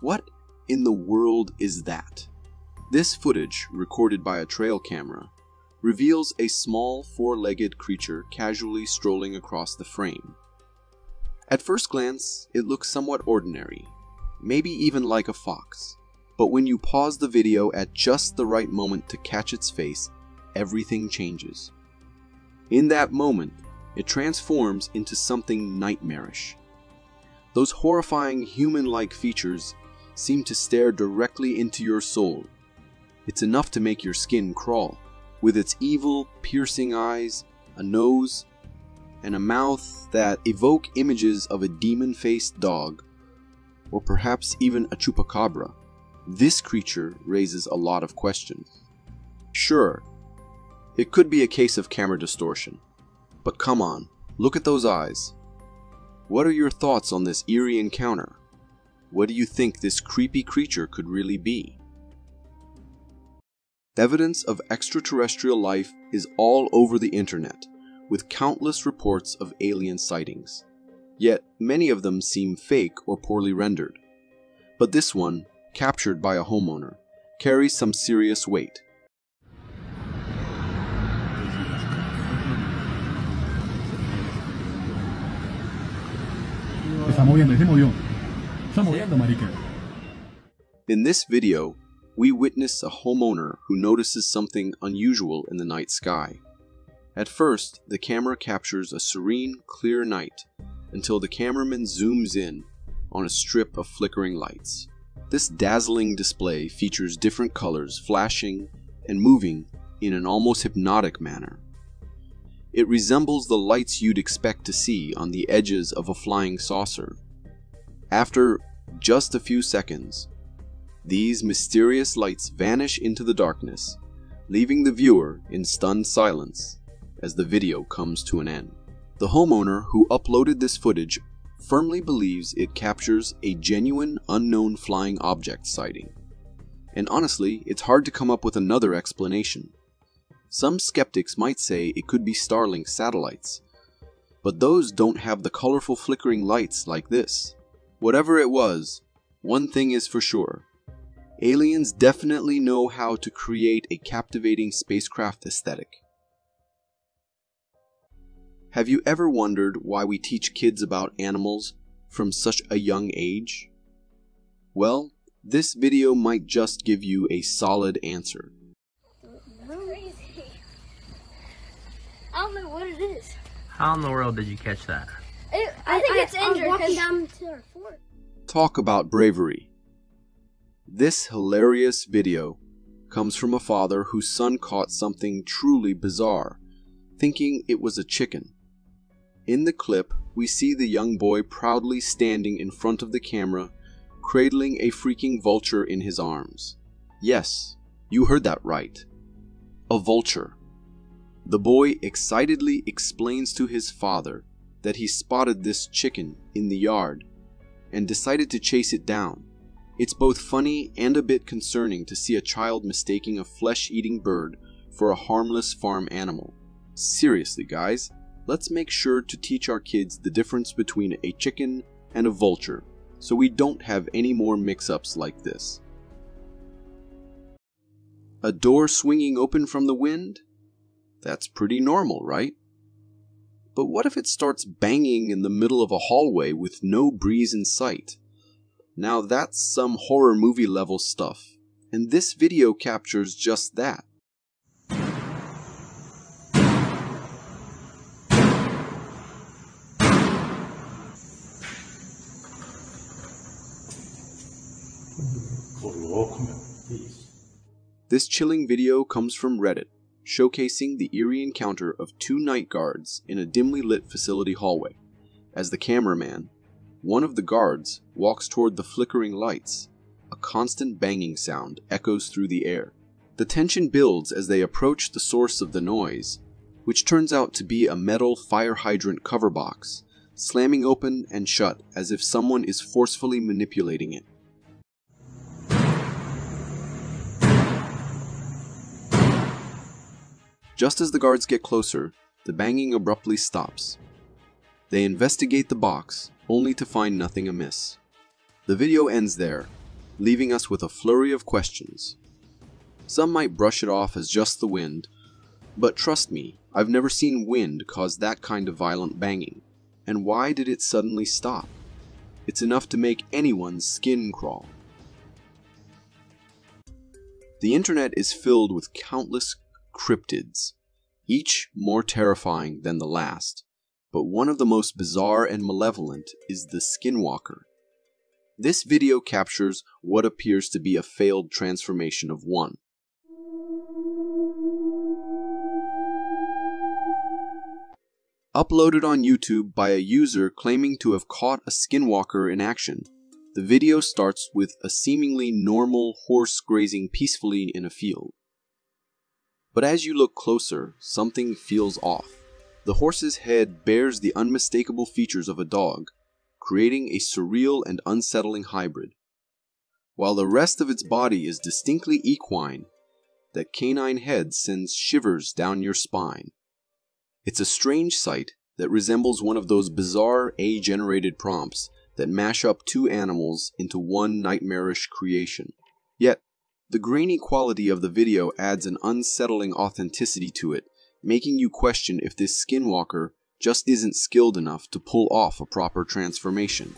What in the world is that? This footage, recorded by a trail camera, reveals a small four-legged creature casually strolling across the frame. At first glance, it looks somewhat ordinary, maybe even like a fox. But when you pause the video at just the right moment to catch its face, everything changes. In that moment, it transforms into something nightmarish. Those horrifying human-like features seem to stare directly into your soul. It's enough to make your skin crawl. With its evil, piercing eyes, a nose, and a mouth that evoke images of a demon-faced dog, or perhaps even a chupacabra, this creature raises a lot of questions. Sure, it could be a case of camera distortion, but come on, look at those eyes. What are your thoughts on this eerie encounter? What do you think this creepy creature could really be? Evidence of extraterrestrial life is all over the internet, with countless reports of alien sightings. Yet, many of them seem fake or poorly rendered. But this one, captured by a homeowner, carries some serious weight. In this video, we witness a homeowner who notices something unusual in the night sky. At first, the camera captures a serene, clear night until the cameraman zooms in on a strip of flickering lights. This dazzling display features different colors flashing and moving in an almost hypnotic manner. It resembles the lights you'd expect to see on the edges of a flying saucer. After just a few seconds, these mysterious lights vanish into the darkness, leaving the viewer in stunned silence as the video comes to an end. The homeowner who uploaded this footage firmly believes it captures a genuine unknown flying object sighting. And honestly, it's hard to come up with another explanation. Some skeptics might say it could be Starlink satellites, but those don't have the colorful flickering lights like this. Whatever it was, one thing is for sure. Aliens definitely know how to create a captivating spacecraft aesthetic. Have you ever wondered why we teach kids about animals from such a young age? Well, this video might just give you a solid answer. Crazy. I don't know what it is. How in the world did you catch that? I think it's injured. Walking down to our fort. Talk about bravery. This hilarious video comes from a father whose son caught something truly bizarre, thinking it was a chicken. In the clip, we see the young boy proudly standing in front of the camera, cradling a freaking vulture in his arms. Yes, you heard that right. A vulture. The boy excitedly explains to his father that he spotted this chicken in the yard and decided to chase it down. It's both funny and a bit concerning to see a child mistaking a flesh-eating bird for a harmless farm animal. Seriously, guys, let's make sure to teach our kids the difference between a chicken and a vulture, so we don't have any more mix-ups like this. A door swinging open from the wind? That's pretty normal, right? But what if it starts banging in the middle of a hallway with no breeze in sight? Now that's some horror movie level stuff, and this video captures just that. This chilling video comes from Reddit, showcasing the eerie encounter of two night guards in a dimly lit facility hallway. As the cameraman, one of the guards, walks toward the flickering lights, a constant banging sound echoes through the air. The tension builds as they approach the source of the noise, which turns out to be a metal fire hydrant cover box, slamming open and shut as if someone is forcefully manipulating it. Just as the guards get closer, the banging abruptly stops. They investigate the box, only to find nothing amiss. The video ends there, leaving us with a flurry of questions. Some might brush it off as just the wind, but trust me, I've never seen wind cause that kind of violent banging. And why did it suddenly stop? It's enough to make anyone's skin crawl. The internet is filled with countless cryptids, each more terrifying than the last, but one of the most bizarre and malevolent is the Skinwalker. This video captures what appears to be a failed transformation of one. Uploaded on YouTube by a user claiming to have caught a Skinwalker in action, the video starts with a seemingly normal horse grazing peacefully in a field. But as you look closer, something feels off. The horse's head bears the unmistakable features of a dog, creating a surreal and unsettling hybrid. While the rest of its body is distinctly equine, that canine head sends shivers down your spine. It's a strange sight that resembles one of those bizarre AI-generated prompts that mash up two animals into one nightmarish creation. Yet, the grainy quality of the video adds an unsettling authenticity to it, making you question if this Skinwalker just isn't skilled enough to pull off a proper transformation.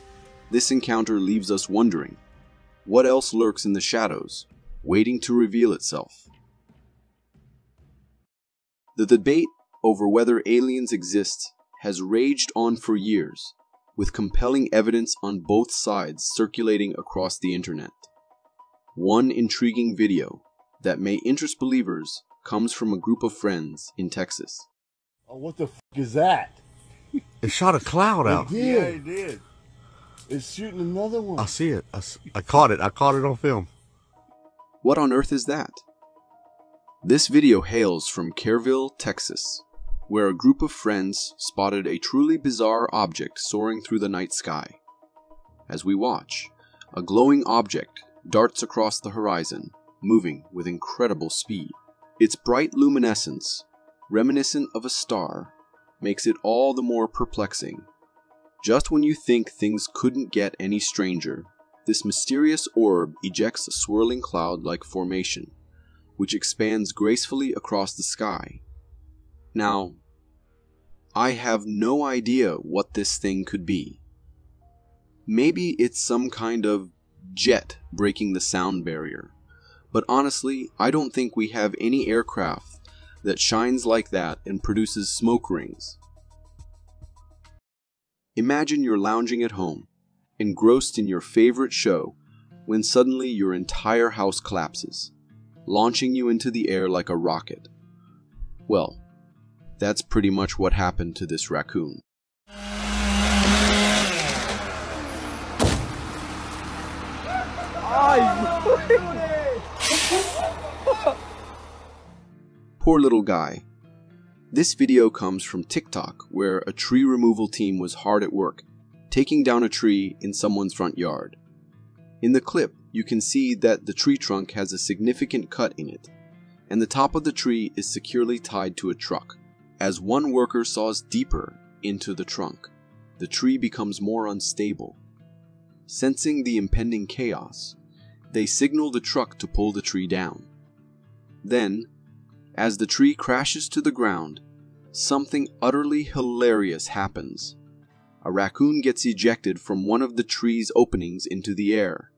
This encounter leaves us wondering, what else lurks in the shadows, waiting to reveal itself? The debate over whether aliens exist has raged on for years, with compelling evidence on both sides circulating across the internet. One intriguing video that may interest believers comes from a group of friends in Texas. Oh, what the f*** is that? It shot a cloud out. It did. Yeah, it did. It's shooting another one. I see it. I caught it. I caught it on film. What on earth is that? This video hails from Kerrville, Texas, where a group of friends spotted a truly bizarre object soaring through the night sky. As we watch, a glowing object darts across the horizon, moving with incredible speed. Its bright luminescence, reminiscent of a star, makes it all the more perplexing. Just when you think things couldn't get any stranger, this mysterious orb ejects a swirling cloud-like formation, which expands gracefully across the sky. Now, I have no idea what this thing could be. Maybe it's some kind of jet breaking the sound barrier, but honestly, I don't think we have any aircraft that shines like that and produces smoke rings. Imagine you're lounging at home, engrossed in your favorite show, when suddenly your entire house collapses, launching you into the air like a rocket. Well, that's pretty much what happened to this raccoon. Poor little guy. This video comes from TikTok, where a tree removal team was hard at work, taking down a tree in someone's front yard. In the clip, you can see that the tree trunk has a significant cut in it, and the top of the tree is securely tied to a truck. As one worker saws deeper into the trunk, the tree becomes more unstable. Sensing the impending chaos, they signal the truck to pull the tree down. Then, as the tree crashes to the ground, something utterly hilarious happens. A raccoon gets ejected from one of the tree's openings into the air.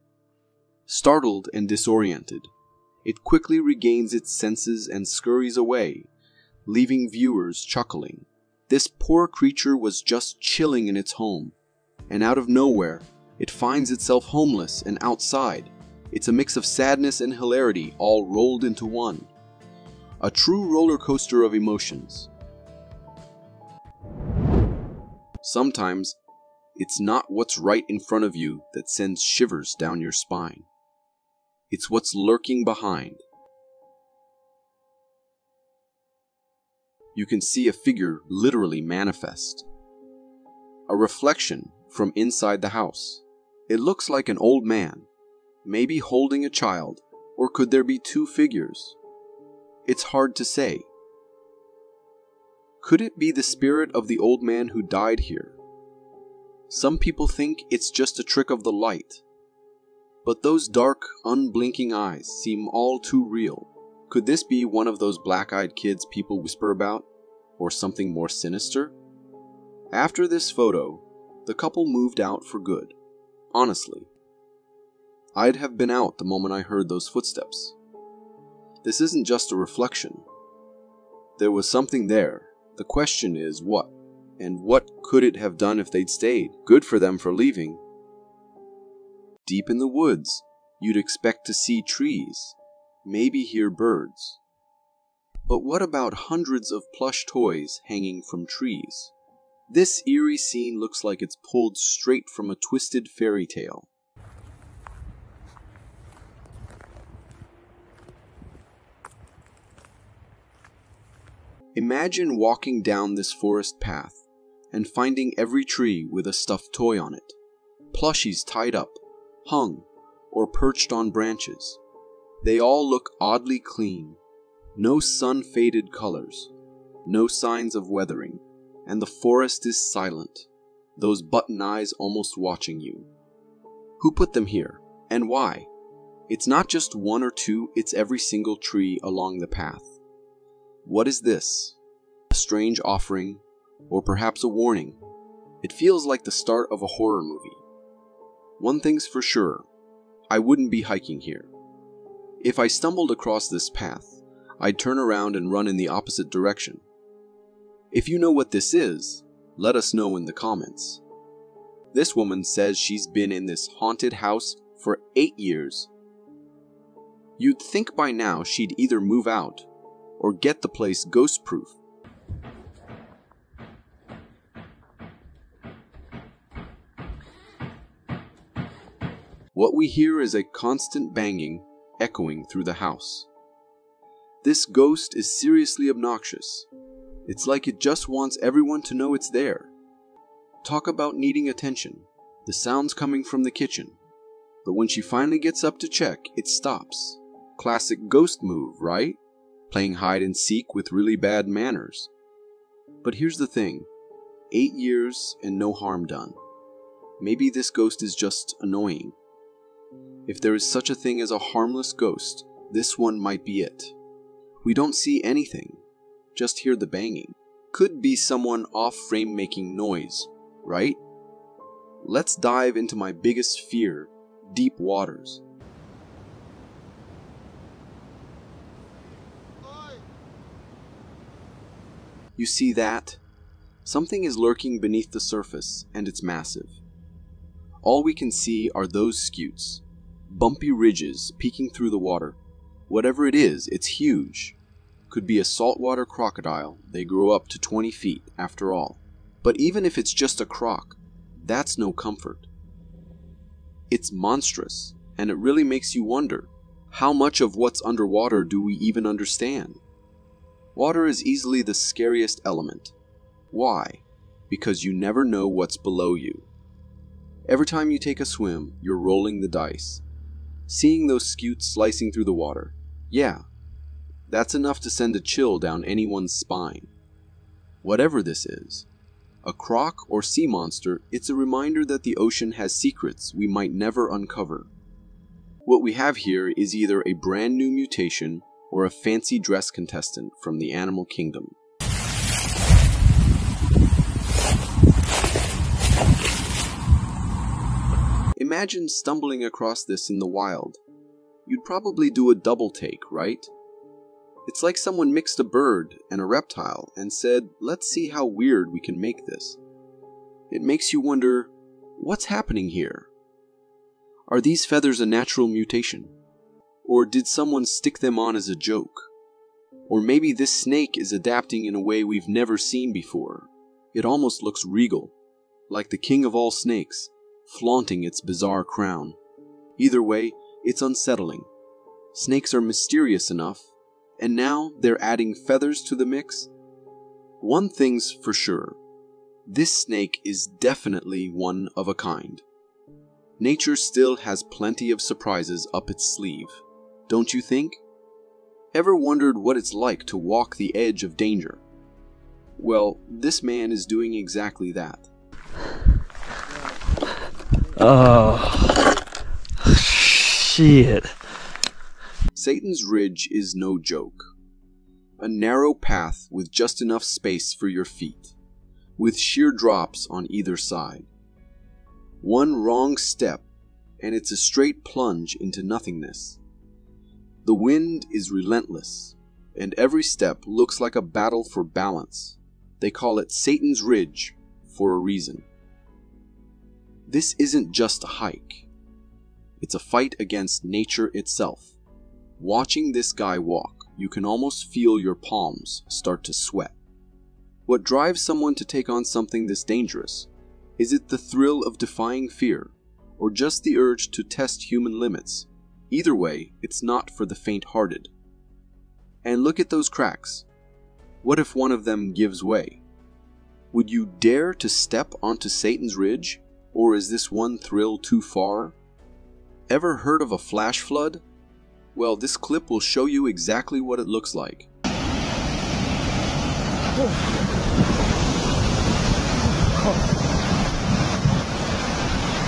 Startled and disoriented, it quickly regains its senses and scurries away, leaving viewers chuckling. This poor creature was just chilling in its home, and out of nowhere, it finds itself homeless and outside. It's a mix of sadness and hilarity all rolled into one. A true roller coaster of emotions. Sometimes, it's not what's right in front of you that sends shivers down your spine. It's what's lurking behind. You can see a figure literally manifest. A reflection from inside the house. It looks like an old man, maybe holding a child, or could there be two figures? It's hard to say. Could it be the spirit of the old man who died here? Some people think it's just a trick of the light. But those dark, unblinking eyes seem all too real. Could this be one of those black-eyed kids people whisper about? Or something more sinister? After this photo, the couple moved out for good. Honestly, I'd have been out the moment I heard those footsteps. This isn't just a reflection. There was something there. The question is what? And what could it have done if they'd stayed? Good for them for leaving. Deep in the woods, you'd expect to see trees, maybe hear birds. But what about hundreds of plush toys hanging from trees? This eerie scene looks like it's pulled straight from a twisted fairy tale. Imagine walking down this forest path and finding every tree with a stuffed toy on it. Plushies tied up, hung, or perched on branches. They all look oddly clean. No sun-faded colors, no signs of weathering, and the forest is silent, those button eyes almost watching you. Who put them here, and why? It's not just one or two, it's every single tree along the path. What is this? A strange offering, or perhaps a warning? It feels like the start of a horror movie. One thing's for sure, I wouldn't be hiking here. If I stumbled across this path, I'd turn around and run in the opposite direction. If you know what this is, let us know in the comments. This woman says she's been in this haunted house for 8 years. You'd think by now she'd either move out or get the place ghost-proof. What we hear is a constant banging echoing through the house. This ghost is seriously obnoxious. It's like it just wants everyone to know it's there. Talk about needing attention. The sound's coming from the kitchen. But when she finally gets up to check, it stops. Classic ghost move, right? playing hide and seek with really bad manners. But here's the thing, 8 years and no harm done. Maybe this ghost is just annoying. If there is such a thing as a harmless ghost, this one might be it. We don't see anything, just hear the banging. Could be someone off-frame making noise, right? Let's dive into my biggest fear, deep waters. You see that? Something is lurking beneath the surface, and it's massive. All we can see are those scutes, bumpy ridges peeking through the water. Whatever it is, it's huge. Could be a saltwater crocodile. They grow up to 20 feet, after all. But even if it's just a croc, that's no comfort. It's monstrous, and it really makes you wonder, how much of what's underwater do we even understand? Water is easily the scariest element. Why? Because you never know what's below you. Every time you take a swim, you're rolling the dice. Seeing those scutes slicing through the water, yeah, that's enough to send a chill down anyone's spine. Whatever this is, a croc or sea monster, it's a reminder that the ocean has secrets we might never uncover. What we have here is either a brand new mutation or a fancy dress contestant from the animal kingdom. Imagine stumbling across this in the wild. You'd probably do a double take, right? It's like someone mixed a bird and a reptile and said, let's see how weird we can make this. It makes you wonder, what's happening here? Are these feathers a natural mutation? Or did someone stick them on as a joke? Or maybe this snake is adapting in a way we've never seen before. It almost looks regal, like the king of all snakes, flaunting its bizarre crown. Either way, it's unsettling. Snakes are mysterious enough, and now they're adding feathers to the mix. One thing's for sure, this snake is definitely one of a kind. Nature still has plenty of surprises up its sleeve, don't you think? Ever wondered what it's like to walk the edge of danger? Well, this man is doing exactly that. Oh, shit. Satan's Ridge is no joke. A narrow path with just enough space for your feet, with sheer drops on either side. One wrong step, and it's a straight plunge into nothingness. The wind is relentless, and every step looks like a battle for balance. They call it Satan's Ridge for a reason. This isn't just a hike. It's a fight against nature itself. Watching this guy walk, you can almost feel your palms start to sweat. What drives someone to take on something this dangerous? Is it the thrill of defying fear, or just the urge to test human limits? Either way, it's not for the faint-hearted. And look at those cracks. What if one of them gives way? Would you dare to step onto Satan's Ridge? Or is this one thrill too far? Ever heard of a flash flood? Well, this clip will show you exactly what it looks like.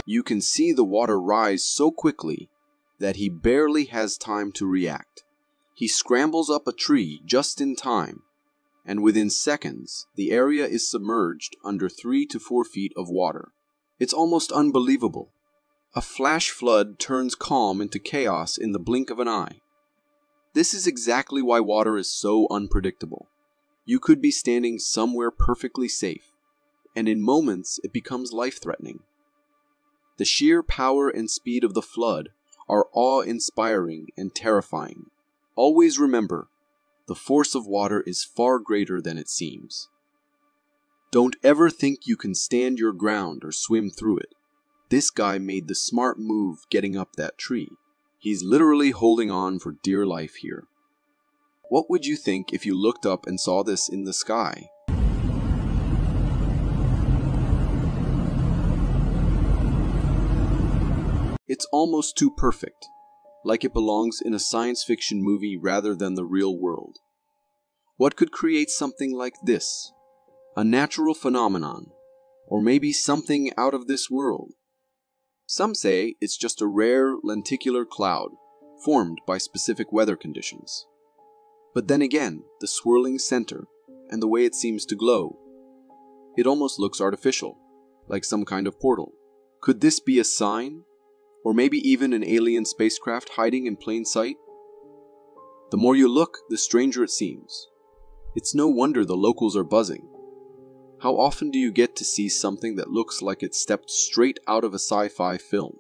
You can see the water rise so quickly that he barely has time to react. He scrambles up a tree just in time, and within seconds, the area is submerged under 3 to 4 feet of water. It's almost unbelievable. A flash flood turns calm into chaos in the blink of an eye. This is exactly why water is so unpredictable. You could be standing somewhere perfectly safe, and in moments it becomes life-threatening. The sheer power and speed of the flood are awe-inspiring and terrifying. Always remember, the force of water is far greater than it seems. Don't ever think you can stand your ground or swim through it. This guy made the smart move getting up that tree. He's literally holding on for dear life here. What would you think if you looked up and saw this in the sky? It's almost too perfect, like it belongs in a science fiction movie rather than the real world. What could create something like this? A natural phenomenon, or maybe something out of this world? Some say it's just a rare lenticular cloud formed by specific weather conditions. But then again, the swirling center and the way it seems to glow, it almost looks artificial, like some kind of portal. Could this be a sign? Or maybe even an alien spacecraft hiding in plain sight? The more you look, the stranger it seems. It's no wonder the locals are buzzing. How often do you get to see something that looks like it stepped straight out of a sci-fi film?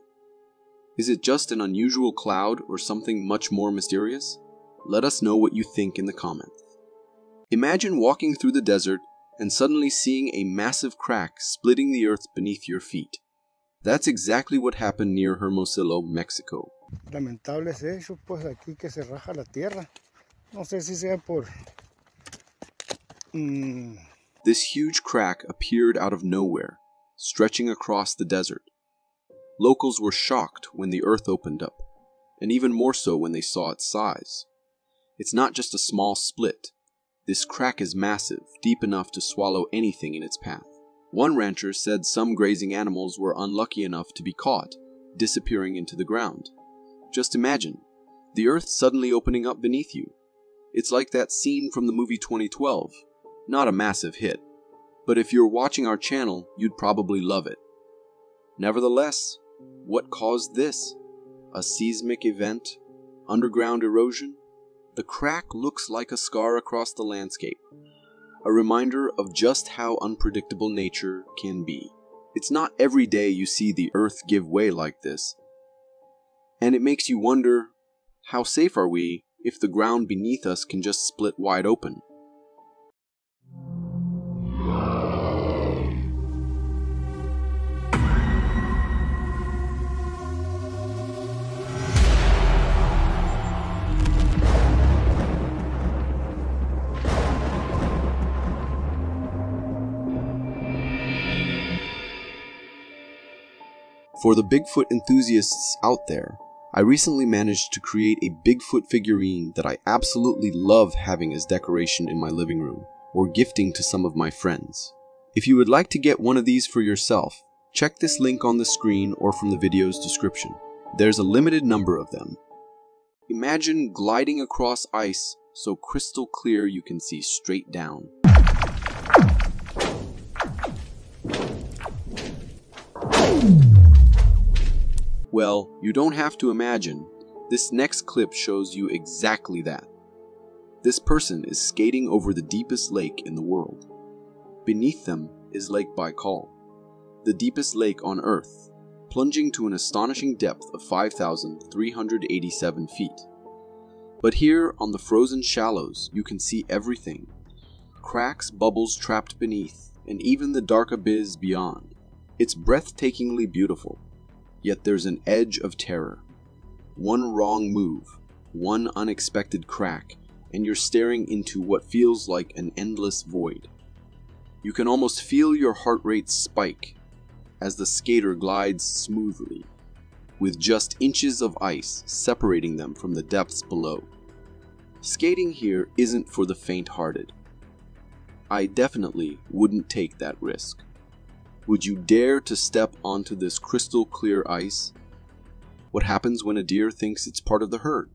Is it just an unusual cloud or something much more mysterious? Let us know what you think in the comments. Imagine walking through the desert and suddenly seeing a massive crack splitting the earth beneath your feet. That's exactly what happened near Hermosillo, Mexico. Lamentables hechos, pues aquí que se raja la tierra. No sé si sea por... This huge crack appeared out of nowhere, stretching across the desert. Locals were shocked when the earth opened up, and even more so when they saw its size. It's not just a small split. This crack is massive, deep enough to swallow anything in its path. One rancher said some grazing animals were unlucky enough to be caught, disappearing into the ground. Just imagine, the earth suddenly opening up beneath you. It's like that scene from the movie 2012. Not a massive hit, but if you're watching our channel, you'd probably love it. Nevertheless, what caused this? A seismic event? Underground erosion? The crack looks like a scar across the landscape, a reminder of just how unpredictable nature can be. It's not every day you see the earth give way like this, and it makes you wonder, how safe are we if the ground beneath us can just split wide open? For the Bigfoot enthusiasts out there, I recently managed to create a Bigfoot figurine that I absolutely love having as decoration in my living room, or gifting to some of my friends. If you would like to get one of these for yourself, check this link on the screen or from the video's description. There's a limited number of them. Imagine gliding across ice so crystal clear you can see straight down. Well, you don't have to imagine. This next clip shows you exactly that. This person is skating over the deepest lake in the world. Beneath them is Lake Baikal, the deepest lake on Earth, plunging to an astonishing depth of 5,387 feet. But here on the frozen shallows, you can see everything. Cracks, bubbles trapped beneath, and even the dark abyss beyond. It's breathtakingly beautiful. Yet there's an edge of terror. One wrong move, one unexpected crack, and you're staring into what feels like an endless void. You can almost feel your heart rate spike as the skater glides smoothly, with just inches of ice separating them from the depths below. Skating here isn't for the faint-hearted. I definitely wouldn't take that risk. Would you dare to step onto this crystal clear ice? What happens when a deer thinks it's part of the herd?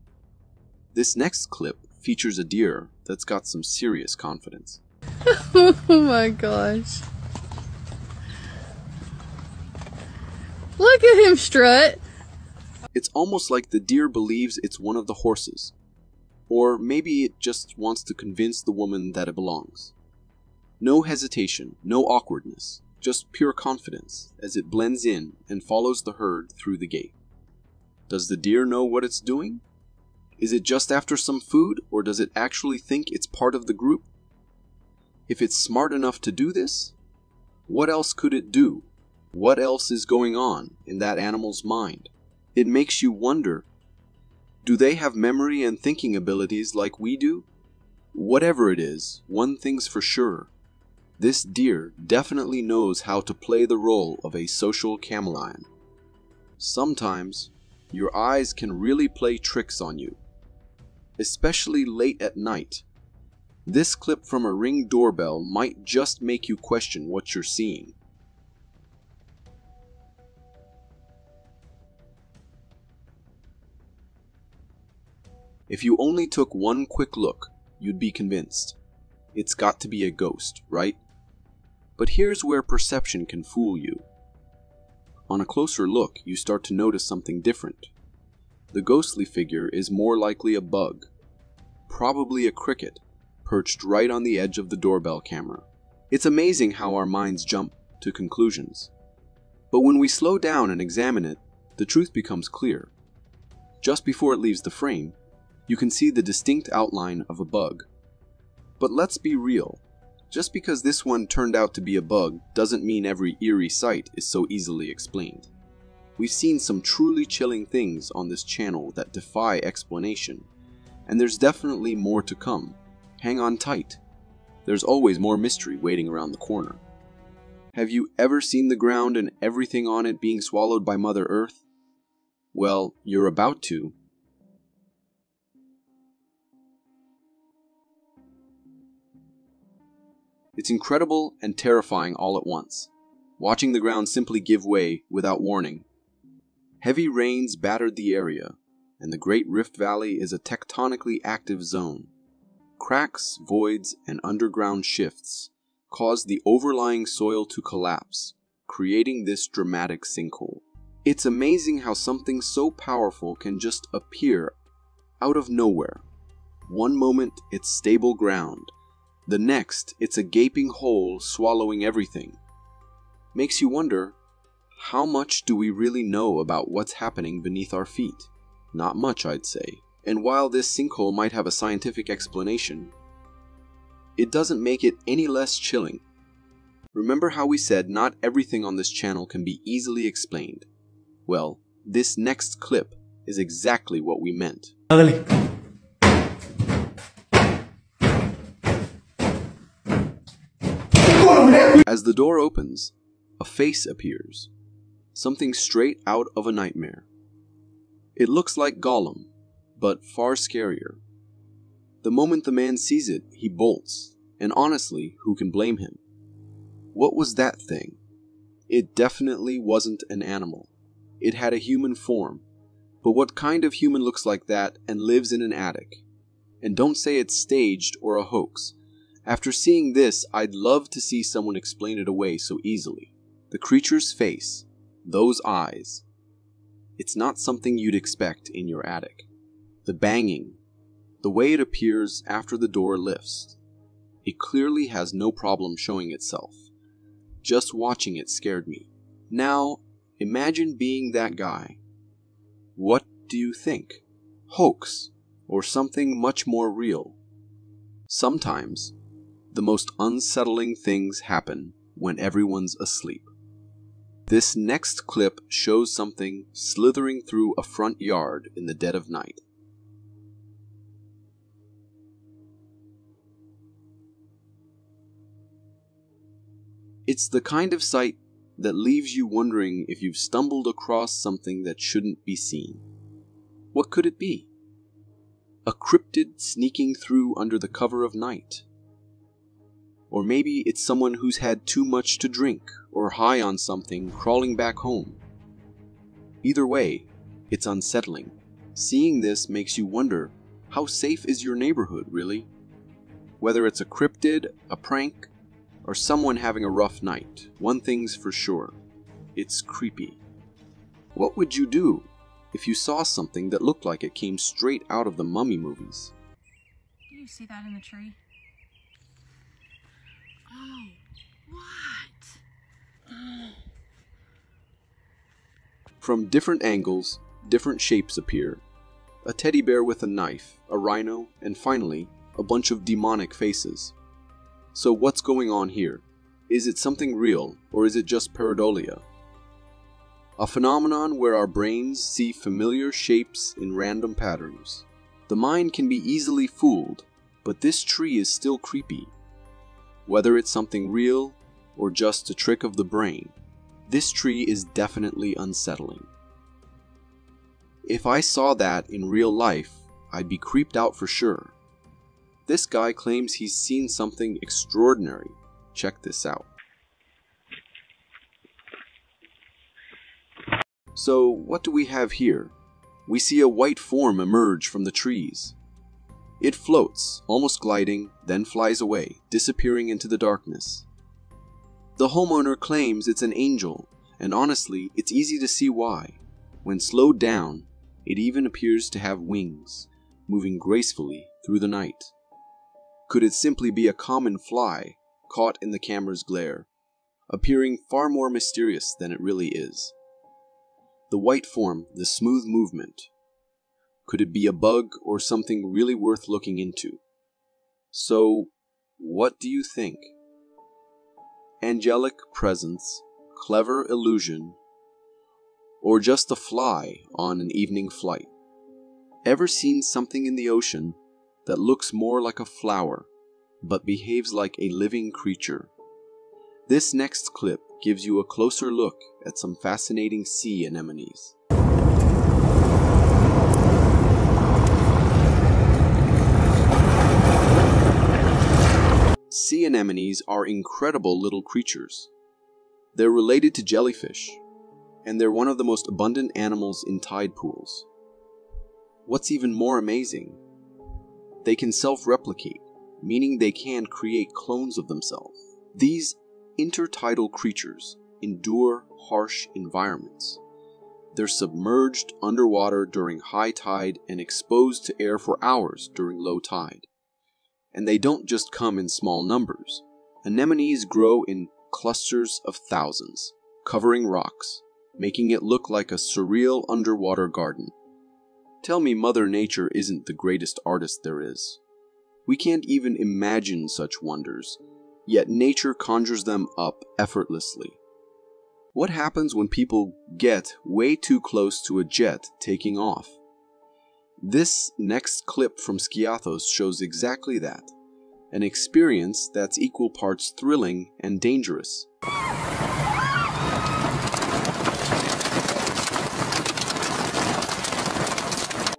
This next clip features a deer that's got some serious confidence. Oh my gosh. Look at him strut. It's almost like the deer believes it's one of the horses. Or maybe it just wants to convince the woman that it belongs. No hesitation, no awkwardness. Just pure confidence as it blends in and follows the herd through the gate. Does the deer know what it's doing? Is it just after some food, or does it actually think it's part of the group? If it's smart enough to do this, what else could it do? What else is going on in that animal's mind? It makes you wonder, do they have memory and thinking abilities like we do? Whatever it is, one thing's for sure. This deer definitely knows how to play the role of a social chameleon. Sometimes, your eyes can really play tricks on you, especially late at night. This clip from a Ring doorbell might just make you question what you're seeing. If you only took one quick look, you'd be convinced. It's got to be a ghost, right? But here's where perception can fool you. On a closer look, you start to notice something different. The ghostly figure is more likely a bug, probably a cricket, perched right on the edge of the doorbell camera. It's amazing how our minds jump to conclusions. But when we slow down and examine it, the truth becomes clear. Just before it leaves the frame, you can see the distinct outline of a bug. But let's be real. Just because this one turned out to be a bug doesn't mean every eerie sight is so easily explained. We've seen some truly chilling things on this channel that defy explanation, and there's definitely more to come. Hang on tight. There's always more mystery waiting around the corner. Have you ever seen the ground and everything on it being swallowed by Mother Earth? Well, you're about to. It's incredible and terrifying all at once, watching the ground simply give way without warning. Heavy rains battered the area, and the Great Rift Valley is a tectonically active zone. Cracks, voids, and underground shifts caused the overlying soil to collapse, creating this dramatic sinkhole. It's amazing how something so powerful can just appear out of nowhere. One moment it's stable ground, the next it's a gaping hole swallowing everything. Makes you wonder, how much do we really know about what's happening beneath our feet? Not much, I'd say. And while this sinkhole might have a scientific explanation, it doesn't make it any less chilling. Remember how we said not everything on this channel can be easily explained? Well, this next clip is exactly what we meant. As the door opens, a face appears. Something straight out of a nightmare. It looks like Gollum, but far scarier. The moment the man sees it, he bolts, and honestly, who can blame him? What was that thing? It definitely wasn't an animal. It had a human form, but what kind of human looks like that and lives in an attic? And don't say it's staged or a hoax. After seeing this, I'd love to see someone explain it away so easily. The creature's face, those eyes. It's not something you'd expect in your attic. The banging, the way it appears after the door lifts. It clearly has no problem showing itself. Just watching it scared me. Now, imagine being that guy. What do you think? Hoax, or something much more real? Sometimes, the most unsettling things happen when everyone's asleep. This next clip shows something slithering through a front yard in the dead of night. It's the kind of sight that leaves you wondering if you've stumbled across something that shouldn't be seen. What could it be? A cryptid sneaking through under the cover of night? Or maybe it's someone who's had too much to drink or high on something crawling back home. Either way, it's unsettling. Seeing this makes you wonder, how safe is your neighborhood, really? Whether it's a cryptid, a prank, or someone having a rough night, one thing's for sure, it's creepy. What would you do if you saw something that looked like it came straight out of the Mummy movies? Do you see that in the tree? Oh, what? Oh. From different angles, different shapes appear. A teddy bear with a knife, a rhino, and finally, a bunch of demonic faces. So what's going on here? Is it something real, or is it just pareidolia? A phenomenon where our brains see familiar shapes in random patterns. The mind can be easily fooled, but this tree is still creepy. Whether it's something real, or just a trick of the brain, this tree is definitely unsettling. If I saw that in real life, I'd be creeped out for sure. This guy claims he's seen something extraordinary. Check this out. So, what do we have here? We see a white form emerge from the trees. It floats, almost gliding, then flies away, disappearing into the darkness. The homeowner claims it's an angel, and honestly, it's easy to see why. When slowed down, it even appears to have wings, moving gracefully through the night. Could it simply be a common fly, caught in the camera's glare, appearing far more mysterious than it really is? The white form, the smooth movement. Could it be a bug or something really worth looking into? So, what do you think? Angelic presence, clever illusion, or just a fly on an evening flight? Ever seen something in the ocean that looks more like a flower, but behaves like a living creature? This next clip gives you a closer look at some fascinating sea anemones. Sea anemones are incredible little creatures. They're related to jellyfish, and they're one of the most abundant animals in tide pools. What's even more amazing, they can self-replicate, meaning they can create clones of themselves. These intertidal creatures endure harsh environments. They're submerged underwater during high tide and exposed to air for hours during low tide. And they don't just come in small numbers. Anemones grow in clusters of thousands, covering rocks, making it look like a surreal underwater garden. Tell me Mother Nature isn't the greatest artist there is. We can't even imagine such wonders, yet nature conjures them up effortlessly. What happens when people get way too close to a jet taking off? This next clip from Skiathos shows exactly that, an experience that's equal parts thrilling and dangerous.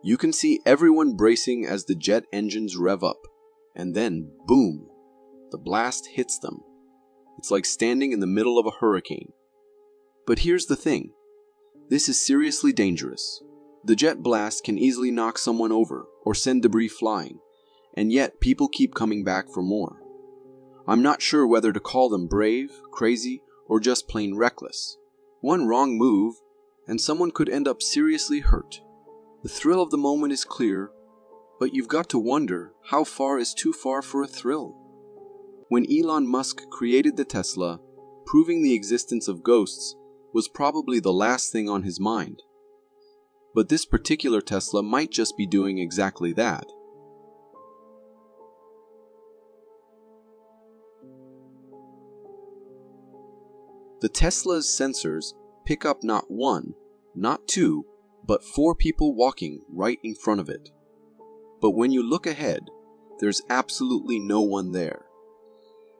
You can see everyone bracing as the jet engines rev up, and then, boom, the blast hits them. It's like standing in the middle of a hurricane. But here's the thing, this is seriously dangerous. The jet blast can easily knock someone over or send debris flying, and yet people keep coming back for more. I'm not sure whether to call them brave, crazy, or just plain reckless. One wrong move, and someone could end up seriously hurt. The thrill of the moment is clear, but you've got to wonder how far is too far for a thrill. When Elon Musk created the Tesla, proving the existence of ghosts was probably the last thing on his mind. But this particular Tesla might just be doing exactly that. The Tesla's sensors pick up not one, not two, but 4 people walking right in front of it. But when you look ahead, there's absolutely no one there.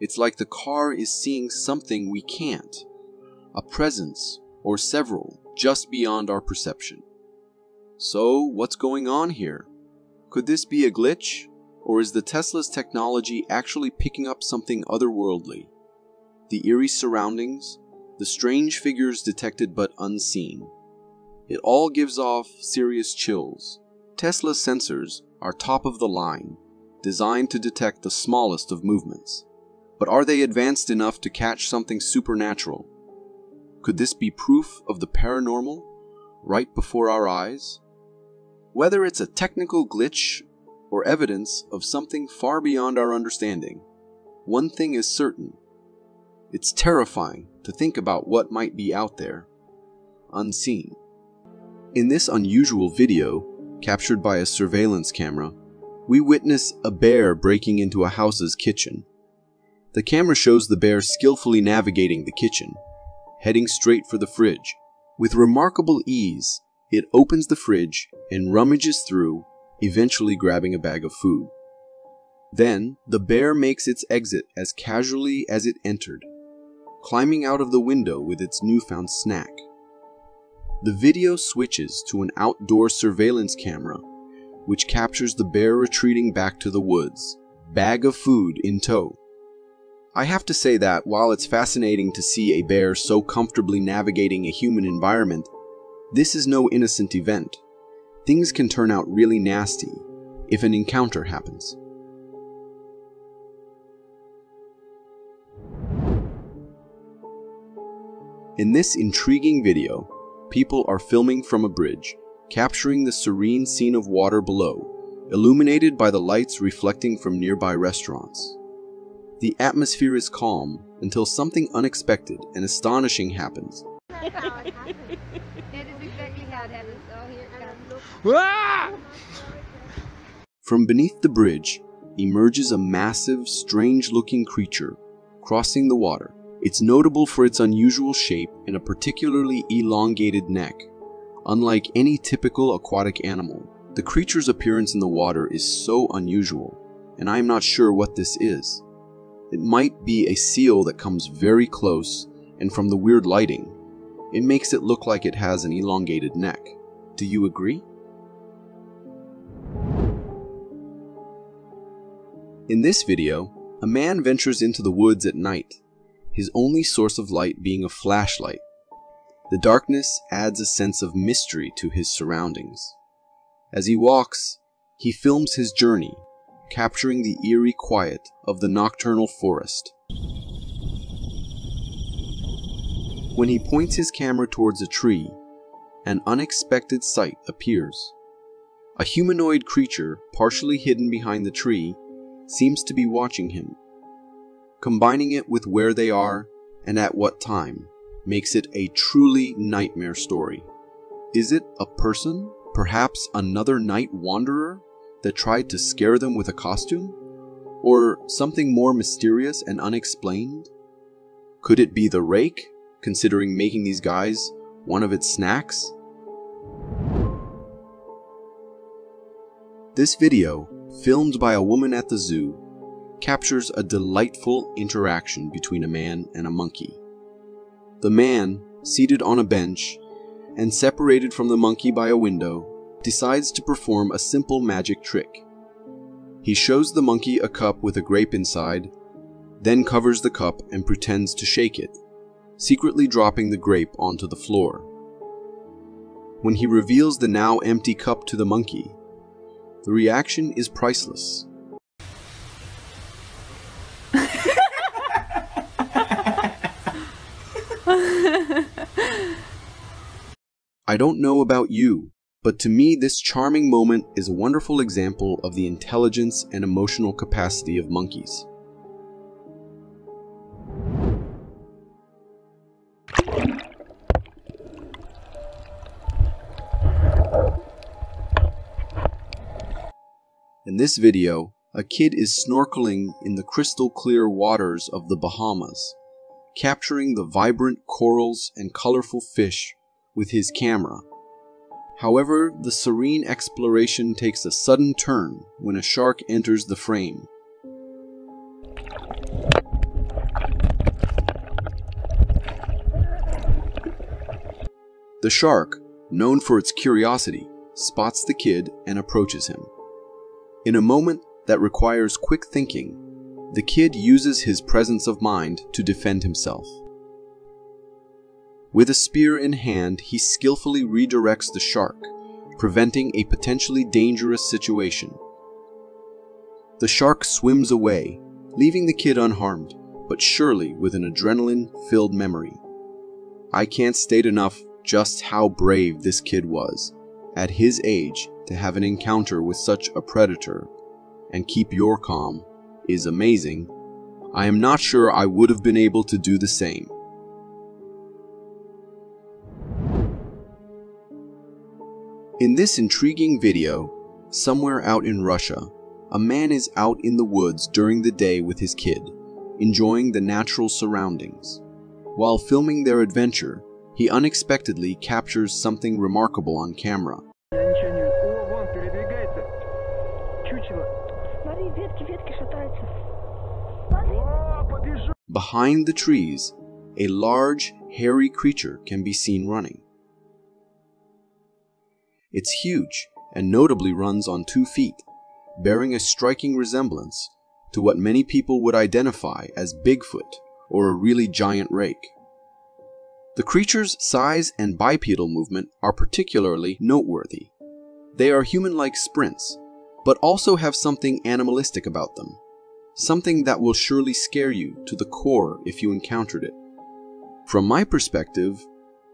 It's like the car is seeing something we can't, a presence or several just beyond our perception. So, what's going on here? Could this be a glitch, or is the Tesla's technology actually picking up something otherworldly? The eerie surroundings, the strange figures detected but unseen. It all gives off serious chills. Tesla's sensors are top of the line, designed to detect the smallest of movements. But are they advanced enough to catch something supernatural? Could this be proof of the paranormal, right before our eyes? Whether it's a technical glitch or evidence of something far beyond our understanding, one thing is certain. It's terrifying to think about what might be out there, unseen. In this unusual video, captured by a surveillance camera, we witness a bear breaking into a house's kitchen. The camera shows the bear skillfully navigating the kitchen, heading straight for the fridge. With remarkable ease, it opens the fridge and rummages through, eventually grabbing a bag of food. Then, the bear makes its exit as casually as it entered, climbing out of the window with its newfound snack. The video switches to an outdoor surveillance camera, which captures the bear retreating back to the woods, bag of food in tow. I have to say that while it's fascinating to see a bear so comfortably navigating a human environment, this is no innocent event. Things can turn out really nasty if an encounter happens. In this intriguing video, people are filming from a bridge, capturing the serene scene of water below, illuminated by the lights reflecting from nearby restaurants. The atmosphere is calm until something unexpected and astonishing happens. That's how it happens. That is exactly how it happens. Oh, here it comes. From beneath the bridge emerges a massive, strange-looking creature crossing the water. It's notable for its unusual shape and a particularly elongated neck. Unlike any typical aquatic animal, the creature's appearance in the water is so unusual, and I am not sure what this is. It might be a seal that comes very close, and from the weird lighting, it makes it look like it has an elongated neck. Do you agree? In this video, a man ventures into the woods at night, his only source of light being a flashlight. The darkness adds a sense of mystery to his surroundings. As he walks, he films his journey, capturing the eerie quiet of the nocturnal forest. When he points his camera towards a tree, an unexpected sight appears. A humanoid creature, partially hidden behind the tree, seems to be watching him. Combining it with where they are and at what time makes it a truly nightmare story. Is it a person, perhaps another night wanderer, that tried to scare them with a costume? Or something more mysterious and unexplained? Could it be the rake, considering making these guys one of its snacks? This video, filmed by a woman at the zoo, captures a delightful interaction between a man and a monkey. The man, seated on a bench and separated from the monkey by a window, decides to perform a simple magic trick. He shows the monkey a cup with a grape inside, then covers the cup and pretends to shake it, secretly dropping the grape onto the floor. When he reveals the now empty cup to the monkey, the reaction is priceless. I don't know about you, but to me this charming moment is a wonderful example of the intelligence and emotional capacity of monkeys. In this video, a kid is snorkeling in the crystal clear waters of the Bahamas, capturing the vibrant corals and colorful fish with his camera. However, the serene exploration takes a sudden turn when a shark enters the frame. The shark, known for its curiosity, spots the kid and approaches him. In a moment that requires quick thinking, the kid uses his presence of mind to defend himself. With a spear in hand, he skillfully redirects the shark, preventing a potentially dangerous situation. The shark swims away, leaving the kid unharmed, but surely with an adrenaline-filled memory. I can't state enough just how brave this kid was, at his age, to have an encounter with such a predator, and keep your calm is amazing. I am not sure I would have been able to do the same. In this intriguing video, somewhere out in Russia, a man is out in the woods during the day with his kid, enjoying the natural surroundings. While filming their adventure, he unexpectedly captures something remarkable on camera. Behind the trees, a large, hairy creature can be seen running. It's huge and notably runs on 2 feet, bearing a striking resemblance to what many people would identify as Bigfoot or a really giant rake. The creature's size and bipedal movement are particularly noteworthy. They are human-like sprints, but also have something animalistic about them, something that will surely scare you to the core if you encountered it. From my perspective,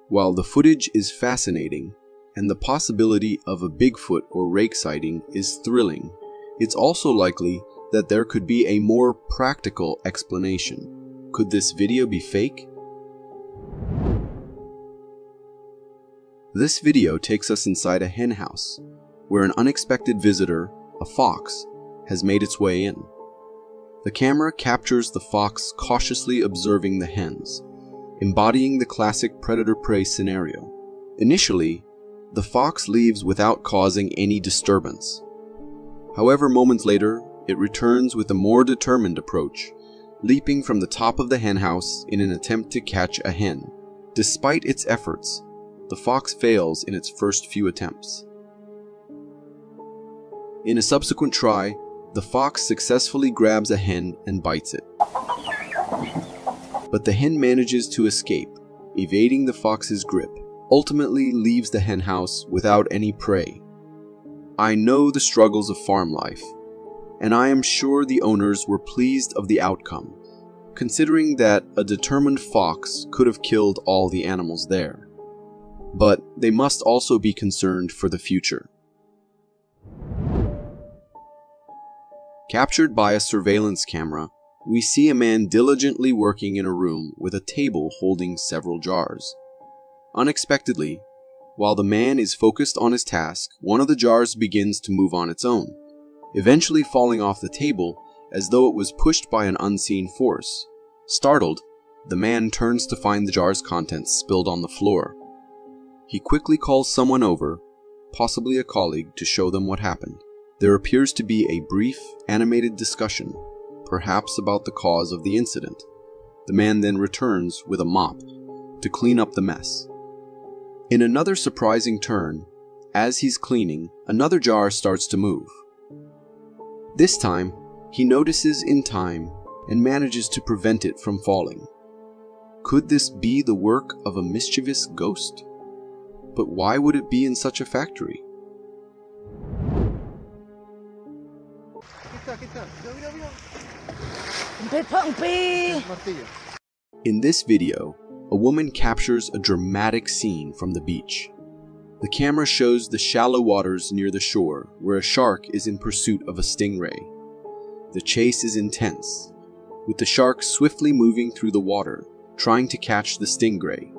while the footage is fascinating and the possibility of a Bigfoot or rake sighting is thrilling, it's also likely that there could be a more practical explanation. Could this video be fake? This video takes us inside a hen house, where an unexpected visitor, a fox, has made its way in. The camera captures the fox cautiously observing the hens, embodying the classic predator-prey scenario. Initially, the fox leaves without causing any disturbance. However, moments later, it returns with a more determined approach, leaping from the top of the henhouse in an attempt to catch a hen. Despite its efforts, the fox fails in its first few attempts. In a subsequent try, the fox successfully grabs a hen and bites it. But the hen manages to escape, evading the fox's grip, ultimately leaves the henhouse without any prey. I know the struggles of farm life, and I am sure the owners were pleased of the outcome, considering that a determined fox could have killed all the animals there. But they must also be concerned for the future. Captured by a surveillance camera, we see a man diligently working in a room with a table holding several jars. Unexpectedly, while the man is focused on his task, one of the jars begins to move on its own, eventually falling off the table as though it was pushed by an unseen force. Startled, the man turns to find the jar's contents spilled on the floor. He quickly calls someone over, possibly a colleague, to show them what happened. There appears to be a brief, animated discussion, perhaps about the cause of the incident. The man then returns with a mop to clean up the mess. In another surprising turn, as he's cleaning, another jar starts to move. This time, he notices in time and manages to prevent it from falling. Could this be the work of a mischievous ghost? But why would it be in such a factory? In this video, a woman captures a dramatic scene from the beach. The camera shows the shallow waters near the shore where a shark is in pursuit of a stingray. The chase is intense, with the shark swiftly moving through the water, trying to catch the stingray.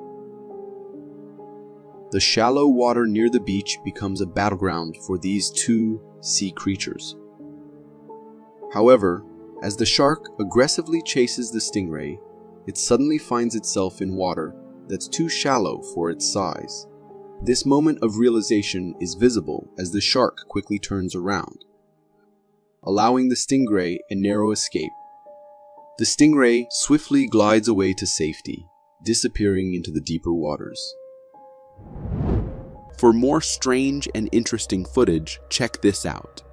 The shallow water near the beach becomes a battleground for these two sea creatures. However, as the shark aggressively chases the stingray, it suddenly finds itself in water that's too shallow for its size. This moment of realization is visible as the shark quickly turns around, allowing the stingray a narrow escape. The stingray swiftly glides away to safety, disappearing into the deeper waters. For more strange and interesting footage, check this out.